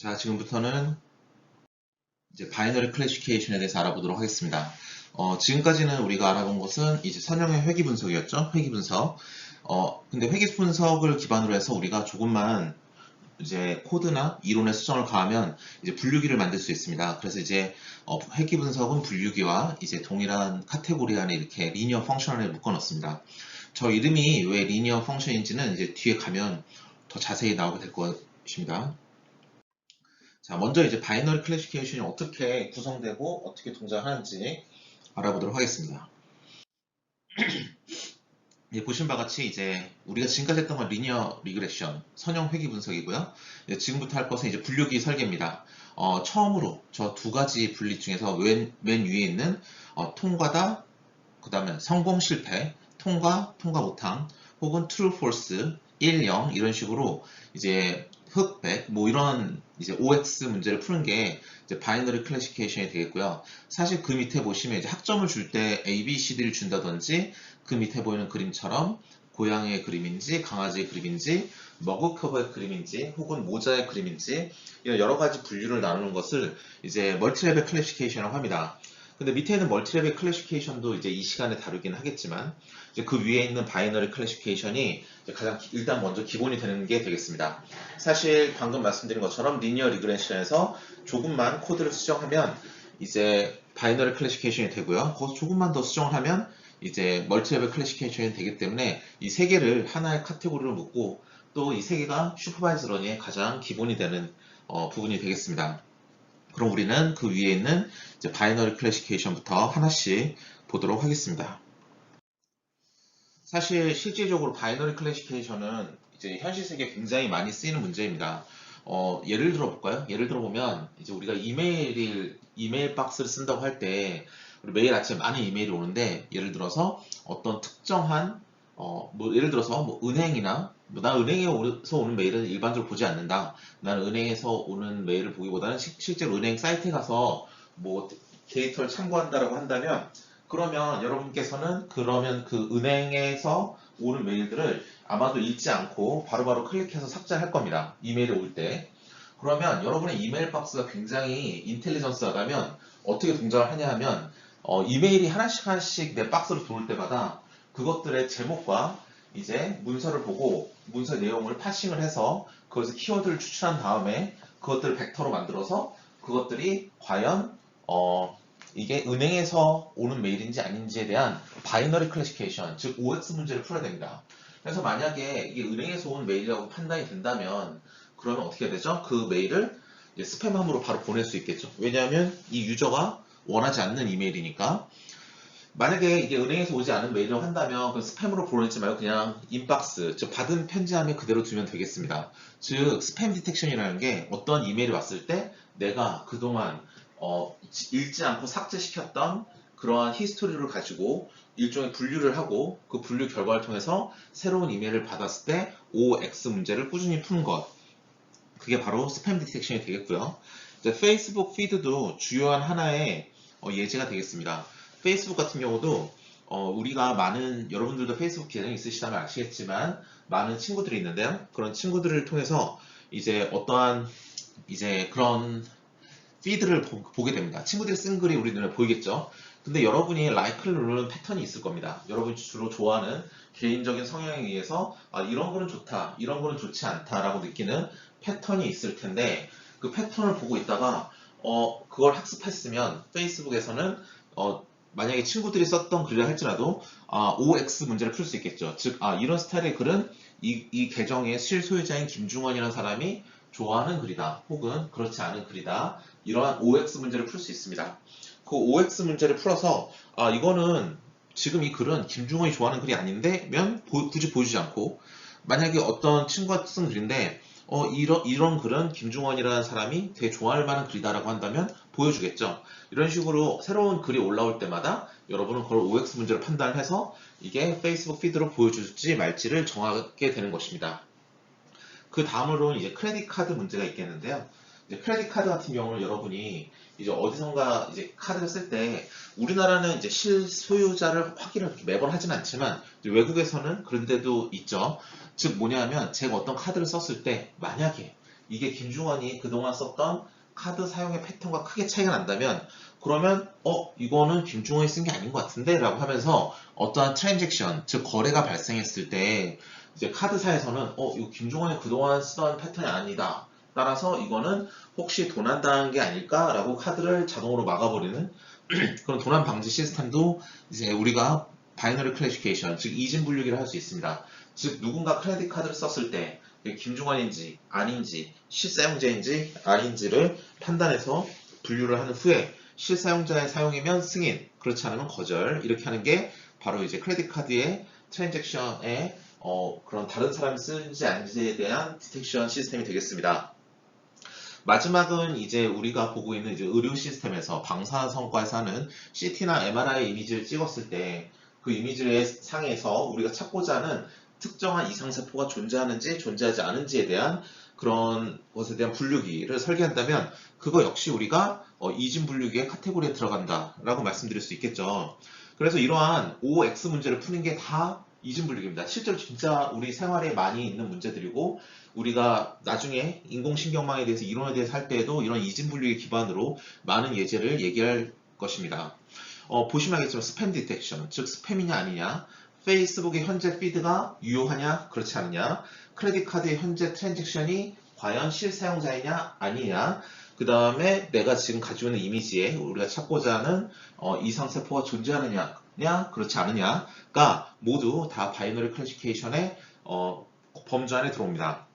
자, 지금부터는 이제 바이너리 클래시피케이션에 대해서 알아보도록 하겠습니다. 지금까지는 우리가 알아본 것은 이제 선형의 회귀 분석이었죠. 회귀 분석. 근데 회귀 분석을 기반으로 해서 우리가 조금만 이제 코드나 이론의 수정을 가하면 이제 분류기를 만들 수 있습니다. 그래서 이제 회귀 분석은 분류기와 이제 동일한 카테고리 안에 이렇게 리니어 펑션 안에 묶어 넣습니다. 저 이름이 왜 리니어 펑션인지는 이제 뒤에 가면 더 자세히 나오게 될 것입니다. 자, 먼저 이제 바이너리 클래시피케이션이 어떻게 구성되고 어떻게 동작하는지 알아보도록 하겠습니다. 보신 바와 같이 이제 우리가 지금까지 했던 건 리니어 리그레션, 선형 회귀 분석이고요. 지금부터 할 것은 이제 분류기 설계입니다. 처음으로 저 두 가지 분리 중에서 맨 위에 있는 통과다, 그 다음에 성공 실패, 통과 못함, 혹은 true false, 1, 0 이런 식으로 이제 흑백 뭐 이런 이제 OX 문제를 푸는 게 이제 바이너리 클래시피케이션이 되겠고요. 사실 그 밑에 보시면 이제 학점을 줄 때 A, B, C, D를 준다든지 그 밑에 보이는 그림처럼 고양이의 그림인지 강아지의 그림인지 머그컵의 그림인지 혹은 모자의 그림인지 이런 여러 가지 분류를 나누는 것을 이제 멀티레벨 클래시피케이션이라고 합니다. 근데 밑에 있는 멀티레벨 클래시피케이션도 이제 이 시간에 다루긴 하겠지만 이제 그 위에 있는 바이너리 클래시피케이션이 가장 일단 먼저 기본이 되는 게 되겠습니다. 사실 방금 말씀드린 것처럼 리니어 리그레션에서 조금만 코드를 수정하면 이제 바이너리 클래시피케이션이 되고요. 거기서 조금만 더 수정을 하면 이제 멀티레벨 클래시피케이션이 되기 때문에 이 세 개를 하나의 카테고리로 묶고 또 이 세 개가 슈퍼바이즈 러닝의 가장 기본이 되는 부분이 되겠습니다. 그럼 우리는 그 위에 있는 이제 바이너리 클래시피케이션부터 하나씩 보도록 하겠습니다. 사실 실질적으로 바이너리 클래시피케이션은 이제 현실 세계에 굉장히 많이 쓰이는 문제입니다. 예를 들어 볼까요? 예를 들어 보면 이제 우리가 이메일 박스를 쓴다고 할 때 매일 아침에 많은 이메일이 오는데 예를 들어서 어떤 특정한 뭐 예를 들어서 뭐 은행이나 난 은행에서 오는 메일은 일반적으로 보지 않는다. 나는 은행에서 오는 메일을 보기보다는 실제로 은행 사이트에 가서 뭐 데이터를 참고한다라고 한다면 그러면 여러분께서는 그러면 그 은행에서 오는 메일들을 아마도 읽지 않고 바로바로 클릭해서 삭제할 겁니다. 이메일이 올 때. 그러면 여러분의 이메일 박스가 굉장히 인텔리전스하다면 어떻게 동작을 하냐 하면 이메일이 하나씩 내 박스로 들어올 때마다 그것들의 제목과 이제 문서를 보고 문서 내용을 파싱을 해서 그것을 키워드를 추출한 다음에 그것들을 벡터로 만들어서 그것들이 과연 이게 은행에서 오는 메일인지 아닌지에 대한 바이너리 클래시피케이션, 즉 OX 문제를 풀어야 됩니다. 그래서 만약에 이게 은행에서 온 메일이라고 판단이 된다면 그러면 어떻게 해야 되죠? 그 메일을 스팸함으로 바로 보낼 수 있겠죠. 왜냐하면 이 유저가 원하지 않는 이메일이니까. 만약에 이게 은행에서 오지 않은 메일을 한다면 그 스팸으로 보내지 말고 그냥 인박스, 즉 받은 편지함에 그대로 두면 되겠습니다. 즉 스팸 디텍션이라는 게 어떤 이메일이 왔을 때 내가 그동안 읽지 않고 삭제시켰던 그러한 히스토리를 가지고 일종의 분류를 하고 그 분류 결과를 통해서 새로운 이메일을 받았을 때 OX 문제를 꾸준히 푸는 것. 그게 바로 스팸 디텍션이 되겠고요. 이제 페이스북 피드도 주요한 하나의 예제가 되겠습니다. 페이스북 같은 경우도 우리가 많은 여러분들도 페이스북 계정이 있으시다면 아시겠지만 많은 친구들이 있는데요. 그런 친구들을 통해서 이제 어떠한 이제 그런 피드를 보게 됩니다. 친구들이 쓴 글이 우리 눈에 보이겠죠. 근데 여러분이 라이크를 누르는 패턴이 있을 겁니다. 여러분이 주로 좋아하는 개인적인 성향에 의해서 이런 거는 좋다, 이런 거는 좋지 않다라고 느끼는 패턴이 있을 텐데 그 패턴을 보고 있다가 그걸 학습했으면 페이스북에서는 만약에 친구들이 썼던 글을 할지라도 OX 문제를 풀 수 있겠죠. 즉 이런 스타일의 글은 이 계정의 실소유자인 김중원이라는 사람이 좋아하는 글이다. 혹은 그렇지 않은 글이다. 이러한 OX 문제를 풀 수 있습니다. 그 OX 문제를 풀어서 이거는 지금 이 글은 김중원이 좋아하는 글이 아닌데면 굳이 보여주지 않고 만약에 어떤 친구가 쓴 글인데 이런 글은 김중원이라는 사람이 되게 좋아할 만한 글이다라고 한다면 보여주겠죠. 이런 식으로 새로운 글이 올라올 때마다 여러분은 그걸 OX 문제로 판단해서 이게 페이스북 피드로 보여줄지 말지를 정하게 되는 것입니다. 그 다음으로 이제 크레딧 카드 문제가 있겠는데요. 이제 크레딧 카드 같은 경우는 여러분이 이제 어디선가 이제 카드를 쓸 때 우리나라는 이제 실소유자를 확인을 매번 하진 않지만 외국에서는 그런 데도 있죠. 즉 뭐냐면 제가 어떤 카드를 썼을 때 만약에 이게 김중원이 그동안 썼던 카드 사용의 패턴과 크게 차이가 난다면 그러면 이거는 김중원이 쓴 게 아닌 것 같은데 라고 하면서 어떠한 트랜잭션, 즉 거래가 발생했을 때 이제 카드사에서는 이거 김중원이 그동안 쓰던 패턴이 아니다. 따라서 이거는 혹시 도난당한 게 아닐까? 라고 카드를 자동으로 막아버리는 그런 도난 방지 시스템도 이제 우리가 바이너리 클래시피케이션, 즉 이진 분류기를 할 수 있습니다. 즉 누군가 크레딧 카드를 썼을 때 김중환인지 아닌지 실사용자인지 아닌지를 판단해서 분류를 한 후에 실사용자의 사용이면 승인, 그렇지 않으면 거절, 이렇게 하는 게 바로 이제 크레딧 카드의 트랜잭션에 그런 다른 사람이 쓰는지 아닌지에 대한 디텍션 시스템이 되겠습니다. 마지막은 이제 우리가 보고 있는 이제 의료 시스템에서 방사선과에서 하는 CT나 MRI 이미지를 찍었을 때 그 이미지의 상에서 우리가 찾고자 하는 특정한 이상세포가 존재하는지 존재하지 않은지에 대한 그런 것에 대한 분류기를 설계한다면 그거 역시 우리가 이진 분류기의 카테고리에 들어간다 라고 말씀드릴 수 있겠죠. 그래서 이러한 OX 문제를 푸는 게 다 이진 분류기입니다. 실제로 진짜 우리 생활에 많이 있는 문제들이고 우리가 나중에 인공신경망에 대해서 이론에 대해서 할 때에도 이런 이진 분류기 기반으로 많은 예제를 얘기할 것입니다. 보시면 알겠지만 스팸 디텍션, 즉 스팸이냐 아니냐, 페이스북의 현재 피드가 유효하냐 그렇지 않느냐, 크레딧 카드의 현재 트랜잭션이 과연 실사용자이냐 아니냐, 그 다음에 내가 지금 가지고 있는 이미지에 우리가 찾고자 하는 이상세포가 존재하느냐 그렇지 않느냐가 모두 다 바이너리 클래시피케이션의 범주 안에 들어옵니다.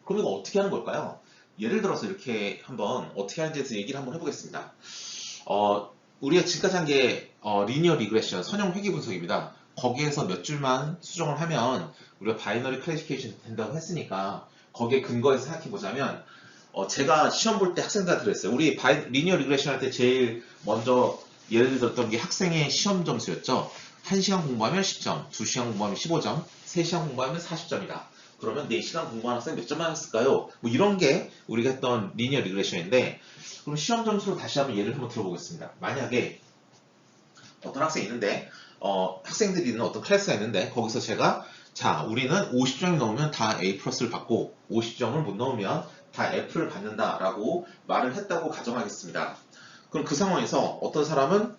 그럼 이거 어떻게 하는 걸까요? 예를 들어서 이렇게 한번 어떻게 하는지에 대해서 얘기를 한번 해보겠습니다. 우리가 지금까지 한 게 리니어 리그레션, 선형 회귀 분석입니다. 거기에서 몇 줄만 수정을 하면 우리가 바이너리 클래시피케이션이 된다고 했으니까 거기에 근거해서 생각해 보자면 제가 시험 볼 때 학생들한테 그랬어요. 우리 리니어 리그레션 할 때 제일 먼저 예를 들었던 게 학생의 시험 점수였죠. 1시간 공부하면 10점, 2시간 공부하면 15점, 3시간 공부하면 40점이다. 그러면 4시간 공부한 학생 몇 점 맞았을까요? 뭐 이런 게 우리가 했던 리니어 리그레션인데, 그럼 시험 점수로 다시 한번 예를 한번 들어보겠습니다. 만약에 어떤 학생이 있는데 학생들이 있는 어떤 클래스가 있는데 거기서 제가 자 우리는 50점이 넘으면 다 A 플러스를 받고 50점을 못 넘으면 다 F를 받는다 라고 말을 했다고 가정하겠습니다. 그럼 그 상황에서 어떤 사람은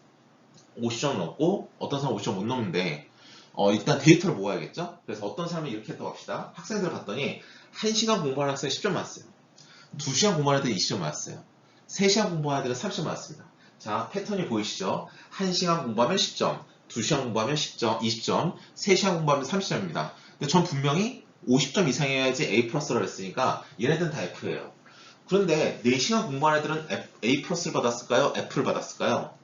50점을 넘고 어떤 사람은 50점 못 넘는데 일단 데이터를 모아야겠죠? 그래서 어떤 사람이 이렇게 했다고 합시다. 학생들을 봤더니 1시간 공부하는 학생이 10점 맞았어요. 2시간 공부하는 애들이 20점 맞았어요. 3시간 공부하는 애들은 30점 맞았습니다. 자, 패턴이 보이시죠? 1시간 공부하면 10점, 2시간 공부하면 10점, 20점, 3시간 공부하면 30점입니다. 근데 전 분명히 50점 이상이어야지 A 플러스라고 했으니까 얘네들은 다 F예요. 그런데 4시간 공부하는 애들은 A 플러스를 받았을까요? F를 받았을까요?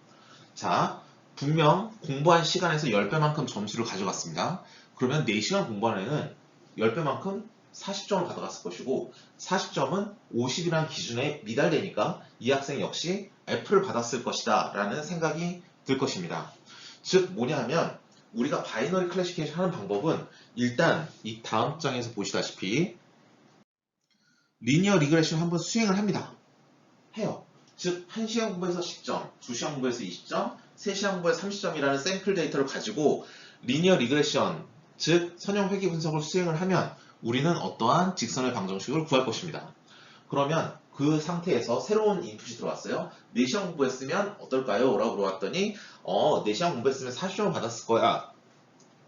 자, 분명 공부한 시간에서 10배만큼 점수를 가져갔습니다. 그러면 4시간 공부하는 애는 10배만큼 40점을 가져갔을 것이고 40점은 50이라는 기준에 미달되니까 이 학생 역시 F를 받았을 것이다 라는 생각이 들 것입니다. 즉 뭐냐 하면 우리가 바이너리 클래시피케이션 하는 방법은 일단 이 다음 장에서 보시다시피 리니어 리그레션 한번 수행을 합니다. 해요. 즉 1시간 공부해서 10점, 2시간 공부해서 20점, 3시간 공부해서 30점이라는 샘플 데이터를 가지고 리니어 리그레션, 즉 선형 회귀 분석을 수행을 하면 우리는 어떠한 직선의 방정식을 구할 것입니다. 그러면 그 상태에서 새로운 인풋이 들어왔어요. 4시간 공부했으면 어떨까요? 라고 물어봤더니 4시간 공부했으면 40점을 받았을 거야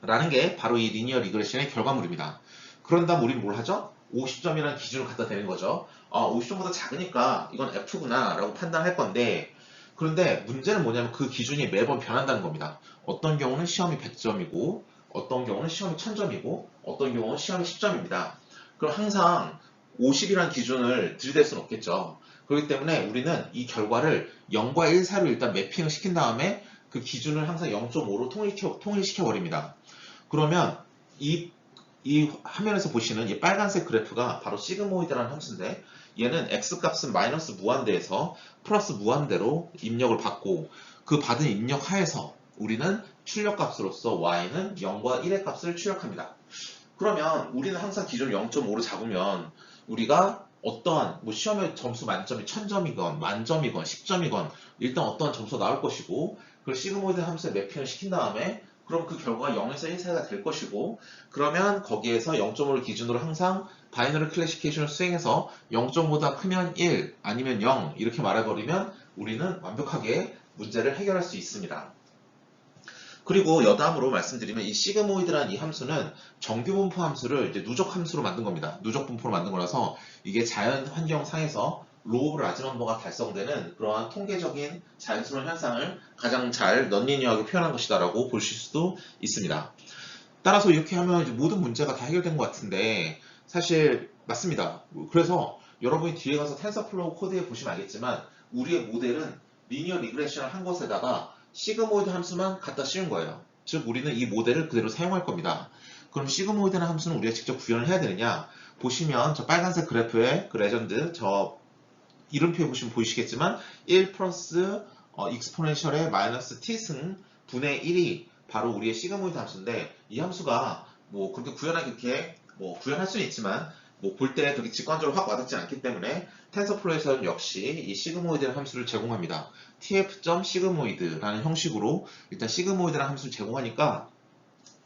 라는 게 바로 이 리니어 리그레션의 결과물입니다. 그런 다음 우리는 뭘 하죠? 50점이라는 기준을 갖다 대는 거죠. 50점보다 작으니까 이건 F구나 라고 판단할 건데, 그런데 문제는 뭐냐면 그 기준이 매번 변한다는 겁니다. 어떤 경우는 시험이 100점이고 어떤 경우는 시험이 1000점이고 어떤 경우는 시험이 10점입니다. 그럼 항상 50이라는 기준을 들이댈 수는 없겠죠. 그렇기 때문에 우리는 이 결과를 0과 1 사이로 일단 매핑을 시킨 다음에 그 기준을 항상 0.5로 통일시켜 버립니다. 그러면 이 화면에서 보시는 이 빨간색 그래프가 바로 시그모이드라는 함수인데, 얘는 x값은 마이너스 무한대에서 플러스 무한대로 입력을 받고 그 받은 입력 하에서 우리는 출력값으로서 y는 0과 1의 값을 출력합니다. 그러면 우리는 항상 기준을 0.5로 잡으면 우리가 어떠한 시험의 점수 만점이 1000점이건 만점이건 10점이건 일단 어떠한 점수가 나올 것이고, 그걸 시그모이드 함수에 매핑을 시킨 다음에 그럼 그 결과가 0에서 1 사이가 될 것이고, 그러면 거기에서 0.5를 기준으로 항상 바이너리 클래시피케이션을 수행해서 0.5보다 크면 1 아니면 0 이렇게 말해버리면 우리는 완벽하게 문제를 해결할 수 있습니다. 그리고 여담으로 말씀드리면 이 시그모이드라는 이 함수는 정규 분포 함수를 이제 누적 함수로 만든 겁니다. 누적 분포로 만든 거라서 이게 자연 환경상에서 로우 오브 라지 넘버가 달성되는 그러한 통계적인 자연스러운 현상을 가장 잘 넌리니어하게 표현한 것이다라고 보실 수도 있습니다. 따라서 이렇게 하면 이제 모든 문제가 다 해결된 것 같은데 사실 맞습니다. 그래서 여러분이 뒤에 가서 텐서플로우 코드에 보시면 알겠지만 우리의 모델은 리니어 리그레션을 한 것에다가 시그모이드 함수만 갖다 씌운 거예요. 즉 우리는 이 모델을 그대로 사용할 겁니다. 그럼 시그모이드라는 함수는 우리가 직접 구현을 해야 되느냐? 보시면 저 빨간색 그래프의 그 레전드 저 이름표에 보시면 보이시겠지만 1 플러스 익스포넨셜의 마이너스 t승 분의 1이 바로 우리의 시그모이드 함수인데 이 함수가 뭐 그렇게 구현하기 뭐 구현할 수는 있지만 뭐 볼 때 그렇게 직관적으로 확 와닿지 않기 때문에 텐서플로우에서는 역시 이 시그모이드라는 함수를 제공합니다. tf.시그모이드라는 형식으로 일단 시그모이드라는 함수를 제공하니까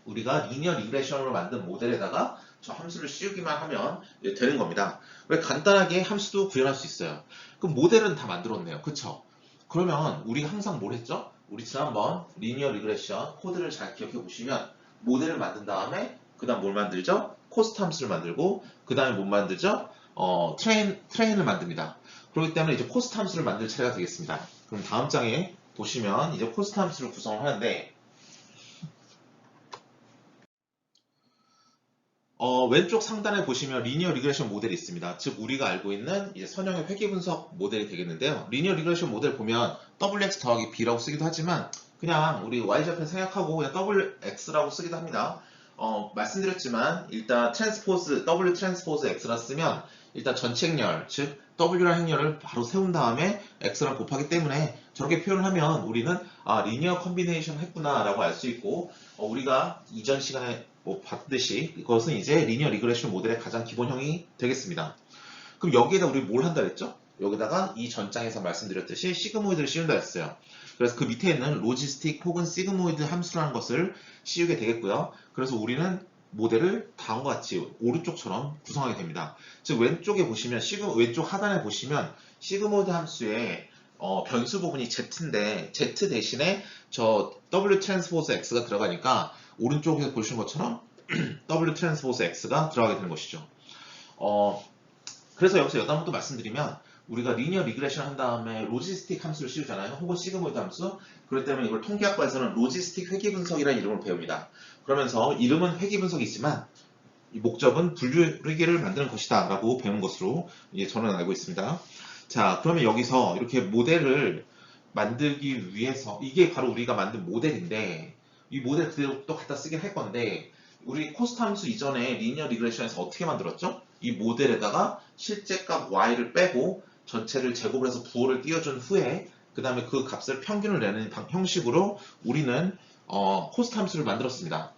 우리가 리니어 리그레션으로 만든 모델에다가 저 함수를 씌우기만 하면 되는 겁니다. 왜 간단하게 함수도 구현할 수 있어요. 그럼 모델은 다 만들었네요. 그쵸? 그러면 우리가 항상 뭘 했죠? 우리 지난번 리니어 리그레션 코드를 잘 기억해 보시면 모델을 만든 다음에 그 다음 뭘 만들죠? 코스트 함수를 만들고 그 다음에 뭘 만들죠? 트레인을 만듭니다. 그렇기 때문에 이제 코스트 함수를 만들 차례가 되겠습니다. 그럼 다음 장에 보시면 이제 코스트 함수를 구성을 하는데 왼쪽 상단에 보시면 리니어 리그레션 모델이 있습니다. 즉 우리가 알고 있는 이제 선형의 회귀 분석 모델이 되겠는데요. 리니어 리그레션 모델 보면 WX 더하기 B라고 쓰기도 하지만 그냥 우리 Y좌표 생략하고 그냥 WX라고 쓰기도 합니다. 말씀드렸지만 일단 트랜스포즈 W 트랜스포즈 X라 쓰면 일단 전체 행렬 즉 W라는 행렬을 바로 세운 다음에 X랑 곱하기 때문에 저렇게 표현을 하면 우리는 리니어 컨비네이션 했구나 라고 알 수 있고 우리가 이전 시간에 뭐 봤듯이 이것은 이제 리니어 리그레션 모델의 가장 기본형이 되겠습니다. 그럼 여기에다 우리 뭘 한다 했죠? 여기다가 이 전장에서 말씀드렸듯이 시그모이드를 씌운다 했어요. 그래서 그 밑에 있는 로지스틱 혹은 시그모이드 함수라는 것을 씌우게 되겠고요. 그래서 우리는 모델을 다음과 같이 오른쪽처럼 구성하게 됩니다. 즉 왼쪽에 보시면 왼쪽 하단에 보시면 시그모이드 함수의 변수 부분이 z인데 z 대신에 저 w 트랜스포즈 x가 들어가니까 오른쪽에서 보시는 것처럼 w 트랜스포즈 x가 들어가게 되는 것이죠. 그래서 여기서 여담 또 말씀드리면 우리가 리니어 리그레션 한 다음에 로지스틱 함수를 씌우잖아요. 혹은 시그모이드 함수. 그렇기 때문에 이걸 통계학과에서는 로지스틱 회귀 분석이라는 이름을 배웁니다. 그러면서 이름은 회귀 분석이지만 이 목적은 분류 회귀를 만드는 것이다 라고 배운 것으로 저는 알고 있습니다. 자, 그러면 여기서 이렇게 모델을 만들기 위해서 이게 바로 우리가 만든 모델인데 이 모델 그대로 또 갖다 쓰긴 할 건데 우리 코스트 함수 이전에 리니어 리그레션에서 어떻게 만들었죠? 이 모델에다가 실제 값 y를 빼고 전체를 제곱을 해서 부호를 띄워준 후에 그 다음에 그 값을 평균을 내는 형식으로 우리는 코스트 함수를 만들었습니다.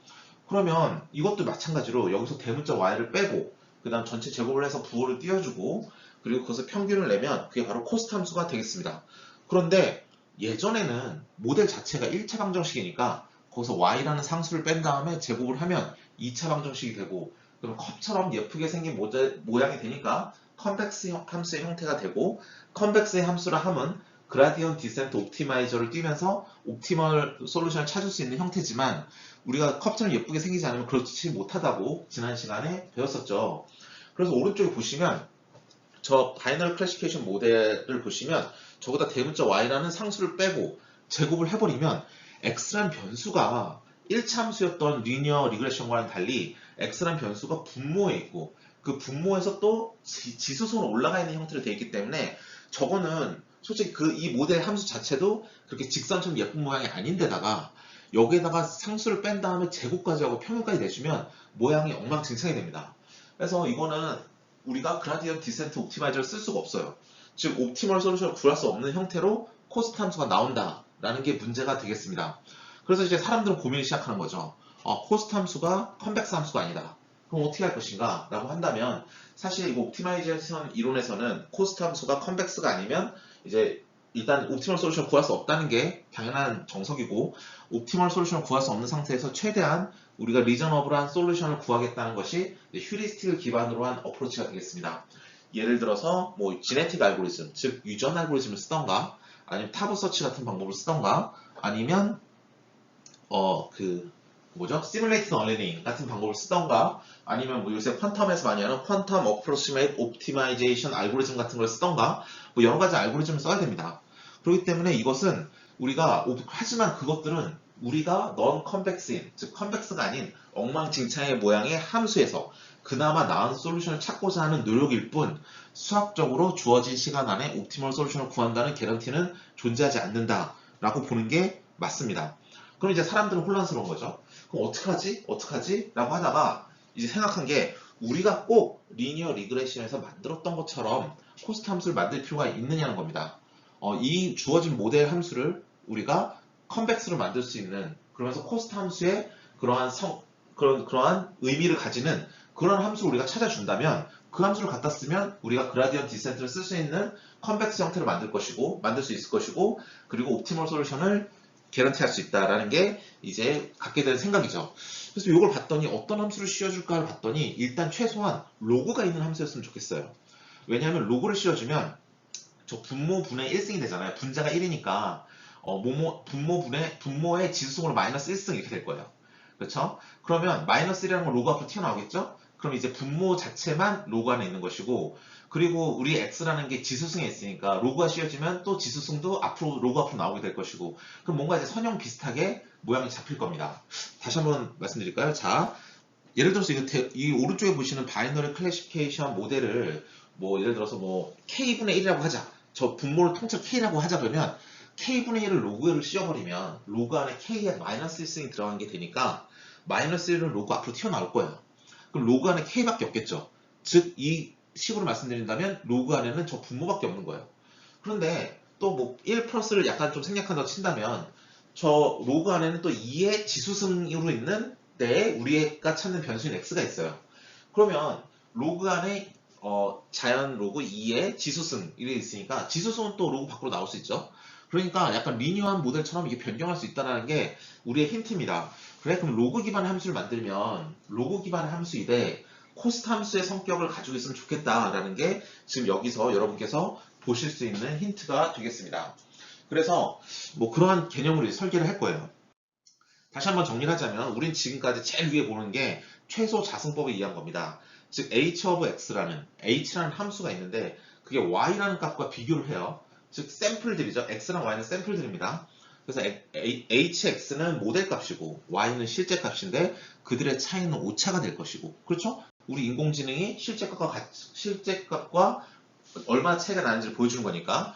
그러면 이것도 마찬가지로 여기서 대문자 y를 빼고 그 다음 전체 제곱을 해서 부호를 띄워주고 그리고 그것을 평균을 내면 그게 바로 코스트 함수가 되겠습니다. 그런데 예전에는 모델 자체가 1차 방정식이니까 거기서 y라는 상수를 뺀 다음에 제곱을 하면 2차 방정식이 되고 그럼 컵처럼 예쁘게 생긴 모양이 되니까 컨벡스 함수의 형태가 되고 컨벡스의 함수라 함은 그라디언트 디센트 옵티마이저를 띄면서 옵티멀 솔루션을 찾을 수 있는 형태지만 우리가 컵처럼 예쁘게 생기지 않으면 그렇지 못하다고 지난 시간에 배웠었죠. 그래서 오른쪽에 보시면 저 바이너리 클래시피케이션 모델을 보시면 저보다 대문자 y라는 상수를 빼고 제곱을 해버리면 x란 변수가 1차 함수였던 리니어 리그레션과는 달리 x란 변수가 분모에 있고 그 분모에서 또 지수선으로 올라가 있는 형태로 되어 있기 때문에 저거는 솔직히 이 모델 함수 자체도 그렇게 직선처럼 예쁜 모양이 아닌데다가 여기에다가 상수를 뺀 다음에 제곱까지 하고 평균까지 내주면 모양이 엉망진창이 됩니다. 그래서 이거는 우리가 그라디언트 디센트 옵티마이저를 쓸 수가 없어요. 즉 옵티멀 솔루션을 구할 수 없는 형태로 코스트 함수가 나온다라는 게 문제가 되겠습니다. 그래서 이제 사람들은 고민을 시작하는 거죠. 코스트 함수가 컨벡스 함수가 아니다. 그럼 어떻게 할 것인가? 라고 한다면 사실 이거 옵티마이제이션 이론에서는 코스트 함수가 컨벡스가 아니면 이제 일단 옵티멀 솔루션을 구할 수 없다는 게 당연한 정석이고, 옵티멀 솔루션을 구할 수 없는 상태에서 최대한 우리가 리저너블한 솔루션을 구하겠다는 것이 휴리스틱을 기반으로 한 어프로치가 되겠습니다. 예를 들어서 뭐 지네틱 알고리즘, 즉 유전 알고리즘을 쓰던가, 아니면 타브 서치 같은 방법을 쓰던가, 아니면 시뮬레이티드 어닝 같은 방법을 쓰던가, 아니면 뭐 요새 퀀텀에서 많이 하는 퀀텀 어프로시메이트 옵티마이제이션 알고리즘 같은 걸 쓰던가, 뭐 여러 가지 알고리즘을 써야 됩니다. 그렇기 때문에 이것은 하지만 그것들은 우리가 넌 컨벡스인, 즉 컨벡스가 아닌 엉망진창의 모양의 함수에서 그나마 나은 솔루션을 찾고자 하는 노력일 뿐, 수학적으로 주어진 시간 안에 옵티멀 솔루션을 구한다는 개런티는 존재하지 않는다라고 보는 게 맞습니다. 그럼 이제 사람들은 혼란스러운 거죠. 그럼 어떡하지? 어떡하지? 라고 하다가 이제 생각한 게, 우리가 꼭 리니어 리그레션에서 만들었던 것처럼 코스트 함수를 만들 필요가 있느냐는 겁니다. 이 주어진 모델 함수를 우리가 컨벡스로 만들 수 있는, 그러면서 코스트 함수의 그러한 의미를 가지는 그런 함수를 우리가 찾아준다면, 그 함수를 갖다 쓰면 우리가 그라디언트 디센트를 쓸 수 있는 컨벡스 형태를 만들 수 있을 것이고, 그리고 옵티멀 솔루션을 개런티할 수 있다라는 게 이제 갖게 된 생각이죠. 그래서 이걸 봤더니 어떤 함수를 씌워줄까를 봤더니, 일단 최소한 로그가 있는 함수였으면 좋겠어요. 왜냐하면 로그를 씌워주면 저 분모분의 1승이 되잖아요. 분자가 1이니까 분모의 지수승으로 마이너스 1승 이렇게 될 거예요. 그렇죠? 그러면 마이너스 1이라는 건 로그 앞으로 튀어나오겠죠? 그럼 이제 분모 자체만 로그 안에 있는 것이고, 그리고 우리 x라는 게 지수승에 있으니까 로그가 씌워지면 또 지수승도 로그 앞으로 나오게 될 것이고, 그럼 뭔가 이제 선형 비슷하게 모양이 잡힐 겁니다. 다시 한번 말씀드릴까요? 자, 예를 들어서 이 오른쪽에 보시는 바이너리 클래시피케이션 모델을 뭐 예를 들어서 뭐 k분의 1이라고 하자. 저 분모를 통째로 k라고 하자. 그러면 k분의 1을 로그를 씌워버리면 로그 안에 k에 마이너스 1승이 들어간 게 되니까 마이너스 1은 로그 앞으로 튀어나올 거예요. 그럼 로그 안에 k밖에 없겠죠. 즉 이 식으로 말씀드린다면 로그 안에는 저 분모밖에 없는 거예요. 그런데 또 뭐 1 플러스를 약간 좀 생략한다고 친다면, 저 로그 안에는 또 2의 지수승으로 있는 우리가 찾는 변수인 x가 있어요. 그러면 로그 안에 자연 로그 2의 지수승 이게 있으니까 지수승은 또 로그 밖으로 나올 수 있죠. 그러니까 약간 리니어한 모델처럼 이게 변경할 수 있다는 게 우리의 힌트입니다. 그래, 그럼 로그 기반의 함수를 만들면 로그 기반의 함수이되 코스트 함수의 성격을 가지고 있으면 좋겠다라는 게 지금 여기서 여러분께서 보실 수 있는 힌트가 되겠습니다. 그래서 뭐 그러한 개념으로 설계를 할 거예요. 다시 한번 정리를 하자면, 우린 지금까지 제일 위에 보는 게 최소 자승법에 의한 겁니다. 즉 h of x라는 함수가 있는데, 그게 y라는 값과 비교를 해요. 즉 샘플들이죠. x랑 y는 샘플들입니다. 그래서 hx는 모델 값이고 y는 실제 값인데, 그들의 차이는 오차가 될 것이고, 그렇죠? 우리 인공지능이 실제 값과 얼마나 차이가 나는지를 보여주는 거니까.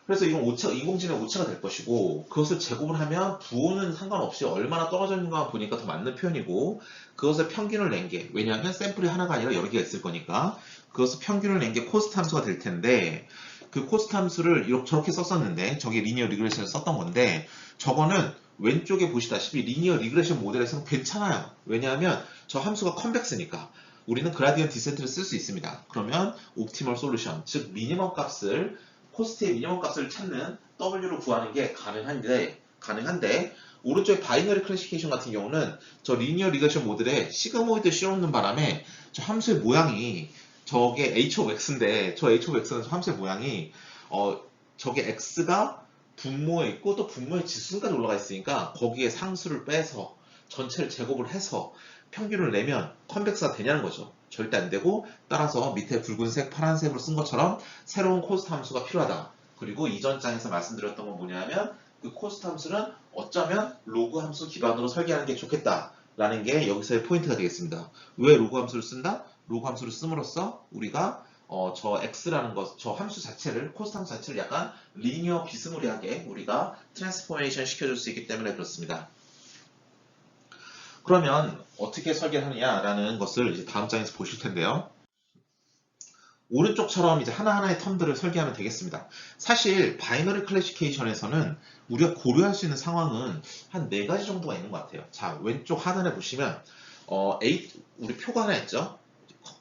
그래서 이건 인공지능 오차가 될 것이고, 그것을 제곱을 하면 부호는 상관없이 얼마나 떨어져 있는가 보니까 더 맞는 표현이고, 그것을 평균을 낸 게, 왜냐하면 샘플이 하나가 아니라 여러 개가 있을 거니까 그것을 평균을 낸 게 코스트 함수가 될 텐데, 그 코스트 함수를 저렇게 썼었는데, 저게 리니어 리그레션을 썼던 건데, 저거는 왼쪽에 보시다시피 리니어 리그레션 모델에서는 괜찮아요. 왜냐하면 저 함수가 컨벡스니까 우리는 그라디언트 디센트를 쓸 수 있습니다. 그러면 옵티멀 솔루션, 즉 코스트의 미니멈 값을 찾는 W로 구하는 게 가능한데, 오른쪽에 바이너리 클래시피케이션 같은 경우는 저 리니어 리그레션 모델에 시그모이드 씌워놓는 바람에 저 함수의 모양이, 저게 h of x인데 저 h of x는 저 함수의 모양이 저게 x가 분모에 있고 또 분모의 지수까지 올라가 있으니까 거기에 상수를 빼서 전체를 제곱을 해서 평균을 내면 컨벡스가 되냐는 거죠. 절대 안 되고, 따라서 밑에 붉은색, 파란색으로 쓴 것처럼 새로운 코스트 함수가 필요하다. 그리고 이전 장에서 말씀드렸던 건 뭐냐면, 그 코스트 함수는 어쩌면 로그 함수 기반으로 설계하는 게 좋겠다라는 게 여기서의 포인트가 되겠습니다. 왜 로그 함수를 쓴다? 로그 함수를 씀으로써 우리가 저 x라는 것, 저 함수 자체를, 코스트 함수 자체를 약간 리니어 비스무리하게 우리가 트랜스포메이션 시켜줄 수 있기 때문에 그렇습니다. 그러면 어떻게 설계를 하느냐라는 것을 이제 다음 장에서 보실 텐데요. 오른쪽처럼 이제 하나하나의 텀들을 설계하면 되겠습니다. 사실 바이너리 클래시피케이션에서는 우리가 고려할 수 있는 상황은 한 4가지 정도가 있는 것 같아요. 자, 왼쪽 하단에 보시면 우리 표가 하나 있죠.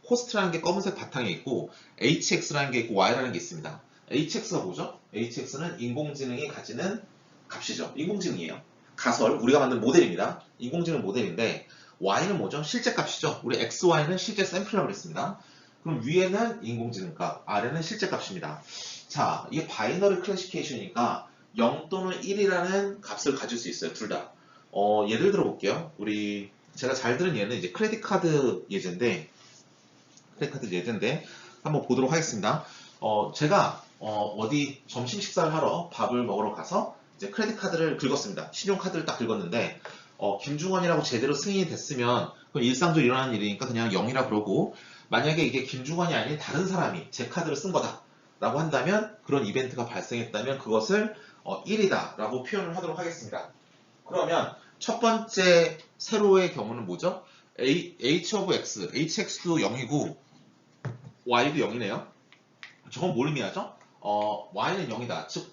코스트라는 게 검은색 바탕에 있고 hx라는 게 있고 y라는 게 있습니다. hx가 뭐죠? hx는 인공지능이 가지는 값이죠. 인공지능이에요. 가설, 우리가 만든 모델입니다. 인공지능 모델인데 y는 뭐죠? 실제 값이죠. 우리 xy는 실제 샘플이라고 그랬습니다. 그럼 위에는 인공지능 값, 아래는 실제 값입니다. 자, 이게 바이너리 클래시피케이션이니까 0 또는 1이라는 값을 가질 수 있어요. 둘 다. 예를 들어 볼게요. 제가 잘 들은 예는 이제 크레딧 카드 예제인데 한번 보도록 하겠습니다. 제가 어디 점심 식사를 하러 밥을 먹으러 가서 이제 크레딧 카드를 긁었습니다. 신용카드를 딱 긁었는데 김중원이라고 제대로 승인이 됐으면 그건 일상적으로 일어나는 일이니까 그냥 0이라 그러고, 만약에 이게 김중원이 아닌 다른 사람이 제 카드를 쓴 거다 라고 한다면, 그런 이벤트가 발생했다면 그것을 1이다 라고 표현을 하도록 하겠습니다. 그러면 첫 번째 세로의 경우는 뭐죠? h of x, hx도 0이고 y도 0이네요. 저건 뭘 의미하죠? y는 0이다. 즉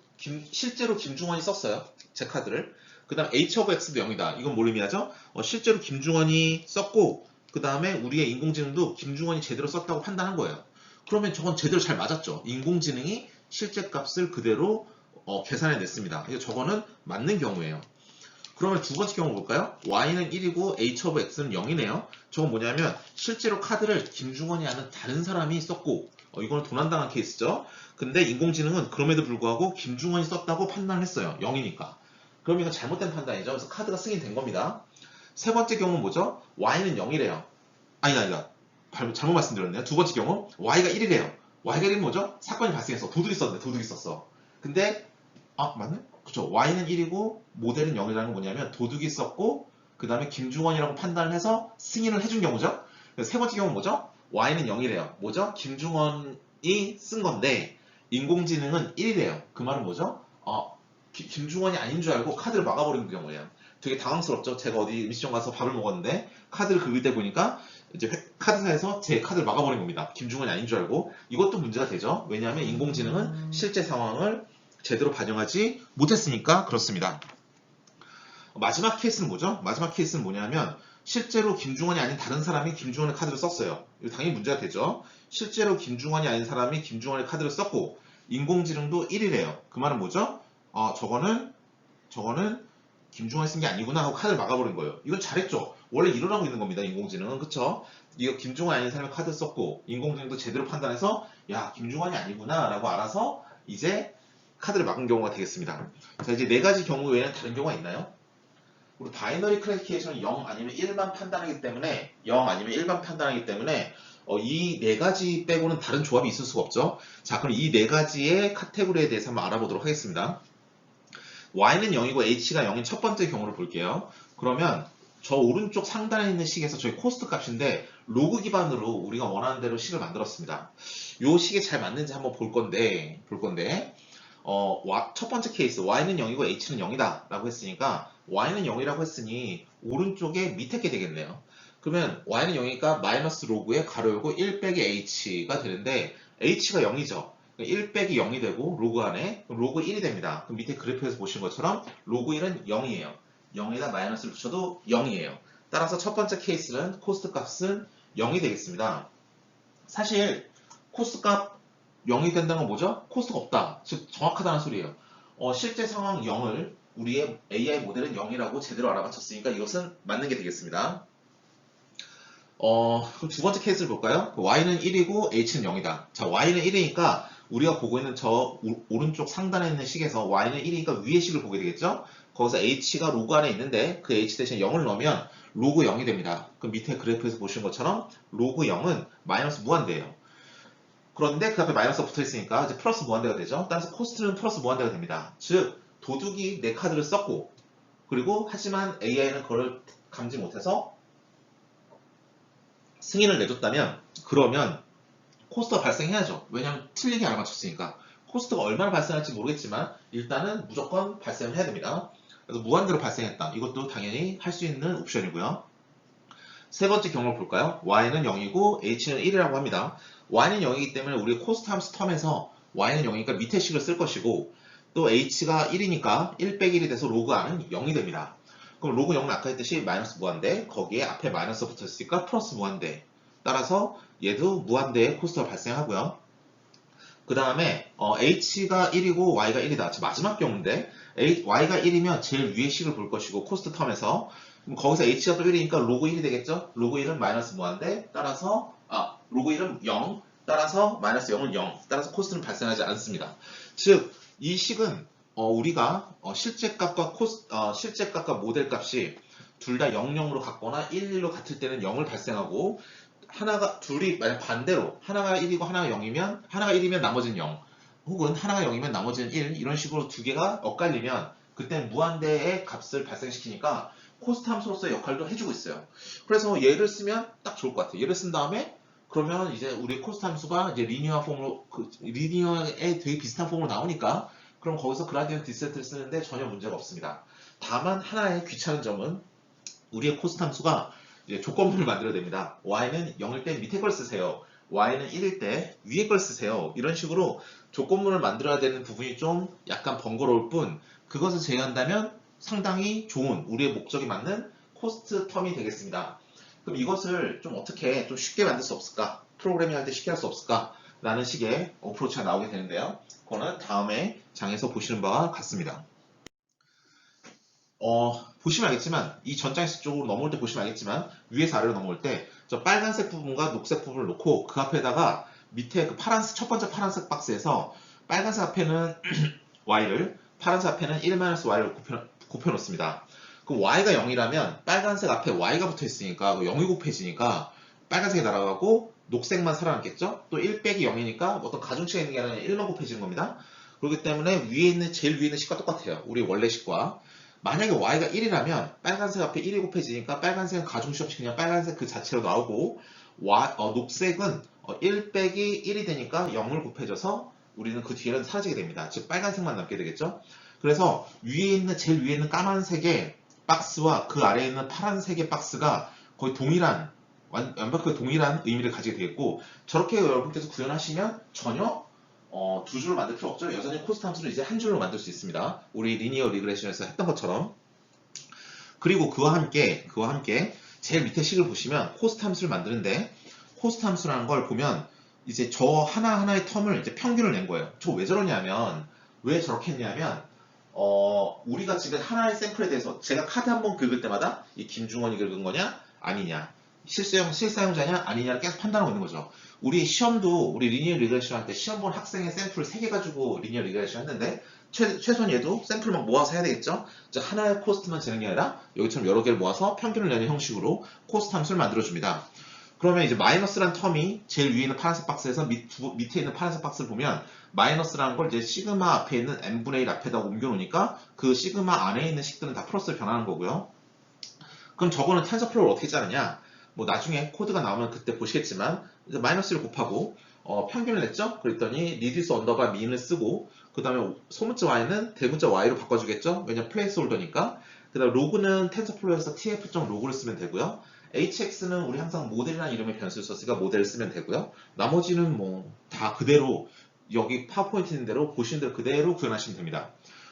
실제로 김중원이 썼어요. 제 카드를. 그 다음 h of x도 0이다. 이건 뭘 의미하죠? 실제로 김중원이 썼고 그 다음에 우리의 인공지능도 김중원이 제대로 썼다고 판단한 거예요. 그러면 저건 제대로 잘 맞았죠. 인공지능이 실제 값을 그대로 계산해냈습니다. 그래서 저거는 맞는 경우예요. 그러면 두 번째 경우 볼까요? y는 1이고 h of x는 0이네요. 저건 뭐냐면 실제로 카드를 김중원이 아는 다른 사람이 썼고, 이거는 도난당한 케이스죠. 근데 인공지능은 그럼에도 불구하고 김중원이 썼다고 판단을 했어요. 0이니까. 그럼 이건 잘못된 판단이죠. 그래서 카드가 승인된 겁니다. 세 번째 경우는 뭐죠? y는 0이래요. 아니다. 잘못 말씀드렸네요. 두 번째 경우 y가 1이래요. y가 1은 뭐죠? 사건이 발생해서 도둑이 썼어. 근데 맞네? 그쵸. y는 1이고 모델은 0이라는 건 뭐냐면 도둑이 썼고 그 다음에 김중원이라고 판단을 해서 승인을 해준 경우죠. 세 번째 경우는 뭐죠? y는 0이래요. 뭐죠? 김중원이 쓴 건데 인공지능은 1이래요. 그 말은 뭐죠? 김중원이 아닌 줄 알고 카드를 막아버린 경우예요. 되게 당황스럽죠. 제가 어디 음식점 가서 밥을 먹었는데 카드를 긁을 때 보니까 이제 카드사에서 제 카드를 막아버린 겁니다. 김중원이 아닌 줄 알고. 이것도 문제가 되죠. 왜냐하면 인공지능은 실제 상황을 제대로 반영하지 못했으니까 그렇습니다. 마지막 케이스는 뭐죠? 마지막 케이스는 뭐냐면 실제로 김중원이 아닌 다른 사람이 김중원의 카드를 썼어요. 이거 당연히 문제가 되죠. 실제로 김중원이 아닌 사람이 김중원의 카드를 썼고 인공지능도 1이래요. 그 말은 뭐죠? 저거는 김중원이 쓴 게 아니구나 하고 카드를 막아버린 거예요. 이건 잘했죠. 원래 일어나고 있는 겁니다. 인공지능은. 그쵸? 이거 김중원이 아닌 사람이 카드 썼고 인공지능도 제대로 판단해서 야 김중원이 아니구나 라고 알아서 이제 카드를 막은 경우가 되겠습니다. 자, 이제 네 가지 경우 외에는 다른 경우가 있나요? 우리 바이너리 클래시피케이션은 0 아니면 1만 판단하기 때문에 이 네 가지 빼고는 다른 조합이 있을 수가 없죠. 자, 그럼 이 네 가지의 카테고리에 대해서 한번 알아보도록 하겠습니다. y는 0이고 h가 0인 첫 번째 경우를 볼게요. 그러면 저 오른쪽 상단에 있는 식에서 저희 코스트 값인데 로그 기반으로 우리가 원하는 대로 식을 만들었습니다. 이 식에 잘 맞는지 한번 볼 건데 첫 번째 케이스 y는 0이고 h는 0이다 라고 했으니까 y는 0이라고 했으니 오른쪽에 밑에 게 되겠네요. 그러면 y는 0이니까 마이너스 로그에 가로 열고 1 빼기 h가 되는데 h가 0이죠. 1 빼기 0이 되고 로그 안에 로그 1이 됩니다. 그럼 밑에 그래프에서 보신 것처럼 로그 1은 0이에요. 0에다 마이너스를 붙여도 0이에요. 따라서 첫 번째 케이스는 코스트 값은 0이 되겠습니다. 사실 코스트 값 0이 된다는 건 뭐죠? 코스트가 없다. 즉 정확하다는 소리예요. 실제 상황 0을 우리의 AI 모델은 0이라고 제대로 알아맞혔으니까 이것은 맞는 게 되겠습니다. 그럼 두 번째 케이스를 볼까요? y는 1이고 h는 0이다. 자, y는 1이니까 우리가 보고 있는 저 오른쪽 상단에 있는 식에서 y는 1이니까 위의 식을 보게 되겠죠? 거기서 h가 로그 안에 있는데 그 h 대신에 0을 넣으면 로그 0이 됩니다. 그럼 밑에 그래프에서 보신 것처럼 로그 0은 마이너스 무한대예요. 그런데 그 앞에 마이너스가 붙어 있으니까 이제 플러스 무한대가 되죠. 따라서 코스트는 플러스 무한대가 됩니다. 즉 도둑이 내 카드를 썼고 그리고 하지만 AI는 그걸 감지 못해서 승인을 내줬다면 그러면 코스트가 발생해야죠. 왜냐하면 틀리게 알아맞혔으니까. 코스트가 얼마나 발생할지 모르겠지만 일단은 무조건 발생을 해야 됩니다. 그래서 무한대로 발생했다. 이것도 당연히 할 수 있는 옵션이고요. 세 번째 경우를 볼까요? y는 0이고 h는 1이라고 합니다. y는 0이기 때문에 우리 코스트 함수 텀에서 y는 0이니까 밑에 식을 쓸 것이고 또 h가 1이니까 1 빼기 1이 돼서 로그 r은 0이 됩니다. 그럼 로그 0은 아까 했듯이 마이너스 무한대, 거기에 앞에 마이너스 붙었으니까 플러스 무한대. 따라서 얘도 무한대의 코스트가 발생하고요. 그 다음에 h가 1이고 y가 1이다. 마지막 경우인데 y가 1이면 제일 위에 식을 볼 것이고 코스트 텀에서 그럼 거기서 h가 또 1이니까 로그 1이 되겠죠? 로그 1은 마이너스 무한대 따라서 로그 1은 0 따라서 마이너스 0은 0 따라서 코스트는 발생하지 않습니다. 즉 이 식은 우리가 실제 값과 모델 값이 둘 다 0, 0으로 같거나 1, 1로 같을 때는 0을 발생하고 둘이 만약 반대로 하나가 1이고 하나가 0이면 하나가 1이면 나머지는 0 혹은 하나가 0이면 나머지는 1 이런 식으로 두 개가 엇갈리면 그때는 무한대의 값을 발생시키니까 코스트 함수로서의 역할도 해주고 있어요. 그래서 얘를 쓰면 딱 좋을 것 같아요. 얘를 쓴 다음에 그러면 이제 우리 코스트 함수가 이제 리니어 폼으로 리니어에 되게 비슷한 폼으로 나오니까 그럼 거기서 그라디언트 디센트를 쓰는데 전혀 문제가 없습니다. 다만 하나의 귀찮은 점은 우리의 코스트 함수가 이제 조건문을 만들어야 됩니다. y는 0일 때 밑에 걸 쓰세요. y는 1일 때 위에 걸 쓰세요. 이런 식으로 조건문을 만들어야 되는 부분이 좀 약간 번거로울 뿐 그것을 제외한다면 상당히 좋은 우리의 목적이 맞는 코스트 텀이 되겠습니다. 그럼 이것을 좀 어떻게 좀 쉽게 만들 수 없을까? 프로그래밍 할 때 쉽게 할 수 없을까? 라는 식의 어프로치가 나오게 되는데요. 그거는 다음에 장에서 보시는 바와 같습니다. 보시면 알겠지만 이 전장에서 쪽으로 넘어올 때 보시면 알겠지만 위에서 아래로 넘어올 때 저 빨간색 부분과 녹색 부분을 놓고 그 앞에다가 밑에 그 첫 번째 파란색 박스에서 빨간색 앞에는 y를 파란색 앞에는 1-y를 곱혀 놓습니다. 그럼 y가 0이라면 빨간색 앞에 y가 붙어 있으니까 0이 곱해지니까 빨간색이 날아가고 녹색만 살아남겠죠? 또 1 빼기 0이니까 어떤 가중치가 있는 게 아니라 1만 곱해지는 겁니다. 그렇기 때문에 제일 위에 있는 식과 똑같아요. 우리 원래 식과. 만약에 y가 1이라면 빨간색 앞에 1이 곱해지니까 빨간색은 가중치 없이 그냥 빨간색 그 자체로 나오고 녹색은 1 빼기 1이 되니까 0을 곱해져서 우리는 그 뒤에는 사라지게 됩니다. 즉 빨간색만 남게 되겠죠. 그래서 제일 위에 있는 까만색의 박스와 그 아래에 있는 파란색의 박스가 거의 완벽하게 동일한 의미를 가지게 되겠고 저렇게 여러분께서 구현하시면 전혀 두 줄로 만들 필요 없죠. 여전히 코스트 함수를 이제 한 줄로 만들 수 있습니다. 우리 리니어 리그레션에서 했던 것처럼. 그리고 그와 함께 제일 밑에 식을 보시면 코스트 함수를 만드는데 코스트 함수라는 걸 보면 이제 저 하나하나의 텀을 이제 평균을 낸 거예요. 저 왜 저러냐면 왜 저렇게 했냐면 우리가 지금 하나의 샘플에 대해서 제가 카드 한 번 긁을 때마다 이 김중원이 긁은 거냐 아니냐 실사용자냐 아니냐를 계속 판단하고 있는 거죠. 우리 리니어 리그레션 할 때 시험 본 학생의 샘플을 3개 가지고 리니어 리그레션 했는데 최소한 얘도 샘플 막 모아서 해야 되겠죠. 하나의 코스트만 재는 게 아니라 여기처럼 여러 개를 모아서 평균을 내는 형식으로 코스트 함수를 만들어줍니다. 그러면 이제 마이너스란 텀이 제일 위에 있는 파란색 박스에서 밑에 있는 파란색 박스를 보면 마이너스라는 걸 이제 시그마 앞에 있는 n분의 1 앞에다 옮겨 놓으니까 그 시그마 안에 있는 식들은 다 플러스로 변하는 거고요. 그럼 저거는 텐서플로우를 어떻게 짜느냐? 뭐 나중에 코드가 나오면 그때 보시겠지만 이제 마이너스를 곱하고 평균을 냈죠? 그랬더니 리듀스 언더바 민을 쓰고 그 다음에 소문자 y는 대문자 y로 바꿔주겠죠? 왜냐면 플레이스홀더니까. 그 다음 로그는 텐서플로우에서 tf.로그를 쓰면 되고요. hx는 우리 항상 모델이라는 이름의 변수를 썼으니까 모델을 쓰면 되고요. 나머지는 뭐 다 그대로 여기 파워포인트 있는 대로 보시는 대로 그대로 구현하시면 됩니다.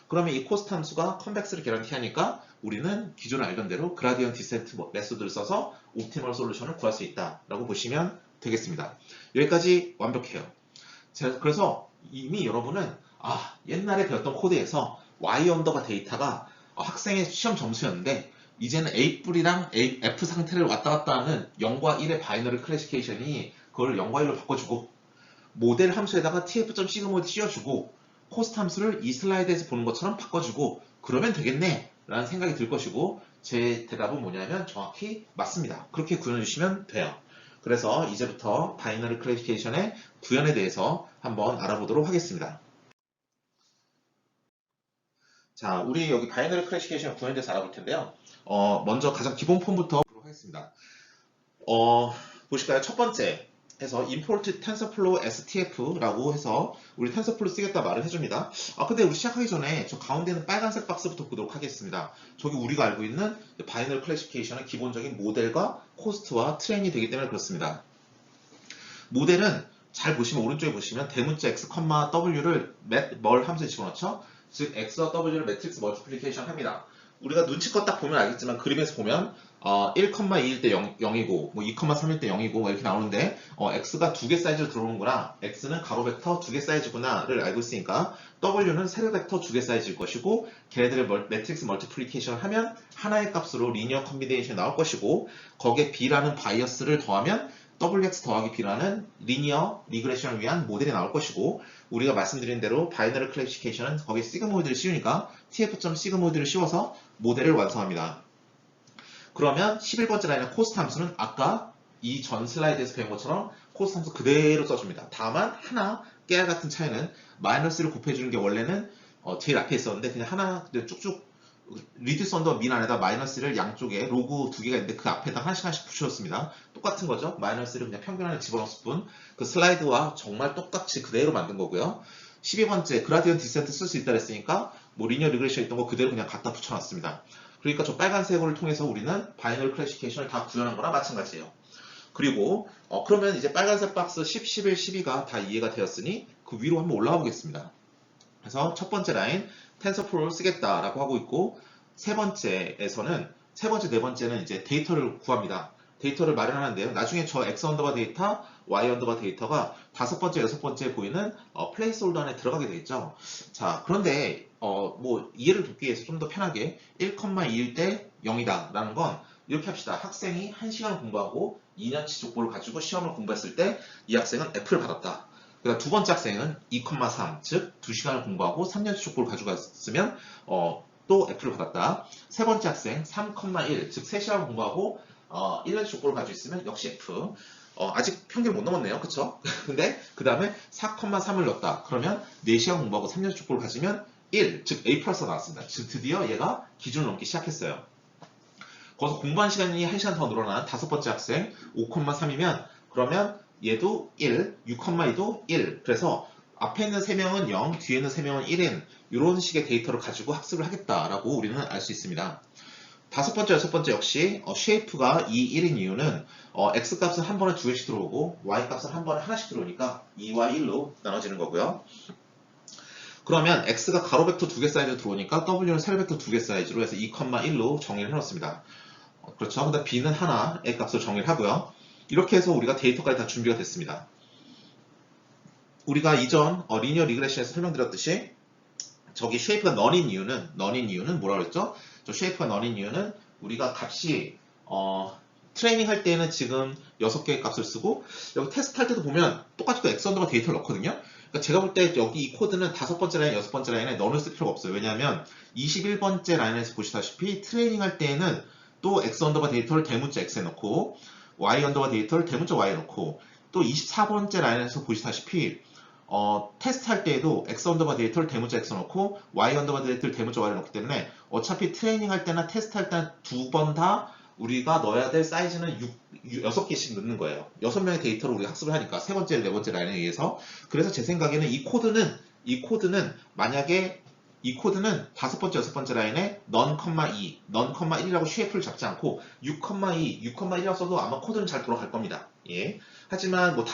그러면 이 코스트 함수가 컨벡스를 개런티하니까 우리는 기존에 알던 대로 그라디언트 디센트 메소드를 써서 옵티멀 솔루션을 구할 수 있다라고 보시면 되겠습니다. 여기까지 완벽해요. 그래서 이미 여러분은 옛날에 배웠던 코드에서 y 언더바 데이터가 학생의 시험 점수였는데 이제는 A뿔이랑 F 상태를 왔다 갔다 하는 0과 1의 바이너리 클래시피케이션이 그걸 0과 1로 바꿔주고 모델 함수에다가 tf.sigmoid 씌워주고 코스트 함수를 이 슬라이드에서 보는 것처럼 바꿔주고 그러면 되겠네 라는 생각이 들 것이고 제 대답은 뭐냐면 정확히 맞습니다. 그렇게 구현해 주시면 돼요. 그래서 이제부터 바이너리 클래시피케이션의 구현에 대해서 한번 알아보도록 하겠습니다. 자, 우리 여기 바이너리 클래시피케이션 구현에 대해서 알아볼 텐데요. 먼저 가장 기본 폼부터 보도록 하겠습니다. 보실까요? 첫 번째 해서 import tensorflow stf라고 해서 우리 tensorflow 쓰겠다 말을 해줍니다. 근데 우리 시작하기 전에 저 가운데 있는 빨간색 박스부터 보도록 하겠습니다. 저기 우리가 알고 있는 바이너리 클래시피케이션의 기본적인 모델과 코스트와 트레인이 되기 때문에 그렇습니다. 모델은 잘 보시면 오른쪽에 보시면 대문자 x, w를 뭘 함수에 집어넣죠? 즉 x와 w를 매트릭스 멀티플리케이션 합니다. 우리가 눈치껏 딱 보면 알겠지만 그림에서 보면 1,2일 때 0이고 뭐 2,3일 때 0이고 뭐 이렇게 나오는데 x가 두 개 사이즈로 들어오는구나, x는 가로 벡터 두 개 사이즈구나를 알고 있으니까 w는 세로 벡터 두 개 사이즈일 것이고, 걔네들의 매트릭스 멀티플리케이션을 하면 하나의 값으로 리니어 컨비네이션이 나올 것이고, 거기에 b라는 바이어스를 더하면 wx 더하기 b라는 리니어 리그레션을 위한 모델이 나올 것이고, 우리가 말씀드린 대로 바이너리 클래시피케이션은 거기에 시그모이드를 씌우니까 tf.시그모이드를 씌워서 모델을 완성합니다. 그러면 11번째 라인의 코스트 함수는 아까 이 전 슬라이드에서 배운 것처럼 코스트 함수 그대로 써줍니다. 다만 하나 깨알 같은 차이는 마이너스를 곱해주는 게 원래는 제일 앞에 있었는데 그냥 하나 쭉쭉 리듀스 언더 민 안에다 마이너스를 양쪽에 로그 두 개가 있는데 그 앞에다 하나씩 붙여줬습니다. 똑같은 거죠. 마이너스를 그냥 평균 안에 집어넣었을 뿐, 그 슬라이드와 정말 똑같이 그대로 만든 거고요. 12번째 그라디언트 디센트 쓸 수 있다 그랬으니까 뭐 리니어 리그레션 있던 거 그대로 그냥 갖다 붙여놨습니다. 그러니까 저 빨간색을 통해서 우리는 바이너리 클래시피케이션을 다 구현한 거나 마찬가지예요. 그리고 그러면 이제 빨간색 박스 10, 11, 12가 다 이해가 되었으니 그 위로 한번 올라가 보겠습니다. 그래서 첫 번째 라인 텐서플로우를 쓰겠다라고 하고 있고, 세 번째, 네 번째는 이제 데이터를 구합니다. 데이터를 마련하는데요. 나중에 저 x 언더바 데이터, y 언더바 데이터가 다섯 번째, 여섯 번째 보이는 플레이스홀더 안에 들어가게 되겠죠. 자, 그런데 뭐 이해를 돕기 위해서 좀 더 편하게 1,2일 때 0이다 라는 건 이렇게 합시다. 학생이 1시간을 공부하고 2년치 족보를 가지고 시험을 공부했을 때 이 학생은 F를 받았다. 그다음 두 번째 학생은 2,3, 즉 2시간을 공부하고 3년치 족보를 가져갔으면 또 F를 받았다. 세 번째 학생 3,1, 즉 3시간 공부하고 1년치 족보를 가지고 있으면 역시 F. 아직 평균을 못 넘었네요. 그쵸? 근데 그 다음에 4,3을 넣었다. 그러면 4시간 공부하고 3년치 족보를 가지면 1, 즉 A 플러스가 나왔습니다. 즉 드디어 얘가 기준을 넘기 시작했어요. 거기서 공부한 시간이 1시간 더 늘어난 다섯 번째 학생 5,3이면 그러면 얘도 1, 6,2도 1. 그래서 앞에 있는 3명은 0, 뒤에 있는 3명은 1인 이런 식의 데이터를 가지고 학습을 하겠다라고 우리는 알 수 있습니다. 다섯 번째, 여섯 번째 역시 쉐이프가 2, 1인 이유는 x 값은 한 번에 두 개씩 들어오고 y 값은 한 번에 하나씩 들어오니까 2와 1로 나눠지는 거고요. 그러면 x가 가로 벡터 두 개 사이즈로 들어오니까 w는 세로 벡터 두 개 사이즈로 해서 2,1로 정리를 해놓습니다. 그렇죠. 그다음 b는 하나의 값으로 정리를 하고요. 이렇게 해서 우리가 데이터까지 다 준비가 됐습니다. 우리가 이전 리니어 리그레션에서 설명드렸듯이 저기 쉐이프가 넌인 이유는 뭐라 그랬죠? 저 쉐이프가 넌인 이유는 우리가 값이 트레이닝 할 때는 지금 6개의 값을 쓰고 여기 테스트 할 때도 보면 똑같이 또 x 언더바 데이터를 넣거든요. 그러니까 제가 볼 때 여기 이 코드는 다섯 번째 라인, 여섯 번째 라인에 넌을 쓸 필요가 없어요. 왜냐하면 21번째 라인에서 보시다시피 트레이닝 할 때에는 또 x 언더바 데이터를 대문자 x에 넣고 y 언더바 데이터를 대문자 y에 넣고 또 24번째 라인에서 보시다시피 테스트 할 때에도 x 언더바 데이터를 대문자 x 넣고 y 언더바 데이터를 대문자 y에 넣기 때문에 어차피 트레이닝 할 때나 테스트 할 때나 두 번 다 우리가 넣어야 될 사이즈는 6개씩 넣는 거예요. 6명의 데이터를 우리가 학습을 하니까 세 번째, 네 번째 라인에 의해서. 그래서 제 생각에는 이 코드는 만약에 이 코드는 다섯 번째, 여섯 번째 라인에 non,2, non,1이라고 쉐이프를 잡지 않고 6,2, 6,1이라고 써도 아마 코드는 잘 돌아갈 겁니다. 예. 하지만 뭐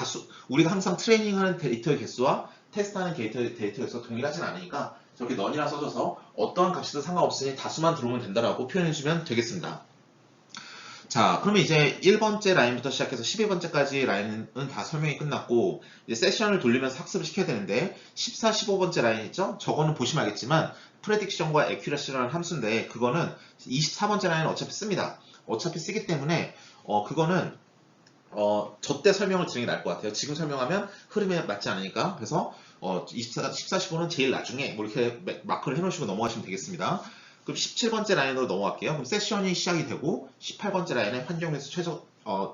우리가 항상 트레이닝하는 데이터의 개수와 테스트하는 데이터의 개수가 동일하진 않으니까 저렇게 non이라 써줘서 어떠한 값이든 상관없으니 다수만 들어오면 된다라고 표현해주면 되겠습니다. 자, 그러면 이제 1번째 라인부터 시작해서 12번째까지 라인은 다 설명이 끝났고 이제 세션을 돌리면서 학습을 시켜야 되는데 14, 15번째 라인 있죠? 저거는 보시면 알겠지만 프레딕션과 에큐러시라는 함수인데 그거는 24번째 라인은 어차피 씁니다. 어차피 쓰기 때문에 그거는 저 때 설명을 드리는 게 나을 것 같아요. 지금 설명하면 흐름에 맞지 않으니까. 그래서 14, 15는 제일 나중에 뭐 이렇게 마크를 해놓으시고 넘어가시면 되겠습니다. 그럼 17번째 라인으로 넘어갈게요. 그럼 세션이 시작이 되고 18번째 라인에 환경에서 최소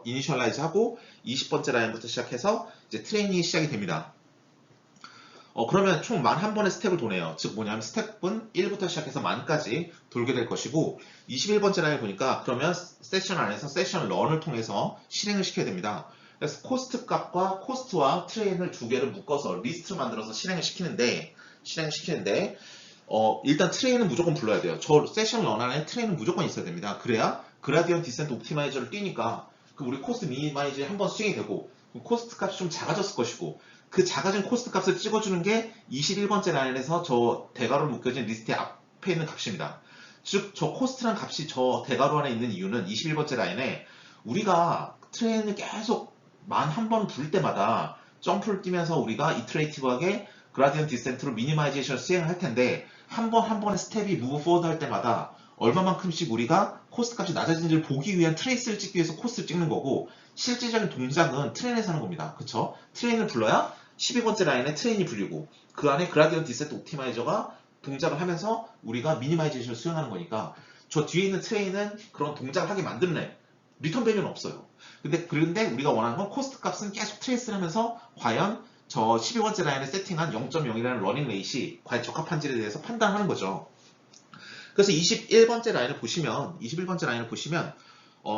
이니셜라이즈 하고 20번째 라인부터 시작해서 이제 트레이닝이 시작이 됩니다. 그러면 총 만 한 번의 스텝을 도네요. 즉 뭐냐면 스텝은 1부터 시작해서 만까지 돌게 될 것이고 21번째 라인을 보니까 그러면 세션 안에서 세션 런을 통해서 실행을 시켜야 됩니다. 그래서 코스트 값과 코스트와 트레인을 두 개를 묶어서 리스트를 만들어서 실행을 시키는데 일단 트레인은 무조건 불러야 돼요. 저 세션 런 안에 트레인은 무조건 있어야 됩니다. 그래야 그라디언트 디센트 옵티마이저를 뛰니까 우리 코스트 미니마이저에 한번 스윙이 되고 코스트 값이 좀 작아졌을 것이고 그 작아진 코스트 값을 찍어주는 게 21번째 라인에서 저 대괄호로 묶여진 리스트의 앞에 있는 값입니다. 즉, 저 코스트란 값이 저 대괄호 안에 있는 이유는 21번째 라인에 우리가 트레인을 계속 만 한 번 불 때마다 점프를 뛰면서 우리가 이터레이티브하게 그라디언트 디센트로 미니마이제이션을 수행을 할 텐데 한 번 한 번의 스텝이 무브 포워드 할 때마다 얼마만큼씩 우리가 코스트 값이 낮아진지를 보기 위한 트레이스를 찍기 위해서 코스트를 찍는 거고 실질적인 동작은 트레인에서 하는 겁니다. 그쵸? 트레인을 불러야 12번째 라인에 트레인이 불리고 그 안에 그라디언트 디센트 옵티마이저가 동작을 하면서 우리가 미니마이제이션을 수행하는 거니까 저 뒤에 있는 트레인은 그런 동작을 하게 만드는 애. 리턴 밸류는 없어요. 그런데 우리가 원하는 건 코스트 값은 계속 트레이스를 하면서 과연 저 12번째 라인에 세팅한 0.0이라는 러닝 레이시 과연 적합한지에 대해서 판단하는 거죠. 그래서 21번째 라인을 보시면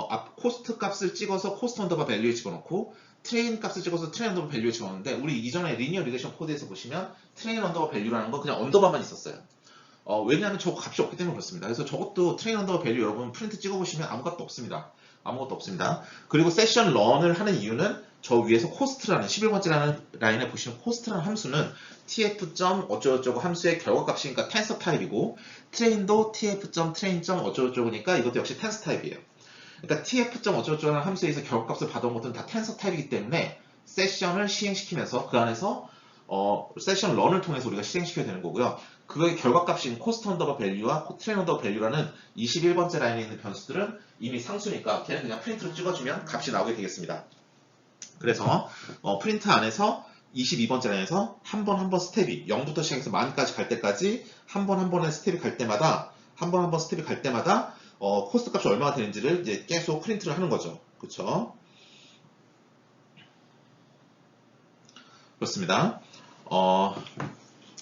앞 코스트 값을 찍어서 코스트 언더바 밸류에 집어넣고 트레인 값을 찍어서 트레인 언더바 밸류에 집어넣는데 우리 이전에 리니어 리그레이션 코드에서 보시면 트레인 언더바 밸류라는 건 그냥 언더바만 있었어요. 왜냐하면 저 값이 없기 때문에 그렇습니다. 그래서 저것도 트레인 언더바 밸류 여러분 프린트 찍어보시면 아무것도 없습니다. 아무것도 없습니다. 그리고 세션 런을 하는 이유는 저 위에서 코스트라는 11번째 라인에 보시면 코스트라는 함수는 tf. 어쩌고저쩌고 함수의 결과값이니까 텐서 타입이고 트레인도 tf. 트레인. 어쩌고저쩌고니까 이것도 역시 텐서 타입이에요. 그러니까 tf. 어쩌고저쩌고라는 함수에서 결과값을 받아온 것들은 다 텐서 타입이기 때문에 세션을 시행시키면서 그 안에서 세션 런을 통해서 우리가 실행시켜야 되는 거고요. 그거의 결과값인 코스트 언더바 밸류와 트레인 언더바 밸류라는 21번째 라인에 있는 변수들은 이미 상수니까 걔는 그냥 프린트로 찍어주면 값이 나오게 되겠습니다. 그래서 프린트 안에서 22번째 라인에서 한 번 한 번 스텝이 0부터 시작해서 만까지 갈 때까지 한 번 한 번의 스텝이 갈 때마다 코스트 값이 얼마가 되는지를 이제 계속 프린트를 하는 거죠. 그렇죠? 그렇습니다.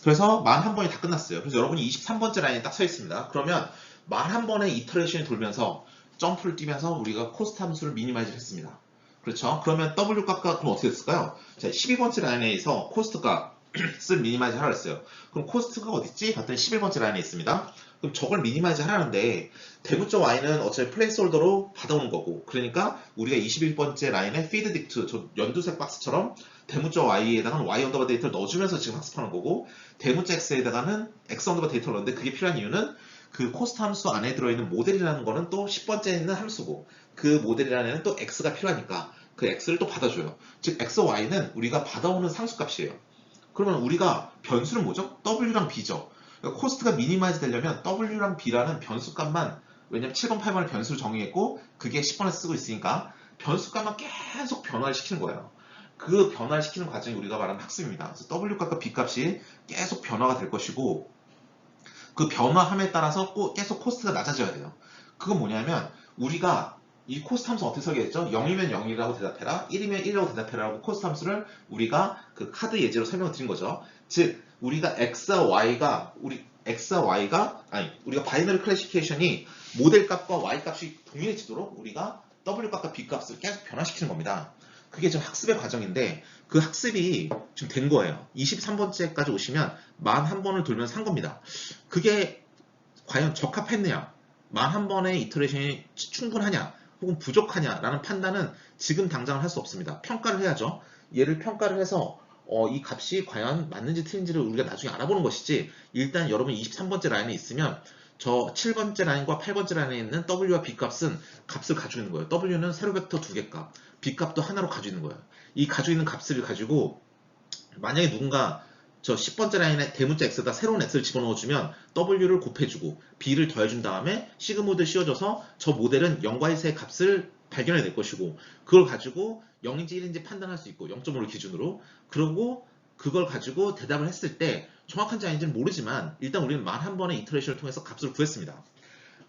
그래서 만 한 번이 다 끝났어요. 그래서 여러분이 23번째 라인에 딱 서 있습니다. 그러면 만 한 번의 이터레이션이 돌면서 점프를 뛰면서 우리가 코스트 함수를 미니마이즈 했습니다. 그렇죠? 그러면 W 값과 그럼 어떻게 됐을까요? 자, 12번째 라인에서 코스트 값을 미니마이즈 하라 했어요. 그럼 코스트가 어딨지? 봤더니 11번째 라인에 있습니다. 그럼 저걸 미니마이즈 하라는데 대문자 y는 어차피 플레이스홀더로 받아오는 거고 그러니까 우리가 21번째 라인에 feed dict 저 연두색 박스처럼 대문자 y에다가는 y 언더바 데이터를 넣어주면서 지금 학습하는 거고 대문자 x에다가는 x 언더바 데이터를 넣는데 그게 필요한 이유는 그 코스트 함수 안에 들어있는 모델이라는 거는 또 10번째에 있는 함수고 그 모델이라는 애는 또 x가 필요하니까 그 x를 또 받아줘요. 즉 x, y는 우리가 받아오는 상수값이에요. 그러면 우리가 변수는 뭐죠? w랑 b죠. 그러니까 코스트가 미니마이즈 되려면 w랑 b라는 변수값만 왜냐면 7번, 8번을 변수로 정의했고 그게 10번에 쓰고 있으니까 변수값만 계속 변화를 시키는 거예요. 그 변화를 시키는 과정이 우리가 말하는 학습입니다. 그래서 w값과 b값이 계속 변화가 될 것이고 그 변화함에 따라서 계속 코스트가 낮아져야 돼요. 그건 뭐냐면 우리가 이 코스트 함수 어떻게 설계했죠? 0이면 0이라고 대답해라, 1이면 1이라고 대답해라라고 코스트 함수를 우리가 그 카드 예제로 설명을 드린 거죠. 즉 우리가 x와 y가 우리가 바이너리 클래시피케이션이 모델 값과 y 값이 동일해지도록 우리가 w 값과 b 값을 계속 변화시키는 겁니다. 그게 지금 학습의 과정인데 그 학습이 지금 된 거예요. 23번째까지 오시면 만 한 번을 돌면서 한 겁니다. 그게 과연 적합했느냐? 만 한 번의 이터레이션이 충분하냐? 혹은 부족하냐라는 판단은 지금 당장은 할 수 없습니다. 평가를 해야죠. 얘를 평가를 해서 이 값이 과연 맞는지 틀린지를 우리가 나중에 알아보는 것이지 일단 여러분 23번째 라인에 있으면 저 7번째 라인과 8번째 라인에 있는 W와 B 값은 값을 가지고 있는 거예요. W는 세로 벡터 2개 값, B 값도 하나로 가지고 있는 거예요. 이 가지고 있는 값을 가지고 만약에 누군가 저 10번째 라인에 대문자 x에다 새로운 x를 집어넣어주면 w를 곱해주고 b를 더해준 다음에 시그모드를 씌워줘서 저 모델은 0과 1사이의 값을 발견해낼 것이고 그걸 가지고 0인지 1인지 판단할 수 있고 0.5를 기준으로 그러고 그걸 가지고 대답을 했을 때 정확한지 아닌지는 모르지만 일단 우리는 만 한 번의 이터레이션을 통해서 값을 구했습니다.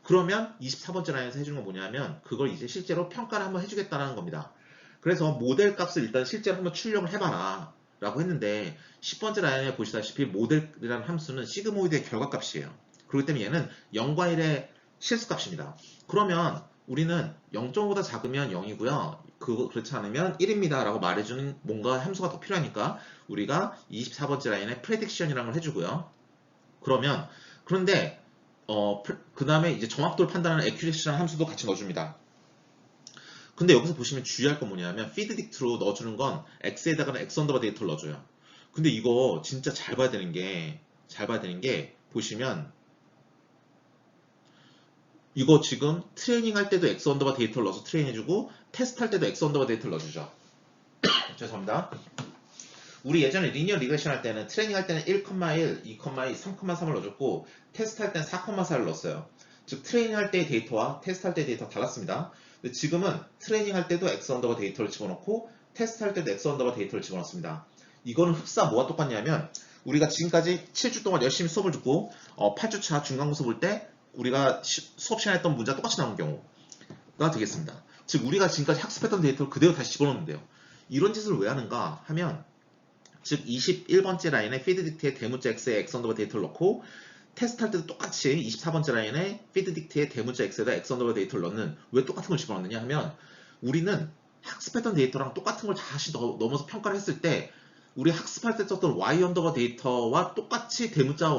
그러면 24번째 라인에서 해주는 건 뭐냐면 그걸 이제 실제로 평가를 한번 해주겠다는 겁니다. 그래서 모델 값을 일단 실제로 한번 출력을 해봐라 라고 했는데 10번째 라인에 보시다시피 모델이라는 함수는 시그모이드의 결과값이에요. 그렇기 때문에 얘는 0과 1의 실수값입니다. 그러면 우리는 0.5보다 작으면 0이고요. 그렇지 않으면 1입니다 라고 말해주는 뭔가 함수가 더 필요하니까 우리가 24번째 라인에 prediction이라는 걸 해주고요. 그런데 그 다음에 이제 정확도를 판단하는 accuracy라는 함수도 같이 넣어줍니다. 근데 여기서 보시면 주의할 건 뭐냐면 feed dict로 넣어주는 건 x에다가는 x 언더바 데이터를 넣어줘요. 근데 이거 진짜 잘 봐야 되는 게 보시면 이거 지금 트레이닝 할 때도 x 언더바 데이터를 넣어서 트레이닝 해주고 테스트 할 때도 x 언더바 데이터를 넣어주죠. 죄송합니다. 우리 예전에 리니어 리그레션 할 때는 트레이닝 할 때는 1,1, 2,2, 3,3을 넣어줬고 테스트 할 때는 4,4를 넣었어요. 즉 트레이닝 할 때의 데이터와 테스트 할 때의 데이터가 달랐습니다. 근데 지금은 트레이닝 할 때도 x 언더바 데이터를 집어넣고 테스트 할 때도 x 언더바 데이터를 집어넣습니다. 이거는 흡사 뭐가 똑같냐면 우리가 지금까지 7주 동안 열심히 수업을 듣고 8주차 중간고사 볼 때 우리가 수업 시간에 했던 문제가 똑같이 나오는 경우가 되겠습니다. 즉 우리가 지금까지 학습했던 데이터를 그대로 다시 집어넣는데요. 이런 짓을 왜 하는가 하면 즉 21번째 라인에 feed dict의 대문자 x에 x 언더바 데이터를 넣고 테스트 할 때도 똑같이 24번째 라인에 feed dict의 대문자 x에다 x 언더바 데이터를 넣는 왜 똑같은 걸 집어넣느냐 하면 우리는 학습했던 데이터랑 똑같은 걸 다시 넘어서 평가를 했을 때 우리 학습할 때 썼던 y 언더바 데이터와 똑같이 대문자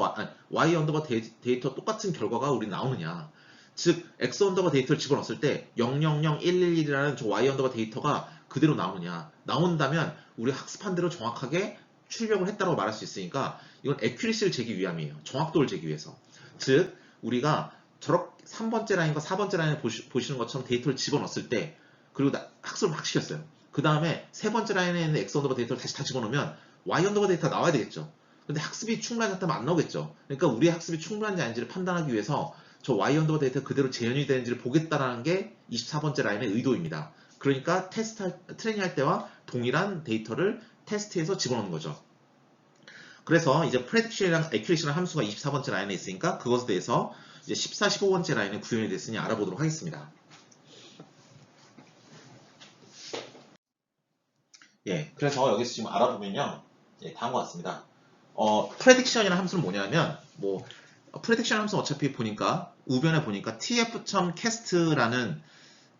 y 언더바 데이터 똑같은 결과가 우리 나오느냐. 즉 x 언더바 데이터를 집어넣었을 때 000111이라는 저 y 언더바 데이터가 그대로 나오느냐. 나온다면 우리 학습한 대로 정확하게 출력을 했다고 말할 수 있으니까 이건 애큐리시를 재기 위함이에요. 정확도를 재기 위해서. 즉 우리가 저렇게 3번째 라인과 4번째 라인을 보시는 것처럼 데이터를 집어넣었을 때 그리고 학습을 막 시켰어요. 그 다음에 세 번째 라인에 있는 x 언더바 데이터를 다시 다 집어넣으면 y 언더바 데이터가 나와야 되겠죠. 근데 학습이 충분하지 않다면 안 나오겠죠. 그러니까 우리의 학습이 충분한지 아닌지를 판단하기 위해서 저 y 언더바 데이터가 그대로 재현이 되는지를 보겠다라는 게 24번째 라인의 의도입니다. 그러니까 트레이닝 할 때와 동일한 데이터를 테스트해서 집어넣는 거죠. 그래서 이제 prediction이랑 accuracy라는 함수가 24번째 라인에 있으니까 그것에 대해서 이제 14, 15번째 라인에 구현이 됐으니 알아보도록 하겠습니다. 예, 그래서 여기서 지금 알아보면요. 예, 다음과 같습니다. prediction이라는 함수는 뭐냐면 prediction 함수는 어차피 보니까 우변에 보니까 tf.cast라는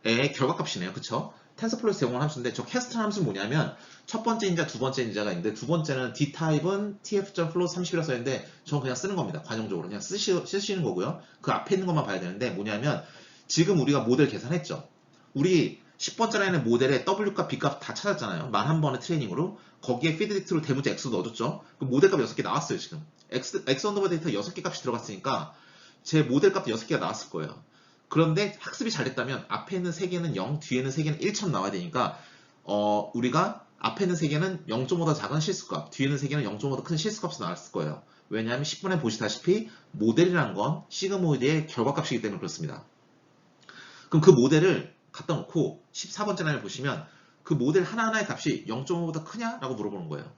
의 결과값이네요. 그쵸? 텐서플로에서 제공한 함수인데 저 캐스트 함수는 뭐냐면 첫 번째 인자, 두 번째 인자가 있는데 두 번째는 d타입은 tf.float 30이라고 써있는데 저는 그냥 쓰는 겁니다. 관용적으로 그냥 쓰시는 거고요. 그 앞에 있는 것만 봐야 되는데 뭐냐면 지금 우리가 모델 계산했죠. 우리 10번째 라인의 모델에 W값, B값 다 찾았잖아요. 만 한 번의 트레이닝으로 거기에 피드딕트로 대문자 X도 넣어줬죠. 그 모델값 6개 나왔어요. 지금 X 언더바 데이터 6개 값이 들어갔으니까 제 모델값도 6개가 나왔을 거예요. 그런데 학습이 잘 됐다면 앞에 있는 3개는 0, 뒤에 있는 3개는 1처럼 나와야 되니까 우리가 앞에 있는 3개는 0.5보다 작은 실수값, 뒤에 있는 3개는 0.5보다 큰 실수값이 나왔을 거예요. 왜냐하면 10번에 보시다시피 모델이란 건 시그모이드의 결과값이기 때문에 그렇습니다. 그럼 그 모델을 갖다 놓고 14번째 라인을 보시면 그 모델 하나하나의 값이 0.5보다 크냐? 라고 물어보는 거예요.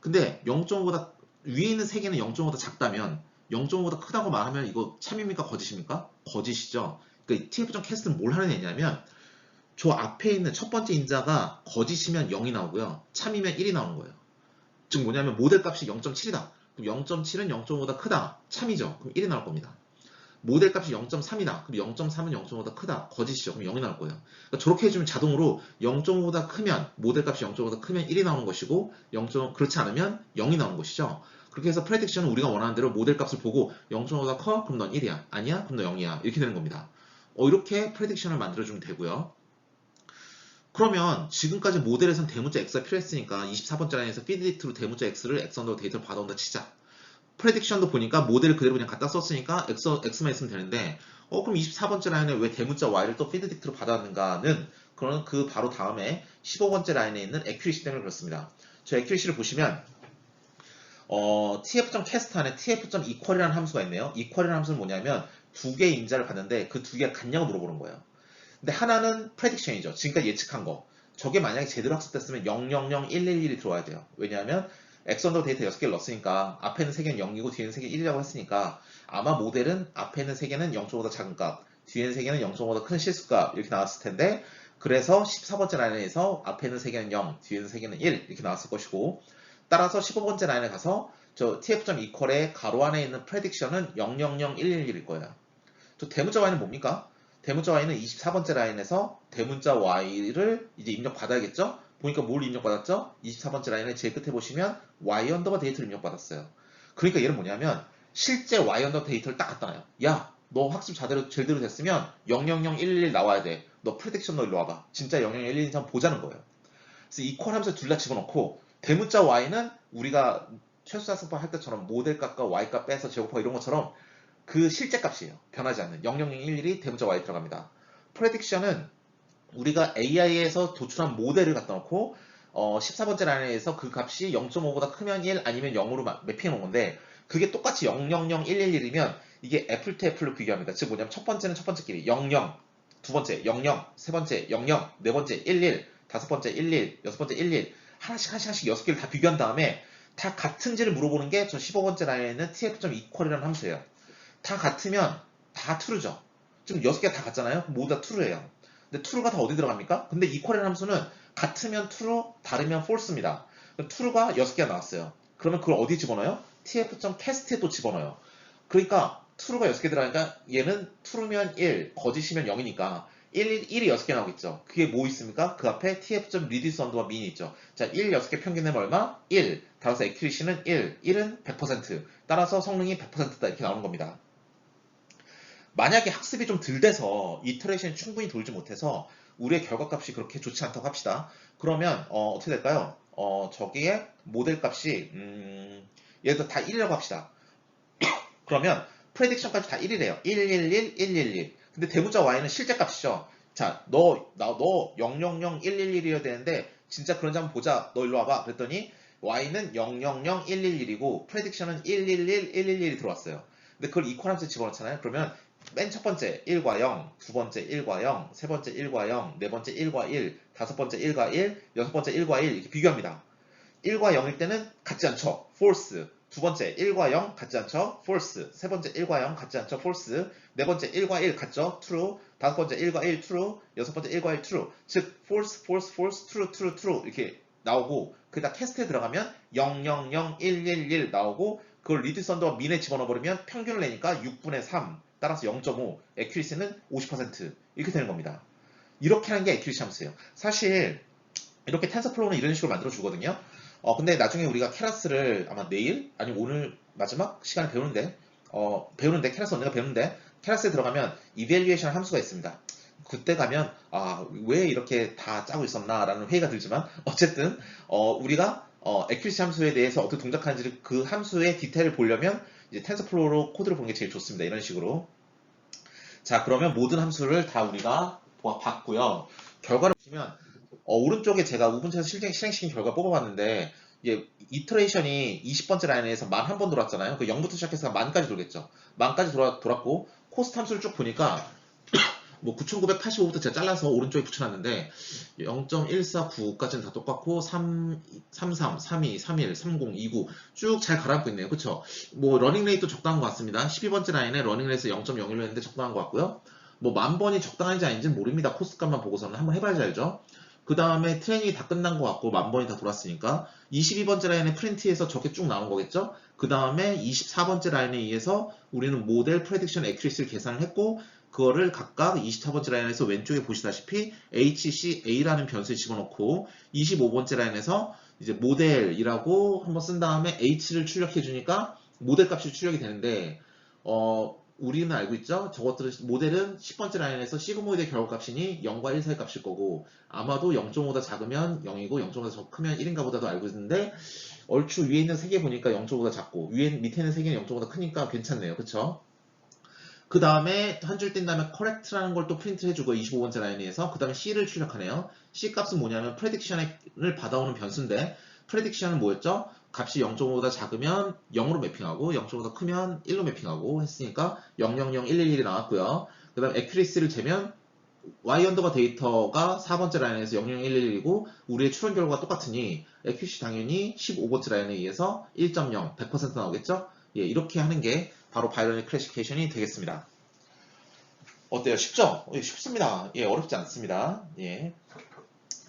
근데 0.5보다 위에 있는 3개는 0.5보다 작다면 0.5보다 크다고 말하면 이거 참입니까? 거짓입니까? 거짓이죠. 그러니까 tf.cast는 뭘 하는 애냐면 저 앞에 있는 첫 번째 인자가 거짓이면 0이 나오고요. 참이면 1이 나오는 거예요. 즉 뭐냐면 모델 값이 0.7이다. 그럼 0.7은 0.5보다 크다. 참이죠. 그럼 1이 나올 겁니다. 모델 값이 0.3이다. 그럼 0.3은 0.5보다 크다. 거짓이죠. 그럼 0이 나올 거예요. 그러니까 저렇게 해주면 자동으로 0.5보다 크면 모델 값이 0.5보다 크면 1이 나오는 것이고 그렇지 않으면 0이 나오는 것이죠. 그렇게 해서 프레딕션은 우리가 원하는 대로 모델 값을 보고 0.5보다 커? 그럼 넌 1이야. 아니야? 그럼 너 0이야. 이렇게 되는 겁니다. 이렇게 프레딕션을 만들어주면 되고요. 그러면 지금까지 모델에선 대문자 x가 필요했으니까 24번째 라인에서 피드딕트로 대문자 x를 x 언더바 데이터를 받아온다 치자. 프레딕션도 보니까 모델을 그대로 그냥 갖다 썼으니까 x만 있으면 되는데 그럼 24번째 라인에 왜 대문자 y를 또 피드딕트로 받아왔는가는 그거는 그 바로 다음에 15번째 라인에 있는 accuracy 때문에 그렇습니다. 저 accuracy를 보시면 tf.cast 안에 tf.equal이라는 함수가 있네요. equal이라는 함수는 뭐냐면 두 개의 인자를 받는데 그 두 개가 같냐고 물어보는 거예요. 근데 하나는 prediction이죠. 지금까지 예측한 거. 저게 만약에 제대로 학습됐으면 000111이 들어와야 돼요. 왜냐하면 x 언더 데이터 6개를 넣었으니까 앞에 있는 3개는 0이고 뒤에 있는 3개는 1이라고 했으니까 아마 모델은 앞에 있는 3개는 0.5보다 작은 값, 뒤에 있는 3개는 0.5보다 큰 실수값 이렇게 나왔을 텐데 그래서 14번째 라인에서 앞에 있는 3개는 0, 뒤에 있는 3개는 1 이렇게 나왔을 것이고 따라서 15번째 라인에 가서 저 tf.equal의 가로 안에 있는 prediction은 000111일 거예요. 저 대문자 y는 뭡니까? 대문자 y는 24번째 라인에서 대문자 y를 이제 입력받아야겠죠? 보니까 뭘 입력받았죠? 24번째 라인의 제일 끝에 보시면 y 언더바 데이터를 입력받았어요. 그러니까 얘는 뭐냐면 실제 y 언더바 데이터를 딱 갖다 놔요. 야, 너 학습 제대로 됐으면 000111 나와야 돼. 너 프레딕션 너 일로 와봐. 진짜 000111인지 한번 보자는 거예요. 그래서 이퀄 하면서 둘 다 집어넣고 대문자 y는 우리가 최소사승파 할 때처럼 모델 값과 y 값 빼서 제곱하고 이런 것처럼 그 실제 값이에요. 변하지 않는 00011이 대문자 y 들어갑니다. prediction은 우리가 AI에서 도출한 모델을 갖다 놓고 14번째 라인에서 그 값이 0.5보다 크면 1 아니면 0으로 매핑해 놓은 건데 그게 똑같이 000111이면 이게 애플 투 애플로 비교합니다. 즉 뭐냐면 첫 번째는 첫 번째끼리 00, 두 번째 00, 세 번째 00, 네 번째 11, 다섯 번째 11, 여섯 번째 11 하나씩 6개를 다 비교한 다음에 다 같은지를 물어보는 게 저 15번째 라인에는 tf.equal이라는 함수예요. 다 같으면 다 true죠. 지금 6개가 다 같잖아요. 모두 다 true예요. 근데 true가 다 어디 들어갑니까? 근데 equal이라는 함수는 같으면 true, 다르면 false입니다. true가 6개가 나왔어요. 그러면 그걸 어디 집어넣어요? tf.cast에 또 집어넣어요. 그러니까 true가 6개 들어가니까 얘는 true면 1, 거짓이면 0이니까 1이 6개 나오겠죠. 그게 뭐 있습니까? 그 앞에 tf.reduce 언더바 mean이 있죠. 자, 1, 6개 평균 내면 얼마? 1. 따라서 accuracy는 1. 1은 100%. 따라서 성능이 100%다. 이렇게 나오는 겁니다. 만약에 학습이 좀 덜 돼서 이터레이션이 충분히 돌지 못해서 우리의 결과값이 그렇게 좋지 않다고 합시다. 그러면 어떻게 될까요? 저기에 모델 값이 예를 들어 다 1이라고 합시다. 그러면 프레딕션까지 다 1이래요. 111, 111. 근데 대문자 y는 실제 값이죠. 자, 너 000111이어야 되는데 진짜 그런지 한번 보자. 너 일로 와봐. 그랬더니 y는 000111이고 프레딕션은 111, 111이 들어왔어요. 근데 그걸 이퀄 함수에 집어넣잖아요. 그러면 맨 첫 번째 1과 0, 두 번째 1과 0, 세 번째 1과 0, 네 번째 1과 1, 다섯 번째 1과 1, 여섯 번째 1과 1 이렇게 비교합니다. 1과 0일 때는 같지 않죠. false. 두 번째 1과 0 같지 않죠. false. 세 번째 1과 0 같지 않죠. false. 네 번째 1과 1 같죠. true. 다섯 번째 1과 1 true. 여섯 번째 1과 1 true. 즉 false, false, false, true, true, true 이렇게 나오고 그다 캐스트에 들어가면 000111 나오고 그걸 reduce 언더바 mean에 집어넣어 버리면 평균을 내니까 6분의 3 따라서 0.5 accuracy는 50% 이렇게 되는 겁니다. 이렇게 하는 게 accuracy 함수예요. 사실 이렇게 텐서플로우는 이런 식으로 만들어 주거든요. 근데 나중에 우리가 케라스를 아마 내일 아니면 오늘 마지막 시간에 배우는데 케라스 언니가 배우는데 케라스에 들어가면 이벨리에이션 함수가 있습니다. 그때 가면 왜 이렇게 다 짜고 있었나 라는 회의가 들지만 어쨌든 우리가 accuracy 함수에 대해서 어떻게 동작하는지를 그 함수의 디테일을 보려면 이제 텐서플로우로 코드를 보는 게 제일 좋습니다. 이런 식으로. 자, 그러면 모든 함수를 다 우리가 봤고요. 결과를 보시면 오른쪽에 제가 우분투에서 실행시킨 결과 뽑아봤는데 이제 이터레이션이 20번째 라인에서 1001번 돌았잖아요. 그 0부터 시작해서 만까지 돌겠죠. 만까지 돌았고 코스트 함수를 쭉 보니까 뭐 9985부터 제가 잘라서 오른쪽에 붙여놨는데 0.149까지는 다 똑같고 33, 32, 31, 30, 29 쭉 잘 가라앉고 있네요. 그쵸? 뭐 러닝 레이트도 적당한 것 같습니다. 12번째 라인에 러닝 레이트 0.01로 했는데 적당한 것 같고요. 뭐 1000번이 적당한지 아닌지는 모릅니다. 코스트 값만 보고서는 한번 해봐야지 알죠? 그 다음에 트레이닝이 다 끝난 것 같고 1000번이 다 돌았으니까 22번째 라인에 프린트에서 저렇게 쭉 나온 거겠죠? 그 다음에 24번째 라인에 의해서 우리는 모델 프레딕션 액큐리시를 계산을 했고 그거를 각각 24번째 라인에서 왼쪽에 보시다시피 HCA라는 변수에 집어넣고 25번째 라인에서 이제 모델이라고 한번 쓴 다음에 H를 출력해 주니까 모델 값이 출력이 되는데 우리는 알고 있죠? 저것들은 모델은 10번째 라인에서 시그모이드의 결과값이니 0과 1 사이 값일 거고 아마도 0.5보다 작으면 0이고 0.5보다 크면 1인가 보다도 알고 있는데 얼추 위에 있는 3개 보니까 0.5보다 작고 밑에 있는 3개는 0.5보다 크니까 괜찮네요. 그쵸? 그 다음에 한 줄 뗀 다음에 correct라는 걸 또 프린트 해주고 25번째 라인에서 그 다음에 C를 출력하네요. C 값은 뭐냐면 prediction을 받아오는 변수인데 prediction은 뭐였죠? 값이 0.5보다 작으면 0으로 매핑하고 0.5보다 크면 1로 매핑하고 했으니까 000111이 나왔고요. 그 다음 accuracy를 재면 y 언더바 데이터가 4번째 라인에서 00111이고 우리의 추론 결과가 똑같으니 accuracy 당연히 15번째 라인에 의해서 1.0 100% 나오겠죠? 예, 이렇게 하는 게 바로 바이너리 클래시피케이션이 되겠습니다. 어때요? 쉽죠? 예, 쉽습니다. 예, 어렵지 않습니다. 예.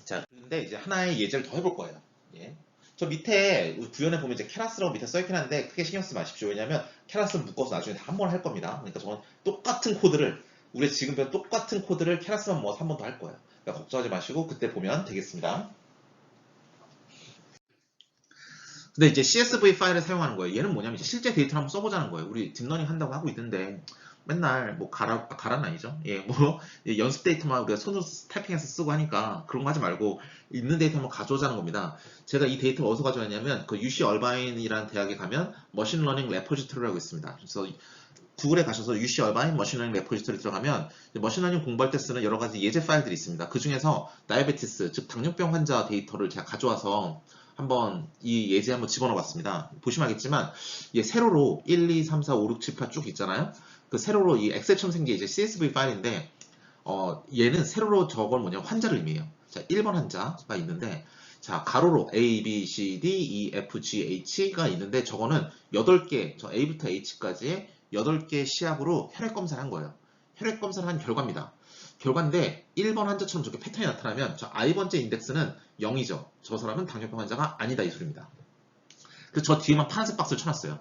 자, 근데 이제 하나의 예제를 더 해볼 거예요. 예. 저 밑에 구현해 보면 이제 케라스라고 밑에 써있긴 한데 크게 신경 쓰지 마십시오. 왜냐면 케라스는 묶어서 나중에 한 번 할 겁니다. 그러니까 저는 똑같은 코드를 우리 지금 배운 똑같은 코드를 케라스만 모아서 한 번 더 할 거예요. 그러니까 걱정하지 마시고 그때 보면 되겠습니다. 근데 이제 CSV 파일을 사용하는 거예요. 얘는 뭐냐면 이제 실제 데이터를 한번 써보자는 거예요. 우리 딥러닝 한다고 하고 있는데 맨날 뭐 가라는 아니죠. 예, 뭐 연습 데이터만 우리가 손으로 타이핑해서 쓰고 하니까 그런 거 하지 말고 있는 데이터 한번 가져오자는 겁니다. 제가 이 데이터를 어디서 가져왔냐면 그 UC 얼바인이라는 대학에 가면 머신러닝 레포지토리라고 있습니다. 그래서 구글에 가셔서 UC 얼바인 머신러닝 레포지터리 들어가면 머신러닝 공부할 때 쓰는 여러 가지 예제 파일들이 있습니다. 그 중에서 다이아베티스, 즉 당뇨병 환자 데이터를 제가 가져와서 한번 이 예제 한번 집어넣어 봤습니다. 보시면 알겠지만 얘 세로로 1, 2, 3, 4, 5, 6, 7, 8 쭉 있잖아요. 그 세로로 이 엑셀처럼 생긴 이제 CSV 파일인데 얘는 세로로 저건 뭐냐 환자를 의미해요. 자, 1번 환자가 있는데 자, 가로로 A, B, C, D, E, F, G, H가 있는데 저거는 8개, 저 A부터 H까지의 8개 시약으로 혈액 검사를 한 거예요. 혈액 검사를 한 결과입니다. 결과인데 1번 환자처럼 저렇게 패턴이 나타나면 저 I번째 인덱스는 0이죠. 저 사람은 당뇨병 환자가 아니다 이 소리입니다. 그래서 저 뒤에만 파란색 박스를 쳐놨어요.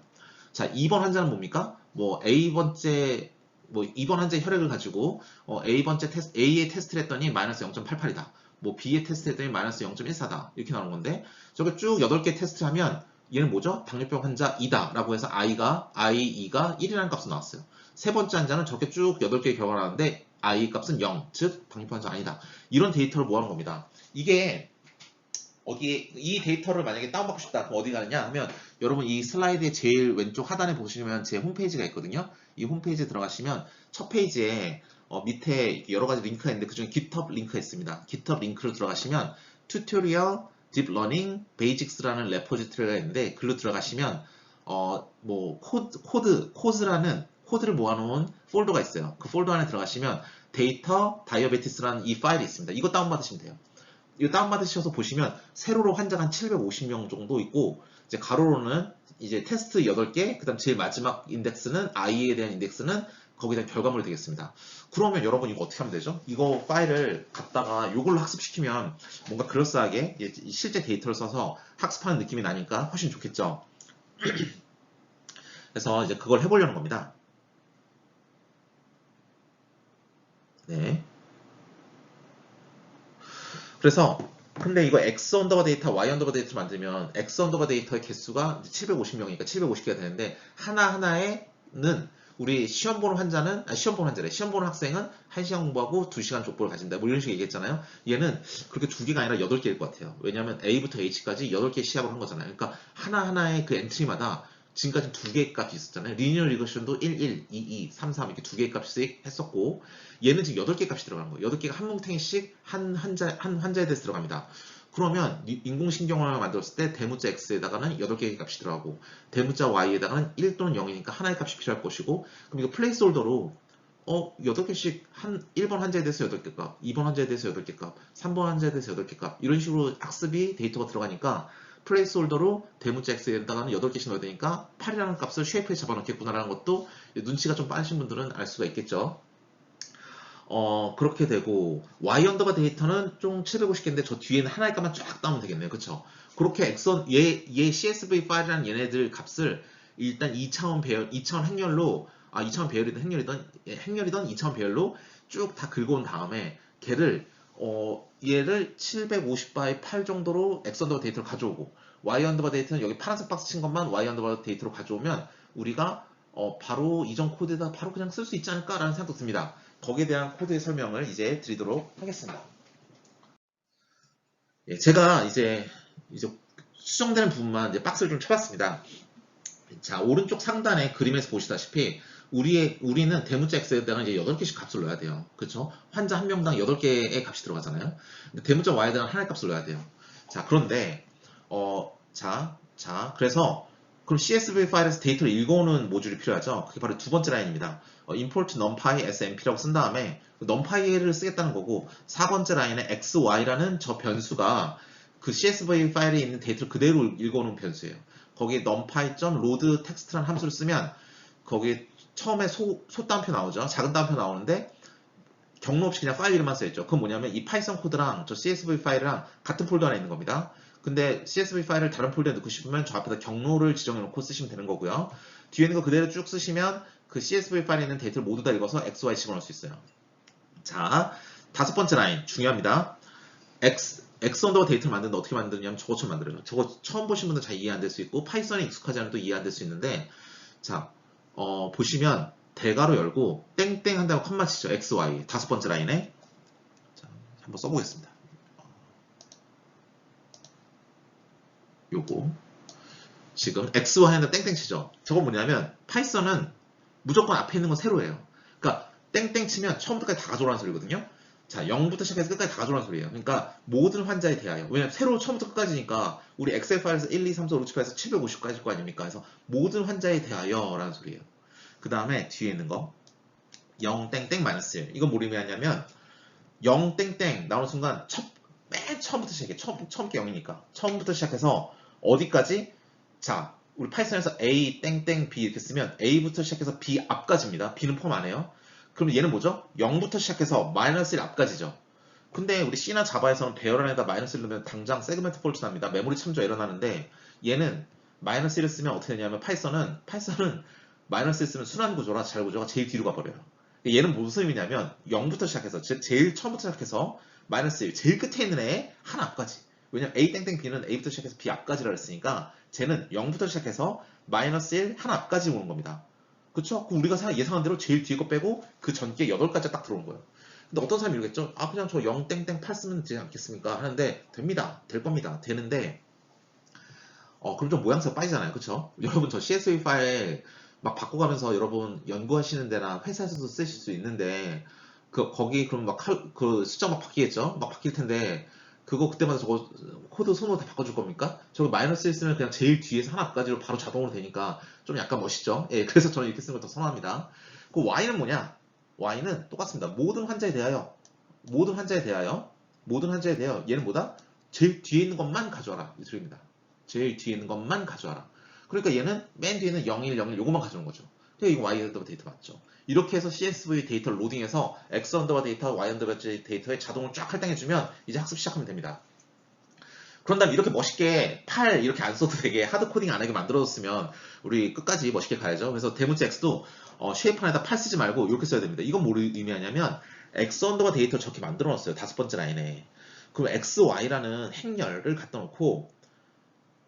자, 2번 환자는 뭡니까? 뭐 A번째 뭐 2번 환자의 혈액을 가지고 A번째 테스트, A의 테스트를 했더니 마이너스 0.88이다. 뭐 B의 테스트 했더니 마이너스 0.14다. 이렇게 나오는 건데 저게 쭉 8개 테스트 하면 얘는 뭐죠? 당뇨병 환자이다 라고 해서 I가 1이라는 값이 나왔어요. 세 번째 환자는 저렇게 쭉 8개 결과가 나왔는데 I 값은 0, 즉 당뇨병 환자 아니다. 이런 데이터를 모아놓은 겁니다. 이게 어디에 이 데이터를 만약에 다운받고 싶다 그럼 어디 가느냐 하면 여러분 이 슬라이드의 제일 왼쪽 하단에 보시면 제 홈페이지가 있거든요. 이 홈페이지에 들어가시면 첫 페이지에 밑에 여러 가지 링크가 있는데 그중에 GitHub 링크가 있습니다. GitHub 링크로 들어가시면 Tutorial Deep Learning Basics라는 레포지토리가 있는데 글로 들어가시면 뭐 코드라는 코드를 모아놓은 폴더가 있어요. 그 폴더 안에 들어가시면 데이터 다이어베티스라는 이 파일이 있습니다. 이거 다운받으시면 돼요. 이거 다운받으셔서 보시면 세로로 환자가 한 750명 정도 있고 이제 가로로는 이제 테스트 8개 그다음 제일 마지막 인덱스는 I에 대한 인덱스는 거기에 대한 결과물이 되겠습니다. 그러면 여러분 이거 어떻게 하면 되죠? 이거 파일을 갖다가 이걸로 학습시키면 뭔가 그럴싸하게 실제 데이터를 써서 학습하는 느낌이 나니까 훨씬 좋겠죠. 그래서 이제 그걸 해보려는 겁니다. 네. 그래서 근데 이거 X 언더바 데이터, Y 언더바 데이터를 만들면 X 언더바 데이터의 개수가 750명이니까 750개가 되는데 하나하나에는 우리 시험 보는 환자는 시험 보는 환자래. 시험 보는 학생은 1시간 공부하고 2시간 족보를 가진다. 뭐 이런 식으로 얘기했잖아요. 얘는 그렇게 2개가 아니라 8개일 것 같아요. 왜냐하면 A부터 H까지 8개 시합을 한 거잖아요. 그러니까 하나하나의 그 엔트리마다 지금까지 2개의 값이 있었잖아요. 리니어 리그레션도 1, 1, 2, 2, 3, 3 이렇게 2개의 값씩 했었고 얘는 지금 8개 값이 들어가는 거예요. 8개가 한 뭉탱이씩 한 환자에 대해서 들어갑니다. 그러면 인공신경을 만들었을 때 대문자 X에다가는 8개의 값이 들어가고 대문자 Y에다가는 1 또는 0이니까 하나의 값이 필요할 것이고 그럼 이거 플레이스홀더로 8개씩 1번 환자에 대해서 8개 값, 2번 환자에 대해서 8개 값, 3번 환자에 대해서 8개 값 이런 식으로 학습이 데이터가 들어가니까 플레이스홀더로 대문자 X에다가는 8개씩 넣어야 되니까 8이라는 값을 쉐이프에 잡아넣겠구나라는 것도 눈치가 좀 빠르신 분들은 알 수가 있겠죠. 그렇게 되고 Y 언더바 데이터는 좀 750개인데 저 뒤에는 하나의 값만 쫙 따면 되겠네요. 그쵸? 그렇게 얘 CSV 파일이라는 얘네들 값을 일단 2차원 배열, 2차원 행렬로 2차원 배열이든 행렬이든 2차원 배열로 쭉 다 긁어온 다음에 얘를 750바이 8 정도로 X 언더바 데이터를 가져오고 Y 언더바 데이터는 여기 파란색 박스 친 것만 Y 언더바 데이터로 가져오면 우리가 바로 이전 코드에다 바로 그냥 쓸 수 있지 않을까라는 생각도 듭니다. 거기에 대한 코드의 설명을 이제 드리도록 하겠습니다. 예, 제가 이제 수정되는 부분만 이제 박스를 좀 쳐봤습니다. 자, 오른쪽 상단에 그림에서 보시다시피 우리는 대문자 X에다가 이제 8개씩 값을 넣어야 돼요. 그렇죠? 환자 한 명당 8개의 값이 들어가잖아요. 근데 대문자 Y에다가 하나의 값을 넣어야 돼요. 자, 그런데 그래서 그럼 CSV 파일에서 데이터를 읽어오는 모듈이 필요하죠. 그게 바로 두 번째 라인입니다. import numpy SMP라고 쓴 다음에 numpy를 쓰겠다는 거고 4번째 라인에 xy라는 저 변수가 그 CSV 파일에 있는 데이터를 그대로 읽어오는 변수예요. 거기에 numpy.load text라는 함수를 쓰면 거기에 처음에 소 따옴표 나오죠. 작은 따옴표 나오는데 경로 없이 그냥 파일 이름만 써있죠. 그건 뭐냐면 이 파이썬 코드랑 저 CSV 파일이랑 같은 폴더 안에 있는 겁니다. 근데 CSV 파일을 다른 폴더에 넣고 싶으면 저 앞에다 경로를 지정해 놓고 쓰시면 되는 거고요. 뒤에 있는 거 그대로 쭉 쓰시면 그 CSV 파일에 있는 데이터를 모두 다 읽어서 XY 집어넣을 수 있어요. 자, 5번째 라인 중요합니다. X 언더바 데이터를 만드는데 어떻게 만드냐면 저것처럼 만들어요. 저거 처음 보신 분들 잘 이해 안 될 수 있고 파이썬에 익숙하지 않으면 또 이해 안 될 수 있는데 자, 보시면 대괄호 열고 땡땡 한다고 컴마 치죠. XY 5번째 라인에 자, 한번 써보겠습니다. 요거 지금 XY에다 땡땡 치죠. 저건 뭐냐면 파이썬은 무조건 앞에 있는 건 세로예요. 그러니까 땡땡 치면 처음부터까지 다 가져오라는 소리거든요. 자, 0부터 시작해서 끝까지 다 가져오라는 소리예요. 그러니까 모든 환자에 대하여. 왜냐면 세로 처음부터 끝까지니까 우리 엑셀 파일에서 1, 2, 3, 4, 5, 6, 7, 8에서 750까지일 거 아닙니까? 그래서 모든 환자에 대하여라는 소리예요. 그 다음에 뒤에 있는 거 0 땡땡 마이너스 1. 이건 뭘 의미하냐면 0 땡땡 나오는 순간 맨 처음부터 시작해. 처음 게 0이니까. 처음부터 시작해서 어디까지? 자, 우리 파이썬에서 A 땡땡 B 이렇게 쓰면 A부터 시작해서 B 앞까지입니다. B는 포함 안 해요. 그럼 얘는 뭐죠? 0부터 시작해서 마이너스 1 앞까지죠. 근데 우리 C나 자바에서는 배열안에다 마이너스 1 넣으면 당장 세그멘트 폴트 납니다. 메모리 참조 에러 나는데 얘는 마이너스 1을 쓰면 어떻게 되냐면 파이썬은 마이너스 1 쓰면 순환 구조라 잘 구조가 제일 뒤로 가버려요. 얘는 무슨 의미냐면 0부터 시작해서 제일 처음부터 시작해서 마이너스 1 제일 끝에 있는 애 하나 앞까지. 왜냐면 A 땡땡 B는 A부터 시작해서 B 앞까지라 했으니까 쟤는 0부터 시작해서 마이너스 1 하나 앞까지 오는 겁니다. 그쵸? 그럼 우리가 예상한 대로 제일 뒤에 거 빼고 그 전께 8가지 딱 들어오는 거예요. 근데 어떤 사람이 이러겠죠? 아 그냥 저 0 땡땡 8 쓰면 되지 않겠습니까? 하는데 됩니다. 될 겁니다. 되는데 그럼 좀 모양새가 빠지잖아요. 그쵸? 여러분 저 CSV 파일 막 바꿔가면서 여러분 연구하시는 데나 회사에서도 쓰실 수 있는데 거기 그럼 막 그 숫자 막 바뀌겠죠? 막 바뀔 텐데 그거 그때마다 저거 코드 손으로 다 바꿔줄 겁니까? 저거 마이너스 1 쓰면 그냥 제일 뒤에서 하나까지로 바로 자동으로 되니까 좀 약간 멋있죠? 예, 그래서 저는 이렇게 쓰는 걸 더 선호합니다. 그 Y는 뭐냐? Y는 똑같습니다. 모든 환자에 대하여 얘는 뭐다? 제일 뒤에 있는 것만 가져와라 이 소리입니다. 제일 뒤에 있는 것만 가져와라. 그러니까 얘는 맨 뒤에는 01, 01 요것만 가져오는 거죠. 그러니까 이거 Y 언더바 데이터 맞죠? 이렇게 해서 CSV 데이터를 로딩해서 X 언더바 데이터, Y 언더바 데이터에 자동으로 쫙 할당해주면 이제 학습 시작하면 됩니다. 그런 다음에 이렇게 멋있게 8 이렇게 안 써도 되게 하드 코딩 안 하게 만들어줬으면 우리 끝까지 멋있게 가야죠. 그래서 대문자 X도 쉐이프 안에다 8 쓰지 말고 이렇게 써야 됩니다. 이건 뭘 의미하냐면 X 언더바 데이터 저렇게 만들어 놨어요. 5번째 라인에. 그럼 X, Y라는 행렬을 갖다 놓고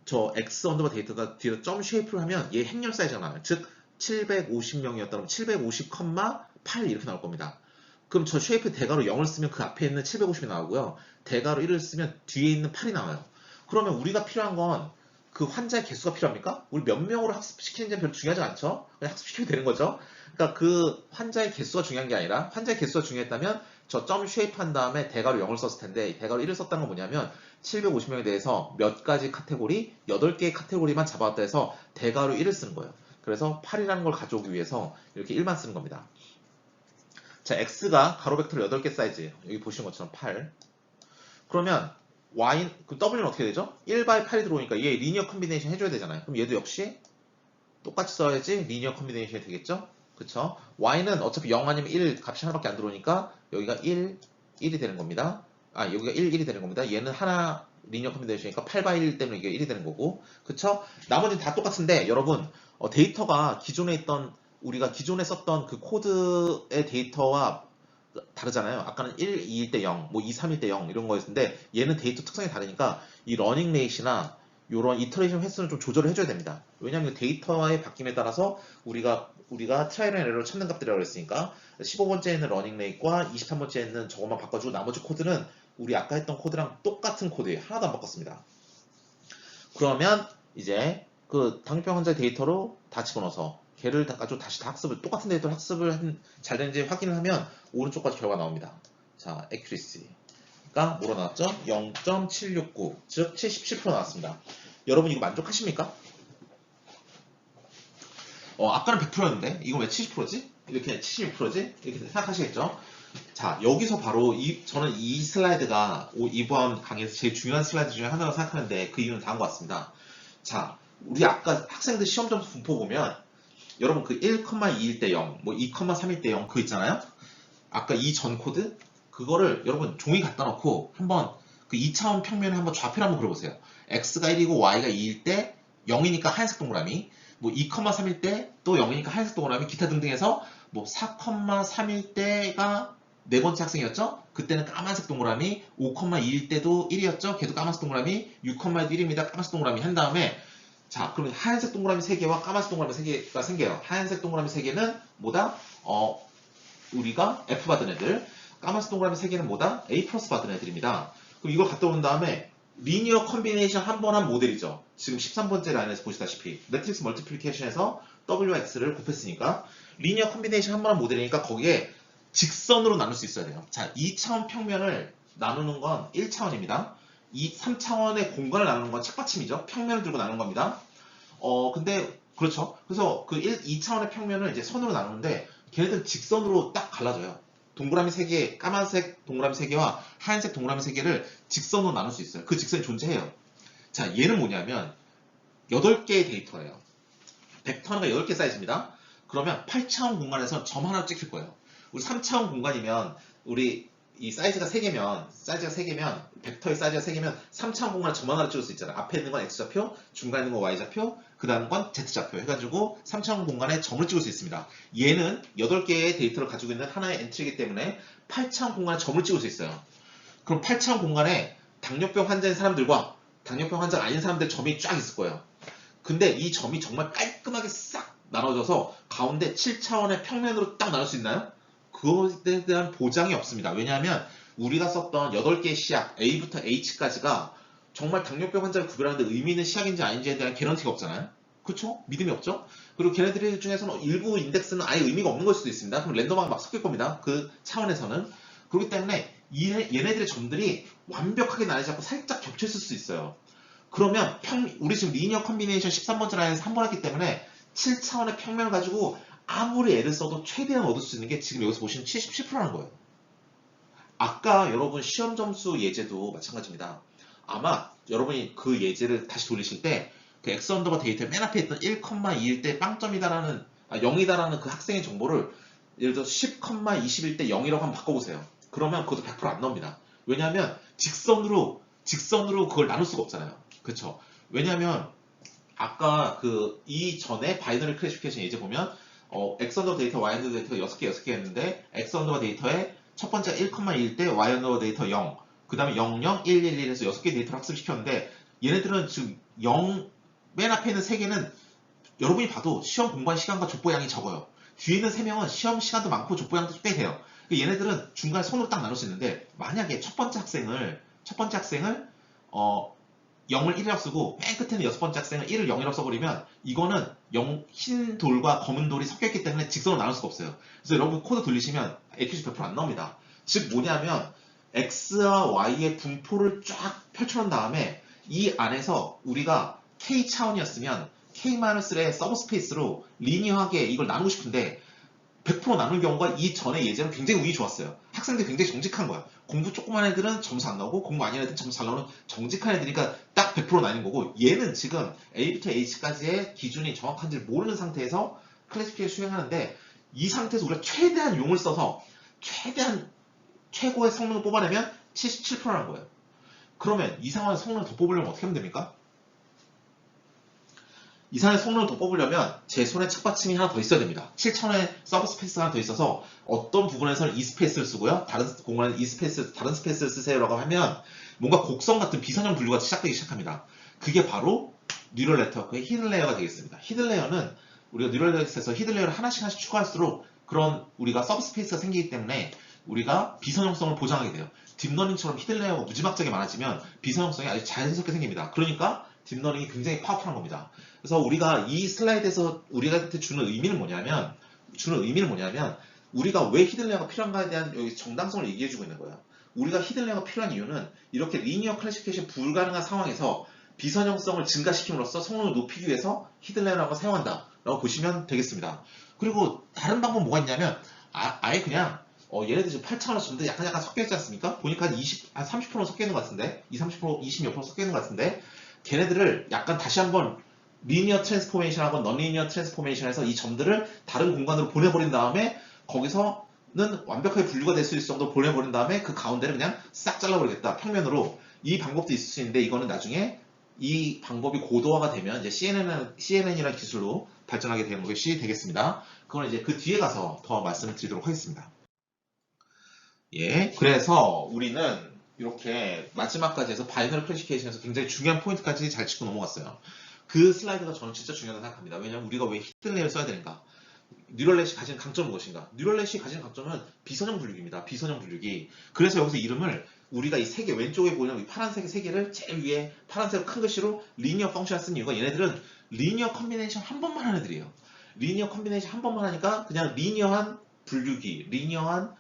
저 X 언더바 데이터가 뒤로 점 쉐이프를 하면 얘 행렬 사이즈가 나와요. 즉 750명이었다면 750,8 이렇게 나올 겁니다. 그럼 저 쉐이프 대괄호 0을 쓰면 그 앞에 있는 750이 나오고요. 대괄호 1을 쓰면 뒤에 있는 8이 나와요. 그러면 우리가 필요한 건 그 환자의 개수가 필요합니까? 우리 몇 명으로 학습시키는지는 별로 중요하지 않죠? 그냥 학습시키면 되는 거죠. 그러니까 그 환자의 개수가 중요한 게 아니라 환자의 개수가 중요했다면 저 점 쉐이프 한 다음에 대괄호 0을 썼을 텐데 대괄호 1을 썼다는 건 뭐냐면 750명에 대해서 몇 가지 카테고리, 8개의 카테고리만 잡아왔다 해서 대괄호 1을 쓰는 거예요. 그래서 8이라는 걸 가져오기 위해서 이렇게 1만 쓰는 겁니다. 자, X가 가로 벡터로 8개 사이즈예요. 여기 보시는 것처럼 8. 그러면 Y, 그 W는 어떻게 되죠? 1/8이 들어오니까 얘 리니어 컨비네이션 해줘야 되잖아요. 그럼 얘도 역시 똑같이 써야지 리니어 컨비네이션이 되겠죠? 그쵸? Y는 어차피 0 아니면 1 값이 하나밖에 안 들어오니까 여기가 1, 1이 되는 겁니다. 아, 여기가 1, 1이 되는 겁니다. 얘는 하나 리니어 컨비네이션이니까 8/1 때문에 이게 1이 되는 거고. 그쵸? 나머지는 다 똑같은데 여러분 데이터가 우리가 기존에 썼던 그 코드의 데이터와 다르잖아요. 아까는 1, 2일 때 0, 뭐 2, 3일 때 0 이런 거였는데 얘는 데이터 특성이 다르니까 이 러닝 레이시나 이런 이터레이션 횟수는 좀 조절을 해줘야 됩니다. 왜냐하면 데이터의 바뀜에 따라서 우리가 트라이얼 앤 에러를 찾는 값들이라고 했으니까 15번째에는 러닝 레이트과 23번째에는 저것만 바꿔주고 나머지 코드는 우리 아까 했던 코드랑 똑같은 코드예요. 하나도 안 바꿨습니다. 그러면 이제 그 당뇨병 환자의 데이터로 다 집어넣어서 걔를 가지고 다시 다 똑같은 데이터를 학습을 잘 되는지 확인을 하면 오른쪽까지 결과가 나옵니다. 자, accuracy가 뭐로 나왔죠? 0.769, 즉 77% 나왔습니다. 여러분 이거 만족하십니까? 아까는 100%였는데 이건 왜 70%지? 이렇게 76%지? 이렇게 생각하시겠죠? 자, 여기서 바로 저는 이 슬라이드가 이번 강의에서 제일 중요한 슬라이드 중에 하나라고 생각하는데 그 이유는 다음과 같습니다. 자, 우리 아까 학생들 시험 점수 분포 보면 여러분 그 1,2일 때 0, 뭐 2,3일 때 0 그거 있잖아요? 아까 이 전 코드? 그거를 여러분 종이 갖다 놓고 한번 그 2차원 평면에 한번 좌표를 한번 그려보세요. x가 1이고 y가 2일 때 0이니까 하얀색 동그라미, 뭐 2,3일 때 또 0이니까 하얀색 동그라미, 기타 등등 해서 뭐 4,3일 때가 네 번째 학생이었죠? 그때는 까만색 동그라미, 5,2일 때도 1이었죠? 걔도 까만색 동그라미, 6,2도 1입니다. 까만색 동그라미 한 다음에 자, 그러면 하얀색 동그라미 3개와 까만색 동그라미 3개가 생겨요. 하얀색 동그라미 3개는 뭐다? 우리가 F 받은 애들. 까만색 동그라미 3개는 뭐다? A 플러스 받은 애들입니다. 그럼 이걸 갖다 놓은 다음에 리니어 컨비네이션 한 번 한 모델이죠. 지금 13번째 라인에서 보시다시피 매트릭스 멀티플리케이션에서 WX를 곱했으니까 리니어 컨비네이션 한 번 한 모델이니까 거기에 직선으로 나눌 수 있어야 돼요. 자, 2차원 평면을 나누는 건 1차원입니다. 이 3차원의 공간을 나누는 건 책받침이죠. 평면을 들고 나누는 겁니다. 근데 그렇죠. 그래서 그 2차원의 평면을 이제 선으로 나누는데 걔네들 직선으로 딱 갈라져요. 동그라미 3개, 까만색 동그라미 3개와 하얀색 동그라미 3개를 직선으로 나눌 수 있어요. 그 직선이 존재해요. 자, 얘는 뭐냐면 8개의 데이터예요. 벡터 하나가 8개 사이즈입니다. 그러면 8차원 공간에서 점 하나 찍힐 거예요. 우리 3차원 공간이면 우리 이 사이즈가 3개면 벡터의 사이즈가 3개면 3차원 공간에 점 하나를 찍을 수 있잖아요. 앞에 있는 건 X좌표, 중간에 있는 건 Y좌표, 그 다음 건 Z좌표 해가지고 3차원 공간에 점을 찍을 수 있습니다. 얘는 8개의 데이터를 가지고 있는 하나의 엔트리이기 때문에 8차원 공간에 점을 찍을 수 있어요. 그럼 8차원 공간에 당뇨병 환자인 사람들과 당뇨병 환자가 아닌 사람들 점이 쫙 있을 거예요. 근데 이 점이 정말 깔끔하게 싹 나눠져서 가운데 7차원의 평면으로 딱 나눌 수 있나요? 그것에 대한 보장이 없습니다. 왜냐하면 우리가 썼던 8개의 시약 A부터 H까지가 정말 당뇨병 환자를 구별하는데 의미 있는 시약인지 아닌지에 대한 개런티가 없잖아요. 그렇죠? 믿음이 없죠? 그리고 걔네들 중에서는 일부 인덱스는 아예 의미가 없는 걸 수도 있습니다. 그럼 랜덤하게 막 섞일 겁니다. 그 차원에서는. 그렇기 때문에 얘네들의 점들이 완벽하게 나뉘지 않고 살짝 겹쳐있을 수 있어요. 그러면 우리 지금 리니어 컨비네이션 13번째 라인에서 한 번 했기 때문에 7차원의 평면을 가지고 아무리 애를 써도 최대한 얻을 수 있는 게 지금 여기서 보시는 77%라는 거예요. 아까 여러분 시험 점수 예제도 마찬가지입니다. 아마 여러분이 그 예제를 다시 돌리실 때 그 X 언더바 데이터 맨 앞에 있던 1,2일 때 빵점이다라는 0이다라는 그 학생의 정보를 예를 들어 10,21 때 0이라고 한번 바꿔보세요. 그러면 그것도 100%안 나옵니다. 왜냐하면 직선으로 그걸 나눌 수가 없잖아요. 그렇죠? 왜냐하면 아까 그 이전에 바이너리 클래시피케이션 예제 보면 X 언더바 데이터, Y 언더바 데이터가 6개 했는데 X 언더바 데이터에 첫 번째가 1,2일 때 Y 언더바 데이터 0, 그 다음에 00, 111에서 6개 데이터를 학습시켰는데 얘네들은 지금 0, 맨 앞에 있는 3개는 여러분이 봐도 시험 공부한 시간과 족보양이 적어요. 뒤에 있는 3명은 시험 시간도 많고 족보양도 꽤 돼요. 얘네들은 중간에 손으로 딱 나눌 수 있는데 만약에 첫 번째 학생을 0을 1이라고 쓰고 맨 끝에는 6번째 학생을 1을 0이라고 써버리면 이거는 흰 돌과 검은 돌이 섞여있기 때문에 직선으로 나눌 수가 없어요. 그래서 여러분 코드 돌리시면 AQG 100%안 나옵니다. 즉 뭐냐면 X와 Y의 분포를 쫙 펼쳐놓은 다음에 이 안에서 우리가 K 차원이었으면 K-의 서브스페이스로 리니어하게 이걸 나누고 싶은데 100% 나눌 경우가 이 전에 예제는 굉장히 운이 좋았어요. 학생들이 굉장히 정직한 거야. 공부 조그만 애들은 점수 안 나오고 공부 아닌 애들은 점수 잘 나오는 정직한 애들이니까 딱 100% 나뉜 거고 얘는 지금 A부터 H까지의 기준이 정확한지를 모르는 상태에서 클래시피케이션 수행하는데 이 상태에서 우리가 최대한 용을 써서 최대한 최고의 성능을 뽑아내면 77%라는 거예요. 그러면 이 상황에 성능을 더 뽑으려면 어떻게 하면 됩니까? 이 상황의 성능을 더 뽑으려면 제 손에 책받침이 하나 더 있어야 됩니다. 7차원의 서브 스페이스가 하나 더 있어서 어떤 부분에서는 이 스페이스를 쓰고요. 다른 공간에는 다른 스페이스를 쓰세요라고 하면 뭔가 곡선 같은 비선형 분류가 시작되기 시작합니다. 그게 바로 뉴럴 네트워크의 히든 레이어가 되겠습니다. 히든 레이어는 우리가 뉴럴 네트워크에서 히든 레이어를 하나씩 추가할수록 그런 우리가 서브 스페이스가 생기기 때문에 우리가 비선형성을 보장하게 돼요. 딥러닝처럼 히든 레이어가 무지막지하게 많아지면 비선형성이 아주 자연스럽게 생깁니다. 그러니까 딥러닝이 굉장히 파워풀한 겁니다. 그래서 우리가 이 슬라이드에서 우리한테 주는 의미는 뭐냐면 우리가 왜 히든 레이어가 필요한가에 대한 여기 정당성을 얘기해주고 있는 거예요. 우리가 히든 레이어가 필요한 이유는 이렇게 리니어 클래시피케이션 불가능한 상황에서 비선형성을 증가시킴으로써 성능을 높이기 위해서 히든 레이어라고 사용한다 라고 보시면 되겠습니다. 그리고 다른 방법 뭐가 있냐면 아예 그냥 얘네들 지금 8차원을 쓰는데 약간 섞여있지 않습니까? 보니까 한 30% 섞여있는 것 같은데 20% 20몇 프로 섞여있는 것 같은데 걔네들을 약간 다시 한번 리니어 트랜스포메이션하고 넌리니어 트랜스포메이션에서 이 점들을 다른 공간으로 보내버린 다음에 거기서는 완벽하게 분류가 될 수 있을 정도로 보내버린 다음에 그 가운데를 그냥 싹 잘라버리겠다 평면으로. 이 방법도 있을 수 있는데 이거는 나중에 이 방법이 고도화가 되면 이제 CNN이라는 기술로 발전하게 되는 것이 되겠습니다. 그건 이제 그 뒤에 가서 더 말씀을 드리도록 하겠습니다. 예, 그래서 우리는 이렇게 마지막까지 해서 바이너리 클래시피케이션에서 굉장히 중요한 포인트까지 잘 짚고 넘어갔어요. 그 슬라이드가 저는 진짜 중요하다고 생각합니다. 왜냐하면 우리가 왜 히든 레이어를 써야 되는가? 뉴럴넷이 가진 강점은 무엇인가? 뉴럴넷이 가진 강점은 비선형 분류기입니다. 비선형 분류기. 그래서 여기서 이름을 우리가 이 세 개, 왼쪽에 보이는 이 파란색 세 개를 제일 위에 파란색 큰 글씨로 리니어 펑션을 쓴 이유가 얘네들은 리니어 컨비네이션 한 번만 하는 애들이에요. 리니어 컨비네이션 한 번만 하니까 그냥 리니어한 분류기, 리니어한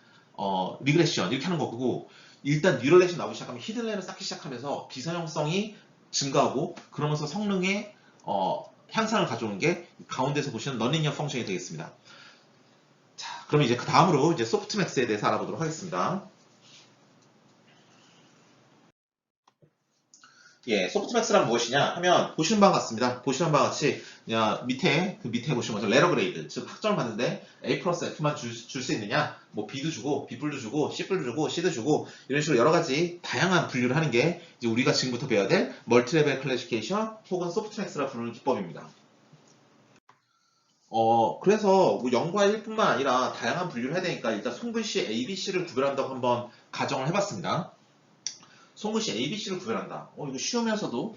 리그레션 이렇게 하는 거고, 일단 뉴럴넷이 나오기 시작하면 히든레이어를 쌓기 시작하면서 비선형성이 증가하고, 그러면서 성능의 향상을 가져오는 게 가운데서 보시는 넌리니어 펑션이 되겠습니다. 자, 그럼 이제 그 다음으로 이제 소프트맥스에 대해서 알아보도록 하겠습니다. 예, 소프트맥스란 무엇이냐 하면 보시는 바와 같습니다. 보시는 바와 같이 그냥 그 밑에 보시면 레러 그레이드, 즉 학점을 받는데 A 플러스 F만 줄 수 있느냐, 뭐 B도 주고 B뿔도 주고 C뿔도 주고 C도 주고 이런 식으로 여러 가지 다양한 분류를 하는 게 이제 우리가 지금부터 배워야 될 멀티레벨 클래시피케이션 혹은 소프트맥스라 부르는 기법입니다. 그래서 뭐 0과 1뿐만 아니라 다양한 분류를 해야 되니까 일단 손글씨 A, B, C를 구별한다고 한번 가정을 해봤습니다. 손글씨 A, B, C를 구별한다. 이거 쉬우면서도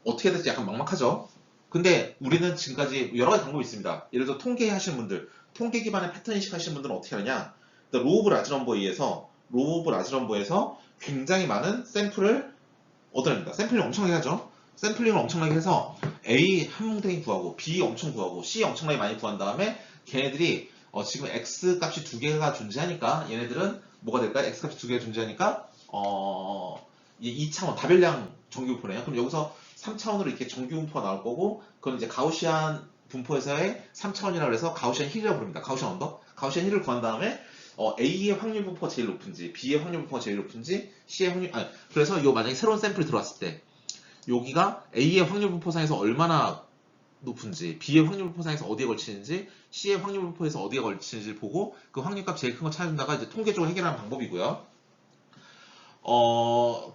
어떻게 해야 될지 약간 막막하죠? 근데 우리는 지금까지 여러 가지 방법이 있습니다. 예를 들어 통계 하시는 분들, 통계 기반의 패턴 인식 하시는 분들은 어떻게 하느냐? 로우 오브 라즈넘버에서 굉장히 많은 샘플을 얻어냅니다. 샘플링 엄청나게 하죠? 샘플링을 엄청나게 해서 A 한 뭉탱이 구하고 B 엄청 구하고 C 엄청나게 많이 구한 다음에 걔네들이 지금 X 값이 두 개가 존재하니까 얘네들은 뭐가 될까요? X 값이 두 개가 존재하니까 2차원 다별량 정규분포네요. 그럼 여기서 3차원으로 이렇게 정규분포가 나올 거고, 그건 이제 가우시안 분포에서의 3차원이라고 해서 가우시안 힐이라고 부릅니다. 가우시안 언더? 가우시안 힐을 구한 다음에 A의 확률 분포가 제일 높은지, B의 확률 분포가 제일 높은지, C의 확률, 그래서 요 만약에 새로운 샘플이 들어왔을 때, 여기가 A의 확률 분포상에서 얼마나 높은지, B의 확률 분포상에서 어디에 걸치는지, C의 확률 분포에서 어디에 걸치는지를 보고 그 확률값 제일 큰 거 찾아준다가 이제 통계적으로 해결하는 방법이고요.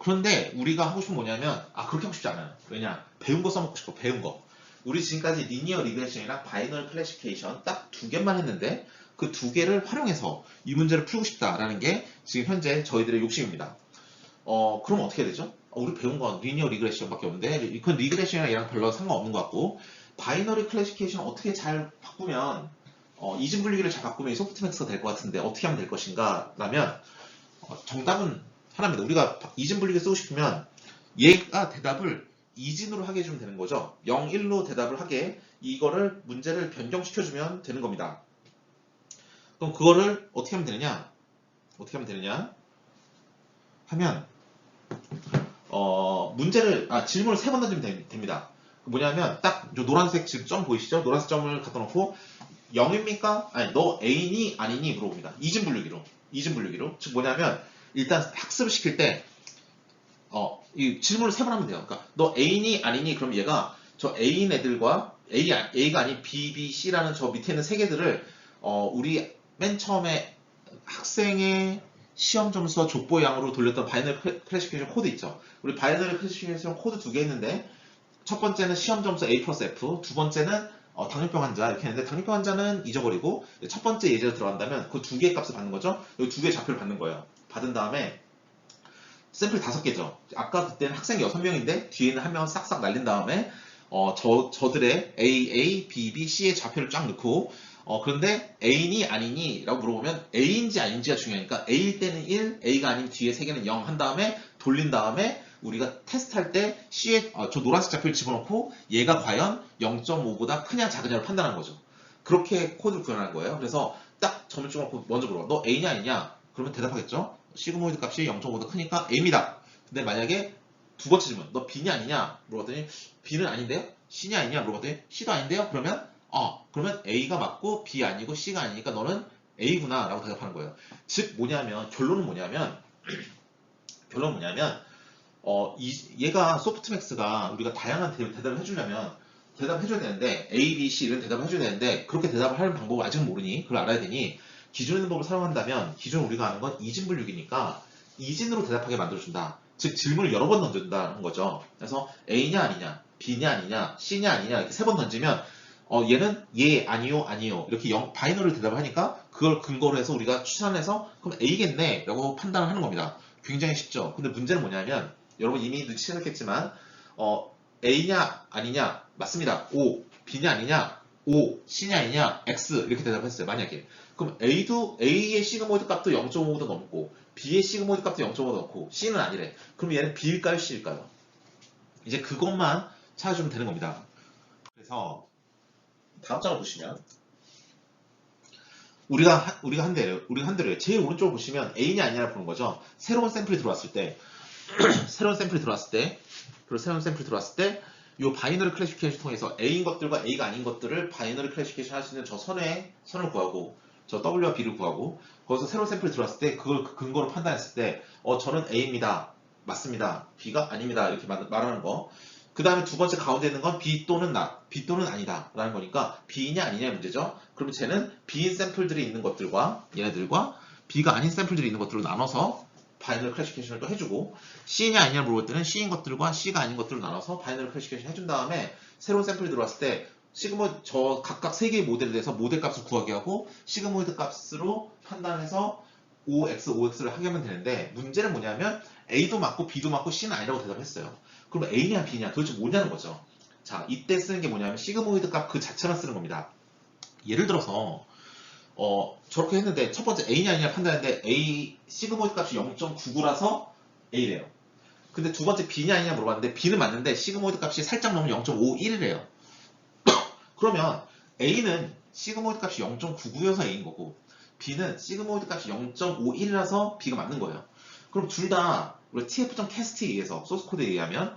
그런데 우리가 하고 싶은 뭐냐면, 그렇게 하고 싶지 않아요. 왜냐? 배운 거 써먹고 싶어, 배운 거. 우리 지금까지 리니어 리그레션이랑 바이너리 클래시피케이션 딱 두 개만 했는데, 그 두 개를 활용해서 이 문제를 풀고 싶다라는 게 지금 현재 저희들의 욕심입니다. 그럼 어떻게 해야 되죠? 우리 배운 건 리니어 리그레션밖에 없는데, 그건 리그레션이랑 얘랑 별로 상관없는 것 같고, 바이너리 클래시피케이션 어떻게 잘 바꾸면, 이진 분류기를 잘 바꾸면 이 소프트맥스가 될 것 같은데, 어떻게 하면 될 것인가? 라면, 정답은 하나입니다. 우리가 이진 분류기 쓰고 싶으면 얘가 대답을 이진으로 하게 해주면 되는 거죠. 0, 1로 대답을 하게 이거를 문제를 변경시켜주면 되는 겁니다. 그럼 그거를 어떻게 하면 되느냐? 하면 질문을 3번 던지면 됩니다. 뭐냐면 딱 노란색 지금 점 보이시죠? 노란색 점을 갖다 놓고 0입니까? 아니 너 A니 아니니 물어봅니다. 이진 분류기로. 즉 뭐냐면 일단 학습을 시킬 때 이 질문을 3번 하면 돼요. 그러니까 너 A니 아니니, 그럼 얘가 저 A인 애들과 A가 아닌 B, B, C라는 저 밑에 있는 세 개들을 우리 맨 처음에 학생의 시험 점수와 족보 양으로 돌렸던 바이너리 클래시피케이션 코드 있죠. 우리 바이너리 클래시피케이션 코드 두 개 있는데, 첫 번째는 시험 점수 A 플러스 F, 두 번째는 당뇨병 환자 이렇게 했는데, 당뇨병 환자는 잊어버리고 첫 번째 예제로 들어간다면 그 두 개의 값을 받는 거죠. 여기 두 개의 좌표를 받는 거예요. 받은 다음에 샘플 5개죠. 아까 그때는 학생 6명인데 뒤에는 한 명을 싹싹 날린 다음에 저들의 A, B, B, C의 좌표를 쫙 넣고, 그런데 A니 아니니 라고 물어보면 A인지 아닌지가 중요하니까 A일 때는 1, A가 아닌 뒤에 3개는 0 한 다음에 돌린 다음에 우리가 테스트할 때 C에 저 노란색 좌표를 집어넣고 얘가 과연 0.5보다 크냐 작으냐를 판단하는 거죠. 그렇게 코드를 구현하는 거예요. 그래서 딱 점을 찍어놓고 먼저 물어봐. 너 A냐 아니냐? 그러면 대답하겠죠. 시그모이드 값이 0.5보다 크니까 A입니다. 근데 만약에 두 번째 질문, 너 B냐 아니냐? 물어봤더니 B는 아닌데요? C냐 아니냐? 물어봤더니 C도 아닌데요? 그러면 A가 맞고 B 아니고 C가 아니니까 너는 A구나 라고 대답하는 거예요. 즉 결론은 뭐냐면 얘가 소프트맥스가 우리가 다양한 대답을 대답해줘야 되는데 A, B, C 이런 대답을 해줘야 되는데, 그렇게 대답을 하는 방법을 아직은 모르니 그걸 알아야 되니, 기존 있는 법을 사용한다면 기존 우리가 아는 건 이진 분류기니까 이진으로 대답하게 만들어준다. 즉 질문을 여러 번 던진다는 거죠. 그래서 A냐 아니냐, B냐 아니냐, C냐 아니냐 이렇게 3번 던지면 얘는 예, 아니요 이렇게 바이너리를 대답을 하니까 그걸 근거로 해서 우리가 추산해서 그럼 A겠네 라고 판단을 하는 겁니다. 굉장히 쉽죠. 근데 문제는 뭐냐면 여러분 이미 눈치채셨겠지만 A냐 아니냐 맞습니다. O, B냐 아니냐 O, C냐 아니냐 X 이렇게 대답했어요. 만약에 그럼 A의 시그모이드 값도 0.5보다 넘고 B의 시그모이드 값도 0.5 넣고 C는 아니래. 그럼 얘는 B일까요? C일까요? 이제 그것만 찾아주면 되는 겁니다. 그래서 다음 장을 보시면 우리가 한 대로요. 제일 오른쪽을 보시면 A냐 아니냐를 보는 거죠. 새로운 샘플이 들어왔을 때 그리고 새로운 샘플이 들어왔을 때 이 바이너리 클래시피케이션 통해서 A인 것들과 A가 아닌 것들을 바이너리 클래시피케이션 할 수 있는 저 선을 구하고 저 W와 B를 구하고 거기서 새로운 샘플이 들어왔을 때 그걸 그 근거로 판단했을 때 저는 A입니다. 맞습니다. B가 아닙니다. 이렇게 말하는 거. 그 다음에 두 번째 가운데 있는 건 B 또는 B 또는 아니다 라는 거니까 B이냐 아니냐의 문제죠. 그러면 쟤는 B인 샘플들이 있는 것들과 얘네들과 B가 아닌 샘플들이 있는 것들로 나눠서 바이너리 클래시피케이션을 또 해주고 C냐 아니냐 물어볼 때는 C인 것들과 C가 아닌 것들로 나눠서 바이너리 클래시피케이션 해준 다음에 새로운 샘플이 들어왔을 때 저 각각 세 개의 모델에 대해서 모델 값을 구하게 하고 시그모이드 값으로 판단해서 OX를 하게 하면 되는데 문제는 뭐냐면 A도 맞고 B도 맞고 C는 아니라고 대답했어요. 그럼 A냐 B냐 도대체 뭐냐는 거죠. 자, 이때 쓰는 게 뭐냐면 시그모이드 값 그 자체만 쓰는 겁니다. 예를 들어서 저렇게 했는데 첫 번째 A냐 아니냐 판단했는데 A 시그모이드 값이 0.99라서 A래요. 근데 두 번째 B냐 아니냐 물어봤는데 B는 맞는데 시그모이드 값이 살짝 넘으면 0.51이래요. 그러면 A는 시그모이드 값이 0.99여서 A인 거고 B는 시그모이드 값이 0.51이라서 B가 맞는 거예요. 그럼 둘 다 우리 tf.cast에 의해서 소스 코드에 의하면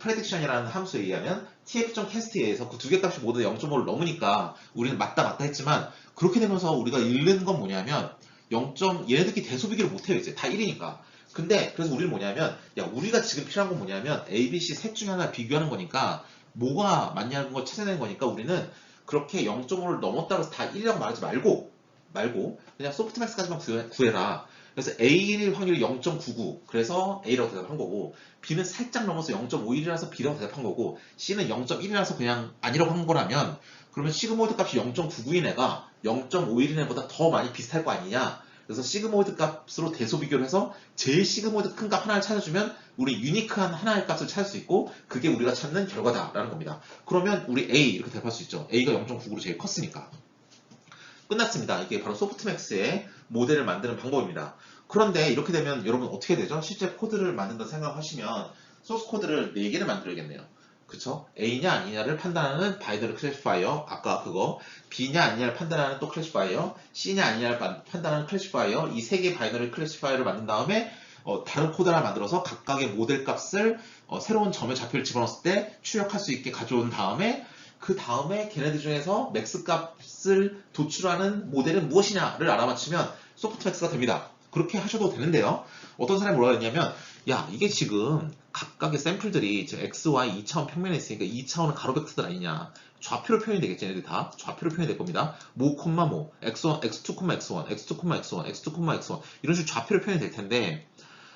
prediction이라는 함수에 의하면 tf.cast에 의해서 그 두 개 값이 모두 0.5를 넘으니까 우리는 맞다 했지만 그렇게 되면서 우리가 잃는 건 뭐냐면 얘네들끼리 대소비교를 못해요. 이제 다 1이니까. 근데 그래서 우리는 뭐냐면 우리가 지금 필요한 건 뭐냐면 A, B, C 셋 중에 하나 비교하는 거니까 뭐가 맞냐는 걸 찾아내는 거니까 우리는 그렇게 0.5를 넘었다고 해서 다 1이라고 말하지 말고 그냥 소프트맥스까지만 구해라. 그래서 A일 확률이 0.99 그래서 A라고 대답한 거고 B는 살짝 넘어서 0.51이라서 B라고 대답한 거고 C는 0.1이라서 그냥 아니라고 한 거라면 그러면 시그모이드 값이 0.99인 애가 0.51인 애보다 더 많이 비슷할 거 아니냐. 그래서 시그모이드 값으로 대소 비교를 해서 제일 시그모이드 큰 값 하나를 찾아주면 우리 유니크한 하나의 값을 찾을 수 있고 그게 우리가 찾는 결과다라는 겁니다. 그러면 우리 A 이렇게 대답할 수 있죠. A가 0.99로 제일 컸으니까. 끝났습니다. 이게 바로 소프트맥스의 모델을 만드는 방법입니다. 그런데 이렇게 되면 여러분 어떻게 되죠? 실제 코드를 만든다 생각하시면 소스 코드를 4개를 만들어야겠네요. 그쵸? A냐 아니냐를 판단하는 바이너리 클래시파이어 아까 그거 B냐 아니냐를 판단하는 또 클래시파이어 C냐 아니냐를 판단하는 클래시파이어 이 3개의 바이너리 클래시파이어를 만든 다음에 다른 코드 하나 만들어서 각각의 모델 값을 새로운 점의 좌표를 집어넣었을 때 출력할 수 있게 가져온 다음에 그 다음에 걔네들 중에서 맥스 값을 도출하는 모델은 무엇이냐를 알아맞히면 소프트맥스가 됩니다. 그렇게 하셔도 되는데요. 어떤 사람이 뭐라 그랬냐면 이게 지금 각각의 샘플들이 X, Y 2차원 평면에 있으니까 2차원은 가로 벡터들 아니냐. 좌표로 표현이 되겠지. 얘네들 다 좌표로 표현이 될 겁니다. 모, 모, x1, x2, x1, x2, x1, x2, x1 이런 식으로 좌표로 표현이 될 텐데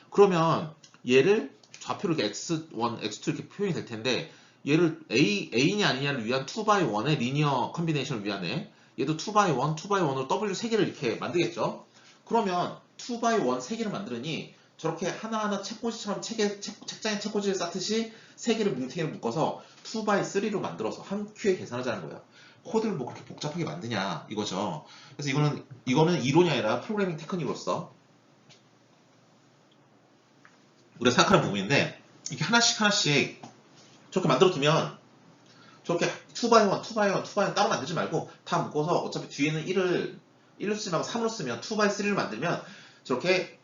그러면 얘를 좌표로 이렇게 x1, x2 이렇게 표현이 될 텐데 얘를 A냐 아니냐를 위한 2x1의 리니어 컨비네이션을 위한 얘도 2x1, 2x1으로 W 3개를 이렇게 만들겠죠. 그러면 2x1 3개를 만들으니 저렇게 하나하나 책꽂이처럼 책장에 책꽂이를 쌓듯이 3개를 뭉탱이를 묶어서 2x3로 만들어서 한 큐에 계산하자는 거예요. 코드를 뭐 그렇게 복잡하게 만드냐 이거죠. 그래서 이거는 이론이 아니라 프로그래밍 테크닉으로서 우리가 생각하는 부분인데 이렇게 하나씩 저렇게 만들어두면 저렇게 2x1, 2x1, 2x1 따로 만들지 말고 다 묶어서 어차피 뒤에는 1로 쓰지 말고 3으로 쓰면 2x3를 만들면 저렇게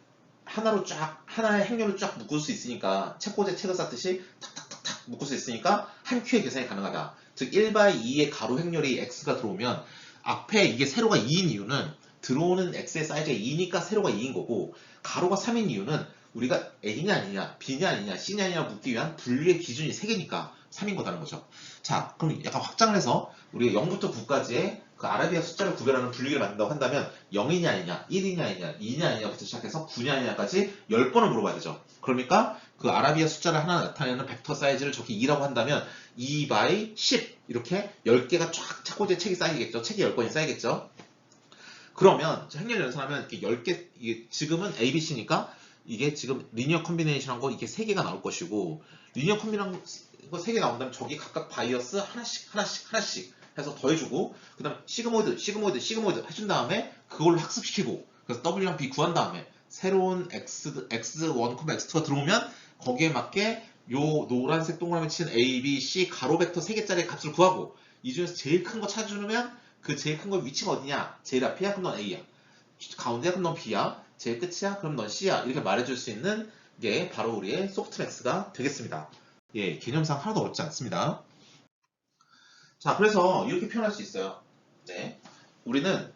하나의 행렬을 쫙 묶을 수 있으니까 책꽂이에 책을 쌓듯이 탁탁탁탁 묶을 수 있으니까 한 큐의 계산이 가능하다. 즉 1x2의 가로 행렬이 x가 들어오면 앞에 이게 세로가 2인 이유는 들어오는 x의 사이즈가 2니까 세로가 2인 거고 가로가 3인 이유는 우리가 A냐 아니냐, B냐 아니냐, C냐 아니냐 묻기 위한 분류의 기준이 3개니까 3인 거다는 거죠. 자, 그럼 약간 확장을 해서 우리가 0부터 9까지의 그 아라비아 숫자를 구별하는 분류기를 만든다고 한다면 0이냐 아니냐, 1이냐 아니냐, 2냐 아니냐부터 시작해서 9냐 아니냐까지 10번을 물어봐야 되죠. 그러니까 그 아라비아 숫자를 하나 나타내는 벡터 사이즈를 저렇게 2라고 한다면 2 by 10 이렇게 10개가 쫙 책꽂이에 책이 쌓이겠죠. 책이 10권이 쌓이겠죠. 그러면 행렬 연산하면 이렇게 10개, 이게 지금은 A, B, C니까 이게 지금 리니어 컨비네이션 한 거 이게 3개가 나올 것이고 리니어 컨비네이션 거 3개 나온다면 저기 각각 바이어스 하나씩 해서 더해주고 그 다음 시그모이드 해준 다음에 그걸로 학습시키고 그래서 W랑 B 구한 다음에 새로운 x1, x2가 들어오면 거기에 맞게 요 노란색 동그라미 친 a, b, c 가로 벡터 3개짜리 값을 구하고 이 중에서 제일 큰 거 찾아주면 그 제일 큰 거 위치가 어디냐? 제일 앞이야? 그럼 넌 a야. 가운데야? 그럼 넌 b야. 제일 끝이야? 그럼 넌 c야. 이렇게 말해줄 수 있는 게 바로 우리의 소프트맥스가 되겠습니다. 예, 개념상 하나도 어렵지 않습니다. 자, 그래서 이렇게 표현할 수 있어요. 네, 우리는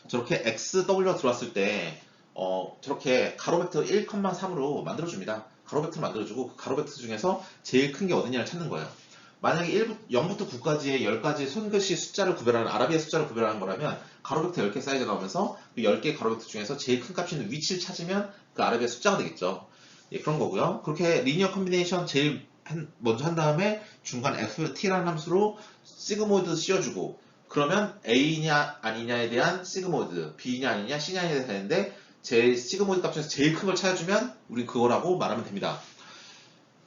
저렇게 XW가 들어왔을 때 저렇게 가로 벡터 1,3으로 만들어줍니다. 가로 벡터 만들어주고 그 가로 벡터 중에서 제일 큰 게 어디냐를 찾는 거예요. 만약에 0부터 9까지의 10가지 손글씨 숫자를 구별하는 아라비아 숫자를 구별하는 거라면 가로 벡터 10개 사이즈 나오면서 그 10개 가로 벡터 중에서 제일 큰 값이 있는 위치를 찾으면 그 아라비아 숫자가 되겠죠. 예, 그런 거고요. 그렇게 리니어 컨비네이션 제일 먼저 한 다음에 중간 ft라는 함수로 시그모이드 씌워주고 그러면 A냐 아니냐에 대한 시그모이드, B냐 아니냐, C냐에 대해서 되는데 제일 시그모이드 값 중에서 제일 큰 걸 찾아주면 우리 그거라고 말하면 됩니다.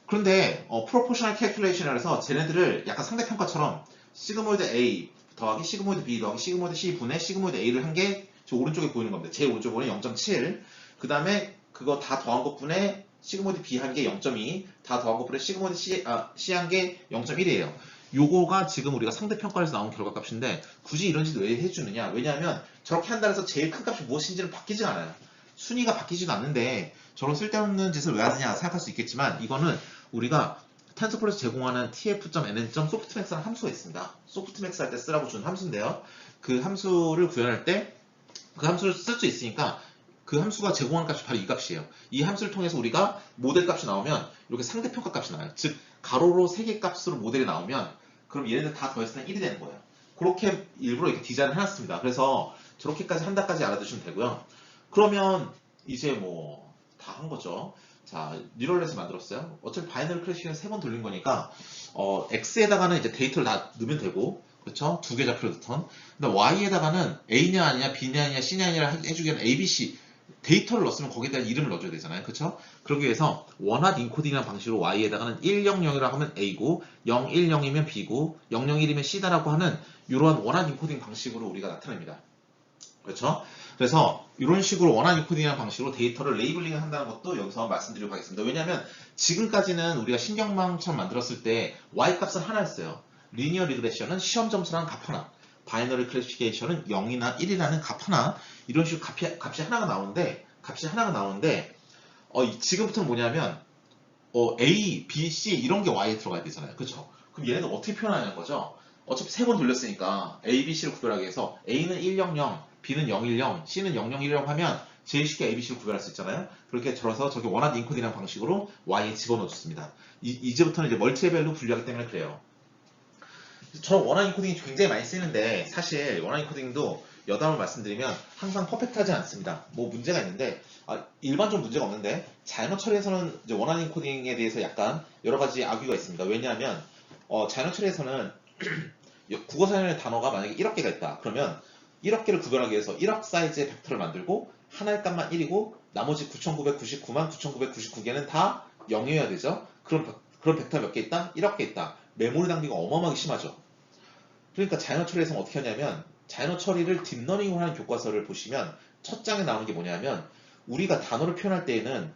그런데 프로포셔널 캘큘레이션을 해서 쟤네들을 약간 상대평가처럼 시그모이드 A 더하기 시그모이드 B 더하기 시그모이드 C 분의 시그모이드 A를 한 게 저 오른쪽에 보이는 겁니다. 제일 오른쪽 보면 0.7 그 다음에 그거 다 더한 것분에 시그모이드 B 한 게 0.2 다 더한 것분에 시그모이드 C 한 게 0.1이에요. 요거가 지금 우리가 상대평가에서 나온 결과값인데 굳이 이런 식으로 왜 해주느냐? 왜냐하면 저렇게 한다 해서 제일 큰 값이 무엇인지는 바뀌지 않아요. 순위가 바뀌지도 않는데 저런 쓸데없는 짓을 왜 하느냐 생각할 수 있겠지만 이거는 우리가 텐서플로에서 제공하는 tf.nn.softmax라는 함수가 있습니다. softmax 할 때 쓰라고 준 함수인데요. 그 함수를 구현할 때 그 함수를 쓸 수 있으니까 그 함수가 제공하는 값이 바로 이 값이에요. 이 함수를 통해서 우리가 모델 값이 나오면 이렇게 상대평가 값이 나와요. 즉 가로로 3개 값으로 모델이 나오면 그럼 얘네들 다 더했을 때 1이 되는 거예요. 그렇게 일부러 이렇게 디자인을 해놨습니다. 그래서 저렇게까지 한다까지 알아두시면 되고요. 그러면 이제 뭐 다 한 거죠. 자, 뉴럴넷을 만들었어요. 어차피 바이너리 클래식은 3번 돌린 거니까 X에다가는 이제 데이터를 다 넣으면 되고 그렇죠? 2개 좌표를 넣던. 근데 Y에다가는 A냐 아니냐, B냐 아니냐, C냐 아니냐 해주기 위한 A, B, C 데이터를 넣었으면 거기에다 이름을 넣어줘야 되잖아요. 그렇죠? 그러기 위해서 원핫 인코딩이라는 방식으로 Y에다가는 100이라고 하면 A고 010이면 B고 001이면 C다라고 하는 이러한 원핫 인코딩 방식으로 우리가 나타냅니다. 그렇죠? 그래서 이런 식으로 원한 인코딩이라는 방식으로 데이터를 레이블링을 한다는 것도 여기서 말씀드리도록 하겠습니다. 왜냐하면 지금까지는 우리가 신경망처럼 만들었을 때 Y값은 하나였어요. 리니어 리그레션은 시험 점수라는 값 하나, 바이너리 클래시피케이션은 0이나 1이라는 값 하나, 이런 식으로 값이 하나가 나오는데 지금부터는 뭐냐면 A, B, C 이런 게 Y에 들어가야 되잖아요. 그렇죠? 그럼 얘네들 어떻게 표현하냐는 거죠. 어차피 3번 돌렸으니까 A, B, C를 구별하기 위해서 A는 100, B는 010, C는 001이라고 하면 제일 쉽게 A, B, C를 구별할 수 있잖아요. 그렇게 들어서 저기 원하는 인코딩이라는 방식으로 Y에 집어넣어줬습니다. 이제부터는 이제 멀티레벨로 분류하기 때문에 그래요. 저는 원하는 인코딩이 굉장히 많이 쓰이는데 사실 원하는 인코딩도 여담을 말씀드리면 항상 퍼펙트하지 않습니다. 뭐 문제가 있는데 일반적으로 문제가 없는데 자연어 처리에서는 이제 원하는 인코딩에 대해서 약간 여러 가지 악유가 있습니다. 왜냐하면 자연어 처리에서는 국어 사전의 단어가 만약에 1억 개가 있다. 그러면 1억 개를 구별하기 위해서 1억 사이즈의 벡터를 만들고 하나의 값만 1이고 나머지 9,999만 9,999개는 다 0이어야 되죠. 그럼 벡터 몇 개 있다? 1억 개 있다. 메모리 낭비가 어마어마하게 심하죠. 그러니까 자연어 처리에서는 어떻게 하냐면 자연어 처리를 딥러닝으로 하는 교과서를 보시면 첫 장에 나오는 게 뭐냐면 우리가 단어를 표현할 때에는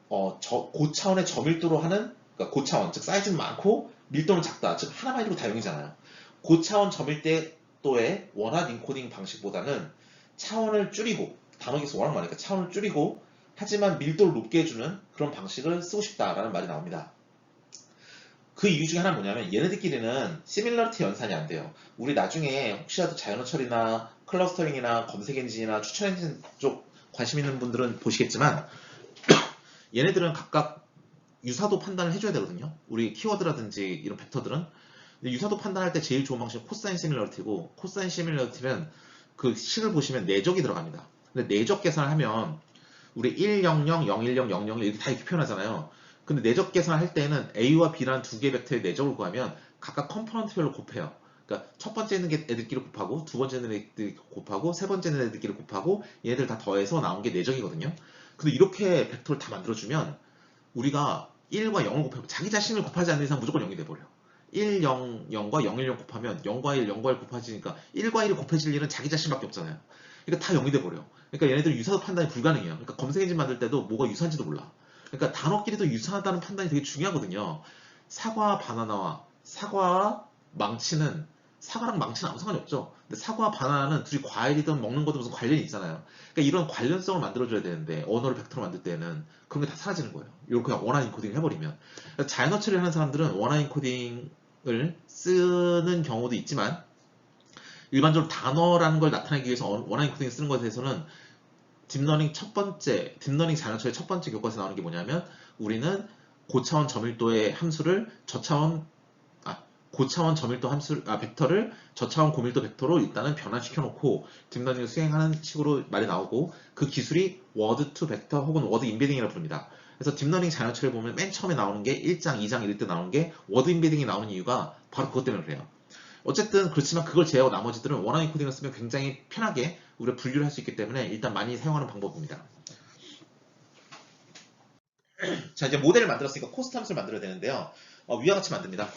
고차원의 저밀도로 하는 그러니까 고차원, 즉 사이즈는 많고 밀도는 작다. 즉 하나만 해도 다 0이잖아요. 고차원 저밀도의 원핫 인코딩 방식보다는 차원을 줄이고 단어기수 워낙 많으니까 차원을 줄이고 하지만 밀도를 높게 해주는 그런 방식을 쓰고 싶다라는 말이 나옵니다. 그 이유 중에 하나는 뭐냐면 얘네들끼리는 시밀러리티 연산이 안 돼요. 우리 나중에 혹시라도 자연어 처리나 클러스터링이나 검색 엔진이나 추천 엔진 쪽 관심 있는 분들은 보시겠지만 얘네들은 각각 유사도 판단을 해줘야 되거든요. 우리 키워드라든지 이런 벡터들은. 근데 유사도 판단할 때 제일 좋은 방식은 코사인 시밀러리티고 코사인 시밀러리티는 그 식을 보시면 내적이 들어갑니다. 근데 내적 계산을 하면 우리 100, 010, 001 이렇게 다 이렇게 표현하잖아요. 근데 내적 계산을 할 때는 A와 B라는 두 개의 벡터의 내적을 구하면 각각 컴포넌트별로 곱해요. 그러니까 첫 번째 있는 애들끼리 곱하고 두 번째 있는 애들끼리 곱하고 세 번째 있는 애들끼리 곱하고 얘네들 다 더해서 나온 게 내적이거든요. 근데 이렇게 벡터를 다 만들어주면 우리가 1과 0을 곱하면 자기 자신을 곱하지 않는 이상 무조건 0이 돼버려. 1, 0, 0과 0, 1, 0 곱하면 0과 1, 0과 1 곱해지니까 1과 1이 곱해질 일은 자기 자신밖에 없잖아요. 그러니까 다 0이 돼버려. 그러니까 얘네들 유사도 판단이 불가능해요. 그러니까 검색 엔진 만들 때도 뭐가 유사한지도 몰라. 그러니까 단어끼리도 유사하다는 판단이 되게 중요하거든요. 사과와 바나나와 사과와 망치는 사과랑 망치는 아무 상관이 없죠. 근데 사과와 바나나는 둘이 과일이든 먹는 것도 무슨 관련이 있잖아요. 그러니까 이런 관련성을 만들어줘야 되는데 언어를 벡터로 만들 때는 그런 게 다 사라지는 거예요. 이렇게 그냥 원하는 코딩을 해버리면. 그러니까 자연어 처리를 하는 사람들은 원하는 코딩을 쓰는 경우도 있지만 일반적으로 단어라는 걸 나타내기 위해서 원하는 코딩을 쓰는 것에 대해서는 딥러닝 자연어 처리 첫 번째 교과서에 나오는 게 뭐냐면 우리는 고차원 점밀도의 함수를 고차원 점밀도 벡터를 저차원 고밀도 벡터로 일단은 변환시켜 놓고 딥러닝을 수행하는 식으로 말이 나오고 그 기술이 워드 투 벡터 혹은 워드 인베딩이라고 부릅니다. 그래서 딥러닝 자연어 처리를 보면 맨 처음에 나오는 게 1장, 2장 이럴 때 나오는 게 워드 인베딩이 나오는 이유가 바로 그것 때문에 그래요. 어쨌든 그렇지만 그걸 제외하고 나머지들은 원하는 코딩을 쓰면 굉장히 편하게 우리가 분류를 할 수 있기 때문에 일단 많이 사용하는 방법입니다. 자, 이제 모델을 만들었으니까 코스트 함수를 만들어야 되는데요. 위와 같이 만듭니다.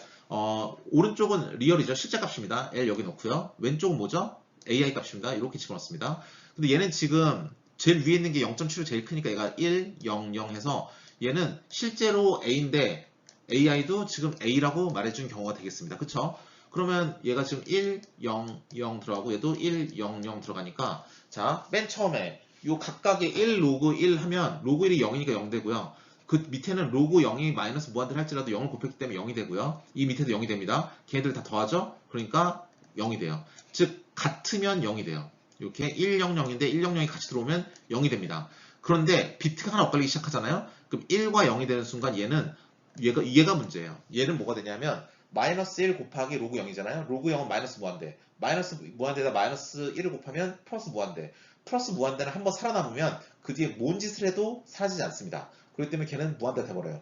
오른쪽은 리얼이죠. 실제 값입니다. L 여기 넣고요. 왼쪽은 뭐죠? AI 값입니다. 이렇게 집어넣습니다. 근데 얘는 지금 제일 위에 있는 게 0.7로 제일 크니까 얘가 1, 0, 0 해서 얘는 실제로 A인데 AI도 지금 A라고 말해준 경우가 되겠습니다. 그쵸? 그러면 얘가 지금 1, 0, 0 들어가고 얘도 1, 0, 0 들어가니까 자, 맨 처음에 요 각각의 1 로그 1 하면 로그 1이 0이니까 0 되고요. 그 밑에는 로그 0이 마이너스 무한대를 할지라도 0을 곱했기 때문에 0이 되고요. 이 밑에도 0이 됩니다. 걔네들 다 더하죠? 그러니까 0이 돼요. 즉 같으면 0이 돼요. 이렇게 1, 0, 0인데 1, 0, 0이 같이 들어오면 0이 됩니다. 그런데 비트가 하나 엇갈리기 시작하잖아요. 그럼 1과 0이 되는 순간 얘가 문제예요. 얘는 뭐가 되냐면 마이너스 1 곱하기 로그 0이잖아요. 로그 0은 마이너스 무한대. 마이너스 무한대에다 마이너스 1을 곱하면 플러스 무한대. 플러스 무한대는 한번 살아남으면 그 뒤에 뭔 짓을 해도 사라지지 않습니다. 그렇기 때문에 걔는 무한대가 돼버려요.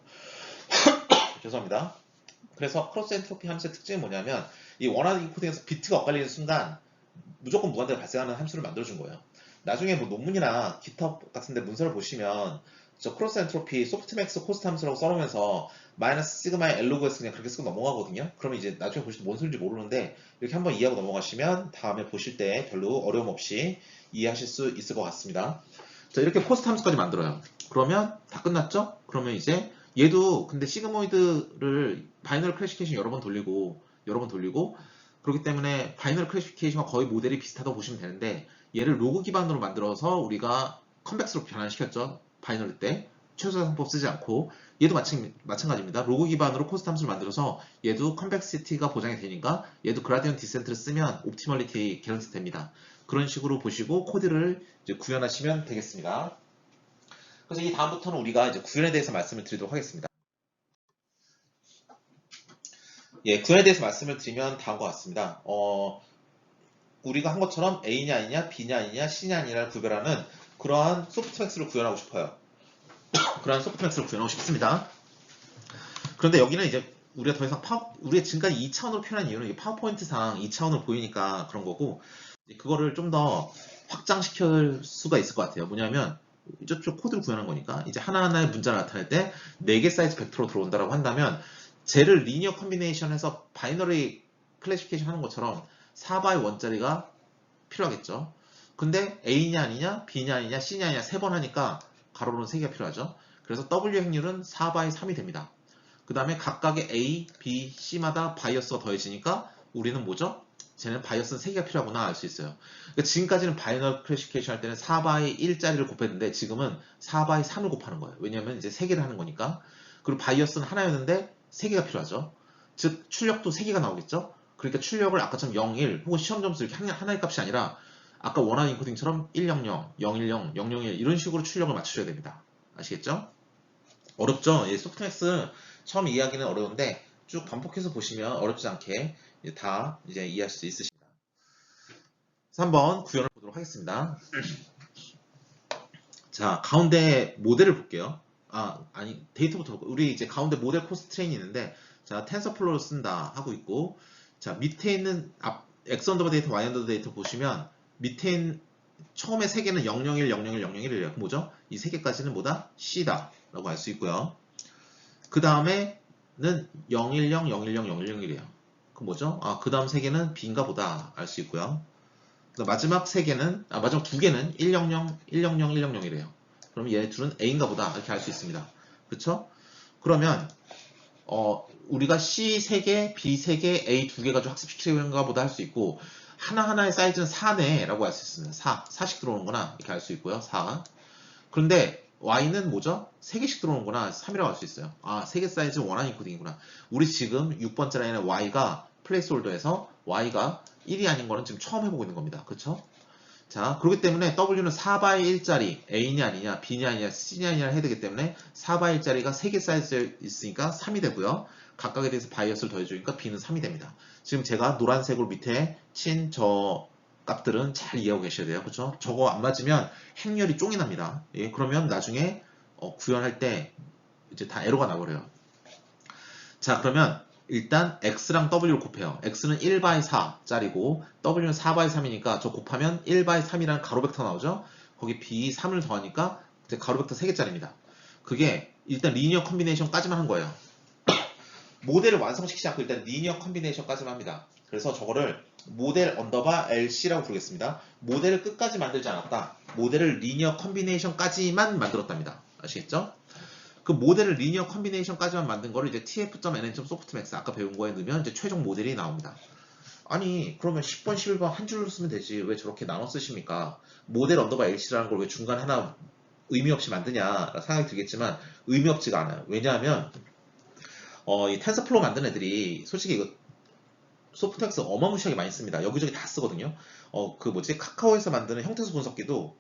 죄송합니다. 그래서 크로스 엔트로피 함수의 특징이 뭐냐면 이 원하는 코딩에서 비트가 엇갈리는 순간 무조건 무한대가 발생하는 함수를 만들어준 거예요. 나중에 뭐 논문이나 GitHub 같은데 문서를 보시면 저 크로스 엔트로피 소프트맥스 코스트 함수라고 써놓으면서 마이너스 시그마의 L로그에서 그냥 그렇게 쓰고 넘어가거든요. 그러면 이제 나중에 보실 때 뭔 소리인지 모르는데 이렇게 한번 이해하고 넘어가시면 다음에 보실 때 별로 어려움 없이 이해하실 수 있을 것 같습니다. 자, 이렇게 코스트 함수까지 만들어요. 그러면 다 끝났죠? 그러면 이제 얘도 근데 시그모이드를 바이너리 클래시피케이션 여러 번 돌리고 그렇기 때문에 바이너리 클래시피케이션과 거의 모델이 비슷하다고 보시면 되는데 얘를 로그 기반으로 만들어서 우리가 컨벡스로 변환시켰죠. 바이너리 때 최소화상법 쓰지 않고 얘도 마찬가지입니다. 로그 기반으로 코스트 함수를 만들어서 얘도 컨벡시티가 보장이 되니까 얘도 그라디언트 디센트를 쓰면 옵티멀리티 개런티 됩니다. 그런 식으로 보시고 코드를 이제 구현하시면 되겠습니다. 그래서 이 다음부터는 우리가 이제 구현에 대해서 말씀을 드리도록 하겠습니다. 예, 구현에 대해서 말씀을 드리면 다음과 같습니다. 우리가 한 것처럼 A냐 아니냐, B냐 아니냐, C냐 아니냐를 구별하는 그러한 소프트맥스를 구현하고 싶어요. 그러한 소프트맥스를 구현하고 싶습니다. 그런데 여기는 이제 우리가 더 이상 우리가 지금까지 2차원으로 표현한 이유는 파워포인트상 2차원으로 보이니까 그런 거고 그거를 좀 더 확장시킬 수가 있을 것 같아요. 뭐냐면 이쪽 코드를 구현한 거니까 이제 하나하나의 문자를 나타낼 때 4개 사이즈 벡터로 들어온다고 한다면 쟤를 리니어 컨비네이션해서 바이너리 클래시피케이션 하는 것처럼 4바이 원짜리가 필요하겠죠. 근데 A냐 아니냐, B냐 아니냐, C냐 아니냐 3번 하니까 가로로는 3개가 필요하죠. 그래서 W 행률은 4바이 3이 됩니다. 그 다음에 각각의 A, B, C마다 바이어스가 더해지니까 우리는 뭐죠? 쟤는 바이어스는 3개가 필요하구나 알 수 있어요. 그러니까 지금까지는 바이너리 클래시피케이션 할 때는 4바이 1짜리를 곱했는데 지금은 4바이 3을 곱하는 거예요. 왜냐면 이제 3개를 하는 거니까. 그리고 바이어스는 하나였는데 3개가 필요하죠. 즉 출력도 3개가 나오겠죠. 그러니까 출력을 아까처럼 0, 1 혹은 시험 점수 이렇게 하나의 값이 아니라 아까 원하는 인코딩처럼 100, 010, 001 이런 식으로 출력을 맞추셔야 됩니다. 아시겠죠? 어렵죠? 예, 소프트맥스 처음 이해하기는 어려운데 쭉 반복해서 보시면 어렵지 않게 다 이제 이해하실 수 있으십니다. 그래서 한번 구현을 보도록 하겠습니다. 자, 가운데 모델을 볼게요. 데이터부터 볼게요. 우리 이제 가운데 모델 코스트 트레인이 있는데 자, 텐서플로우를 쓴다 하고 있고 자, 밑에 있는 X 언더바 데이터, Y 언더바 데이터 보시면 밑에 있는 처음에 3개는 001, 001, 001이래요. 그럼 뭐죠? 이 3개까지는 뭐다? C다 라고 알 수 있고요. 그 다음에는 010, 010, 011이래요. 그럼 뭐죠? 그 다음 3개는 B인가 보다 알 수 있고요. 마지막 세 개는, 마지막 두 개는 100, 100, 100이래요. 그럼 얘 둘은 A인가 보다. 이렇게 알 수 있습니다. 그쵸? 그러면, 우리가 C 3개, B 3개, A 2개 가지고 학습시키는가 보다 할 수 있고, 하나하나의 사이즈는 4네. 라고 할 수 있습니다. 4씩 들어오는구나. 이렇게 알 수 있고요. 4. 그런데 Y는 뭐죠? 3개씩 들어오는구나. 3이라고 할 수 있어요. 3개 사이즈 원하는 인코딩이구나. 우리 지금 6번째 라인에 Y가 플레이스홀더에서 Y가 1이 아닌 거는 지금 처음 해보고 있는 겁니다. 그쵸? 자, 그렇기 때문에 W는 4바이 1짜리 A냐 아니냐, B냐 아니냐, C냐 아니냐 해야 되기 때문에 4바이 1짜리가 3개 사이즈 있으니까 3이 되고요. 각각에 대해서 바이어스를 더해주니까 B는 3이 됩니다. 지금 제가 노란색으로 밑에 친 저 값들은 잘 이해하고 계셔야 돼요. 그쵸? 저거 안 맞으면 행렬이 쫑이 납니다. 예, 그러면 나중에 구현할 때 이제 다 에러가 나버려요. 자, 그러면 일단 x랑 w를 곱해요. x는 1바이 4짜리고 w는 4바이 3이니까 저 곱하면 1바이 3이라는 가로 벡터 나오죠? 거기 b 3을 더하니까 이제 가로 벡터 3개짜리입니다. 그게 일단 리니어 컨비네이션까지만 한 거예요. 모델을 완성시키지 않고 일단 리니어 컨비네이션까지만 합니다. 그래서 저거를 모델 언더바 LC라고 부르겠습니다. 모델을 끝까지 만들지 않았다. 모델을 리니어 컨비네이션까지만 만들었답니다. 아시겠죠? 그 모델을 리니어 컨비네이션까지만 만든 거를 이제 tf.nn.softmax 아까 배운 거에 넣으면 이제 최종 모델이 나옵니다. 아니 그러면 10번, 11번 한 줄로 쓰면 되지 왜 저렇게 나눠 쓰십니까? 모델 언더바 LC라는 걸 왜 중간 하나 의미 없이 만드냐 생각이 들겠지만 의미 없지가 않아요. 왜냐하면 이 텐서플로우 만든 애들이 솔직히 이거 소프트맥스 어마무시하게 많이 씁니다. 여기저기 다 쓰거든요. 그 뭐지 카카오에서 만드는 형태수 분석기도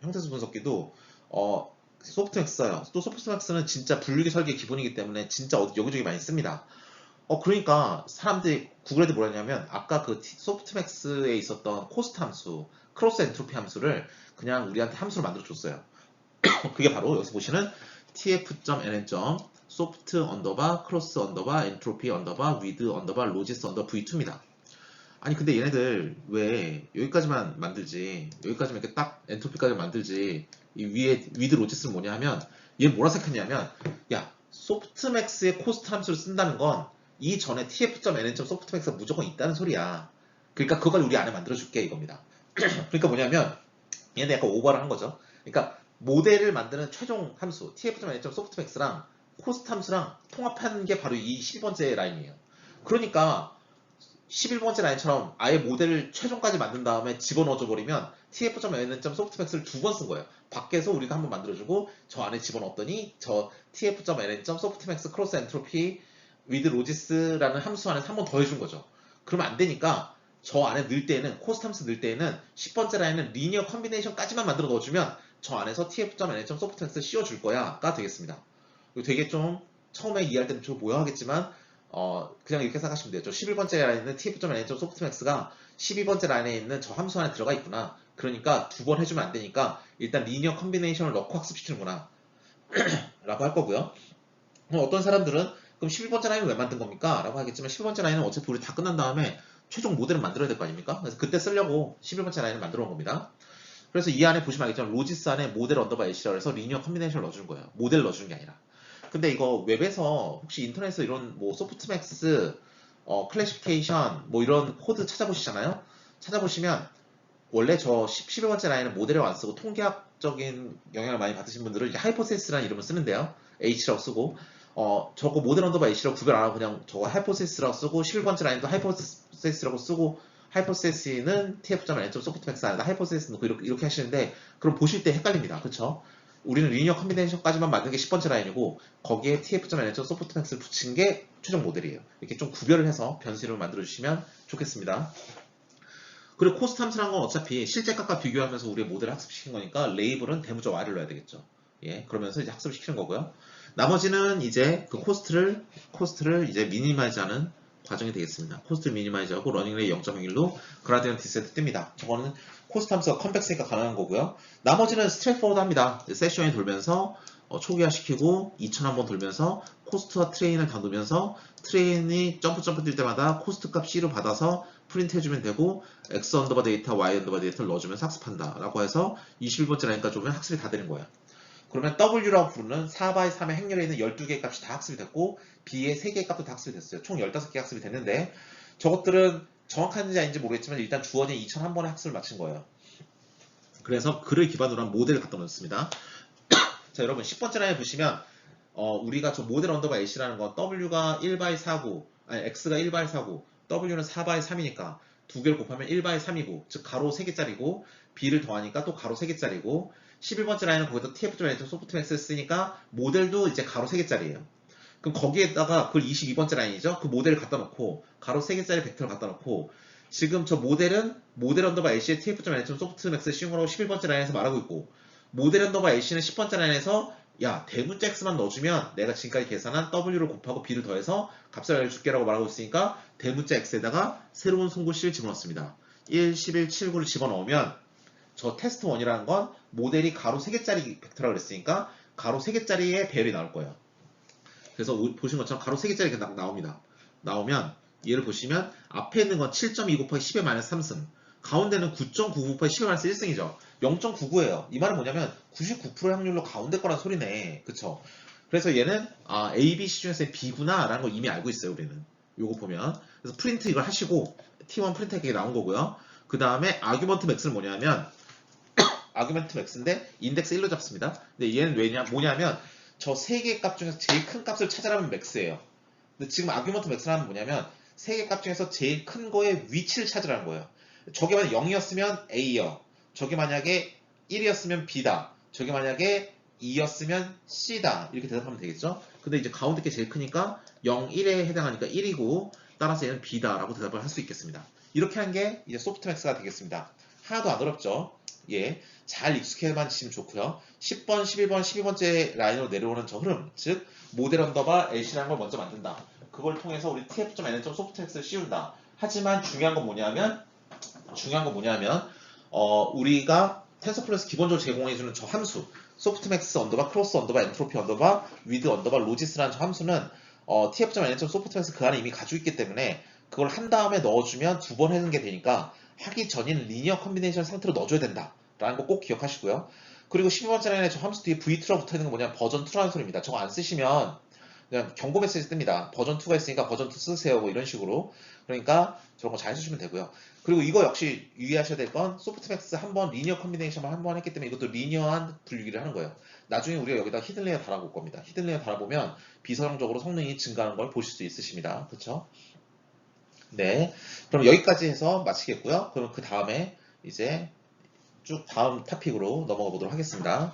소프트맥스 써요. 또 소프트맥스는 진짜 분류기 설계 기본이기 때문에 진짜 여기저기 많이 씁니다. 그러니까 사람들이 구글에도 뭐라 했냐면 아까 그 소프트맥스에 있었던 코스트 함수, 크로스 엔트로피 함수를 그냥 우리한테 함수로 만들어 줬어요. 그게 바로 여기서 보시는 tf.nn. soft 언더바 크로스 언더바 엔트로피 언더바 위드 언더바 로지스 언더 v2입니다. 아니 근데 얘네들 왜 여기까지만 만들지 여기까지만 이렇게 딱 엔트로피까지 만들지 이 위에 위드 로지스는 뭐냐 하면 얘 뭐라 생각했냐면 야 소프트맥스의 코스트 함수를 쓴다는 건 이전에 tf.nn. 소프트맥스가 무조건 있다는 소리야. 그러니까 그걸 우리 안에 만들어줄게 이겁니다. 그러니까 뭐냐면 얘네 약간 오버를 한 거죠. 그러니까 모델을 만드는 최종 함수 tf.nn. 소프트맥스랑 코스트 함수랑 통합한 게 바로 이 12번째 라인이에요. 그러니까 11번째 라인처럼 아예 모델을 최종까지 만든 다음에 집어넣어줘 버리면 tf.nn. softmax를 2번 쓴 거예요. 밖에서 우리가 한번 만들어주고 저 안에 집어넣었더니 저 tf.nn. softmax cross entropy with logis라는 함수 안에 한 번 더 해준 거죠. 그러면 안 되니까 저 안에 넣을 때에는 코스트 함수 넣을 때에는 10번째 라인은 리니어 컨비네이션까지만 만들어 넣어주면 저 안에서 tf.nn. softmax 씌워줄 거야가 되겠습니다. 이거 되게 좀 처음에 이해할 때는 좀 뭐야 하겠지만 그냥 이렇게 생각하시면 돼요. 저 11번째 라인에 있는 tf.nn. softmax가 12번째 라인에 있는 저 함수 안에 들어가 있구나. 그러니까 2번 해주면 안 되니까 일단 리니어 컨비네이션을 넣고 학습시키는구나 라고 할 거고요. 그럼 어떤 사람들은 그럼 11번째 라인은 왜 만든 겁니까? 라고 하겠지만 11번째 라인은 어차피 우리 다 끝난 다음에 최종 모델을 만들어야 될 거 아닙니까? 그래서 그때 쓰려고 11번째 라인을 만들어 온 겁니다. 그래서 이 안에 보시면 알겠지만 로지스 안에 모델 언더바 LC라고 해서 리니어 컨비네이션을 넣어주는 거예요. 모델 넣어주는 게 아니라. 근데 이거 웹에서 혹시 인터넷에서 이런 뭐 소프트맥스 클래시피케이션 뭐 이런 코드 찾아보시잖아요. 찾아보시면 원래 저 11번째 라인은 모델을 안 쓰고 통계학적인 영향을 많이 받으신 분들은 하이포세스라는 이름을 쓰는데요. H라고 쓰고 저거 모델 언더바 H라고 구별 안 하고 그냥 저거 하이포세스라고 쓰고 11번째 라인도 하이포세스라고 쓰고 하이포세스는 tf.nn. 소프트맥스 아니다 하이포세스 넣고 이렇게 하시는데 그럼 보실 때 헷갈립니다. 그쵸? 우리는 리니어 컨비네이션까지만 만든 게 10번째 라인이고 거기에 tf.nn. 소프트맥스를 붙인 게 최종 모델이에요. 이렇게 좀 구별을 해서 변수를 만들어 주시면 좋겠습니다. 그리고 코스트 함수라는 건 어차피 실제 값과 비교하면서 우리의 모델을 학습시킨 거니까 레이블은 대문자 y를 넣어야 되겠죠. 예, 그러면서 이제 학습을 시키는 거고요. 나머지는 이제 그 코스트를 이제 미니마이즈하는 과정이 되겠습니다. 코스트를 미니마이즈하고 러닝레이 0.1로 그라디언트 디센트 뜹니다. 저거는 코스트 함수가 컴팩스니까 가능한 거고요. 나머지는 스트레이트포워드 합니다. 세션이 돌면서 초기화시키고 2000 한번 돌면서 코스트와 트레인을 다 놓으면서 트레인이 점프 뛸 때마다 코스트 값 C로 받아서 프린트 해주면 되고 X 언더바 데이터, Y 언더바 데이터를 넣어주면서 학습한다 라고 해서 21번째 라인까지 오면 학습이 다 되는 거예요. 그러면 W라고 부르는 4x 3의 행렬에 있는 12개의 값이 다 학습이 됐고 B의 3개의 값도 다 학습이 됐어요. 총 15개 학습이 됐는데 저것들은 정확한지 아닌지 모르겠지만 일단 주어진 2000 한 번에 학습을 마친 거예요. 그래서 그를 기반으로 한 모델을 갖다 놓습니다. 자, 여러분 10번째 라인에 보시면 우리가 저 모델 언더바 H라는 건 W가 1/4고, 아니 X가 1/4고, W는 4/3이니까 두 개를 곱하면 1/3이고, 즉 가로 3개짜리고, B를 더하니까 또 가로 3개짜리고, 11번째 라인은 거기다 TF.NET 소프트맥스를 쓰니까 모델도 이제 가로 3개짜리예요. 그럼 거기에다가 그걸 22번째 라인이죠. 그 모델을 갖다 놓고 가로 3개짜리 벡터를 갖다 놓고, 지금 저 모델은 모델 언더바 H의 TF.NET 소프트맥스를 씌운 거라고 11번째 라인에서 말하고 있고, 모델 언더바 H는 10번째 라인에서 야, 대문자 x만 넣어주면 내가 지금까지 계산한 w를 곱하고 b를 더해서 값을 알려줄게라고 말하고 있으니까 대문자 x에다가 새로운 송구식을 집어넣습니다. 1, 11, 7, 9를 집어넣으면 저 테스트 1이라는 건 모델이 가로 3개짜리 벡터라고 그랬으니까 가로 3개짜리의 배열이 나올 거예요. 그래서 보신 것처럼 가로 3개짜리 이렇게 나옵니다. 나오면 얘를 보시면 앞에 있는 건 7.2 곱하기 10의 마이너스 3승, 가운데는 9.99 곱하기 10의 마이너스 1승이죠. 0.99예요. 이 말은 뭐냐면 99%의 확률로 가운데 거란 소리네. 그쵸? 그래서 얘는 A, B, C 중에서 B구나 라는 걸 이미 알고 있어요. 우리는 요거 보면. 그래서 프린트 이걸 하시고 T1 프린트 이렇게 나온 거고요. 그 다음에 아규먼트 맥스는 뭐냐면 아규먼트 맥스인데 인덱스 1로 잡습니다. 근데 얘는 뭐냐면 저 세 개의 값 중에서 제일 큰 값을 찾으라면 맥스예요. 근데 지금 아규먼트 맥스는 뭐냐면 세 개 값 중에서 제일 큰 거의 위치를 찾으라는 거예요. 저게 만약 0이었으면 A요. 저게 만약에 1이었으면 B다. 저게 만약에 2였으면 C다. 이렇게 대답하면 되겠죠? 근데 이제 가운데 게 제일 크니까 0, 1에 해당하니까 1이고, 따라서 얘는 B다라고 대답을 할 수 있겠습니다. 이렇게 한 게 이제 소프트맥스가 되겠습니다. 하나도 안 어렵죠? 예. 잘 익숙해만 지시면 좋고요. 10번, 11번, 12번째 라인으로 내려오는 저 흐름, 즉 모델 언더바 LC라는 걸 먼저 만든다. 그걸 통해서 우리 tf.nl 소프트맥스를 씌운다. 하지만 중요한 건 뭐냐면 우리가 텐서플러스 기본적으로 제공해주는 저 함수 소프트맥스 언더바 크로스 언더바 엔트로피 언더바 위드 언더바 로지스라는 저 함수는 tf.nl 소프트맥스 그 안에 이미 가지고 있기 때문에 그걸 한 다음에 넣어주면 두 번 해는 게 되니까 하기 전인 리니어 컴비네이션 상태로 넣어줘야 된다 라는 거 꼭 기억하시고요. 그리고 12번째 라인에 저 함수 뒤에 v2라고 붙어있는 건 뭐냐면 버전 2라는 소리입니다. 저거 안 쓰시면 그냥 경고 메시지 뜹니다. 버전 2가 있으니까 버전 2 쓰세요. 뭐 이런 식으로. 그러니까 저런 거 잘 쓰시면 되고요. 그리고 이거 역시 유의하셔야 될 건 소프트맥스 한번 리니어 컴비네이션만 한 번 했기 때문에 이것도 리니어한 분류기를 하는 거예요. 나중에 우리가 여기다 히든 레이어 달아볼 겁니다. 히든 레이어 달아보면 비서형적으로 성능이 증가하는 걸 보실 수 있으십니다. 그쵸? 네. 그럼 여기까지 해서 마치겠고요. 그럼 그 다음에 이제 쭉 다음 토픽으로 넘어가 보도록 하겠습니다.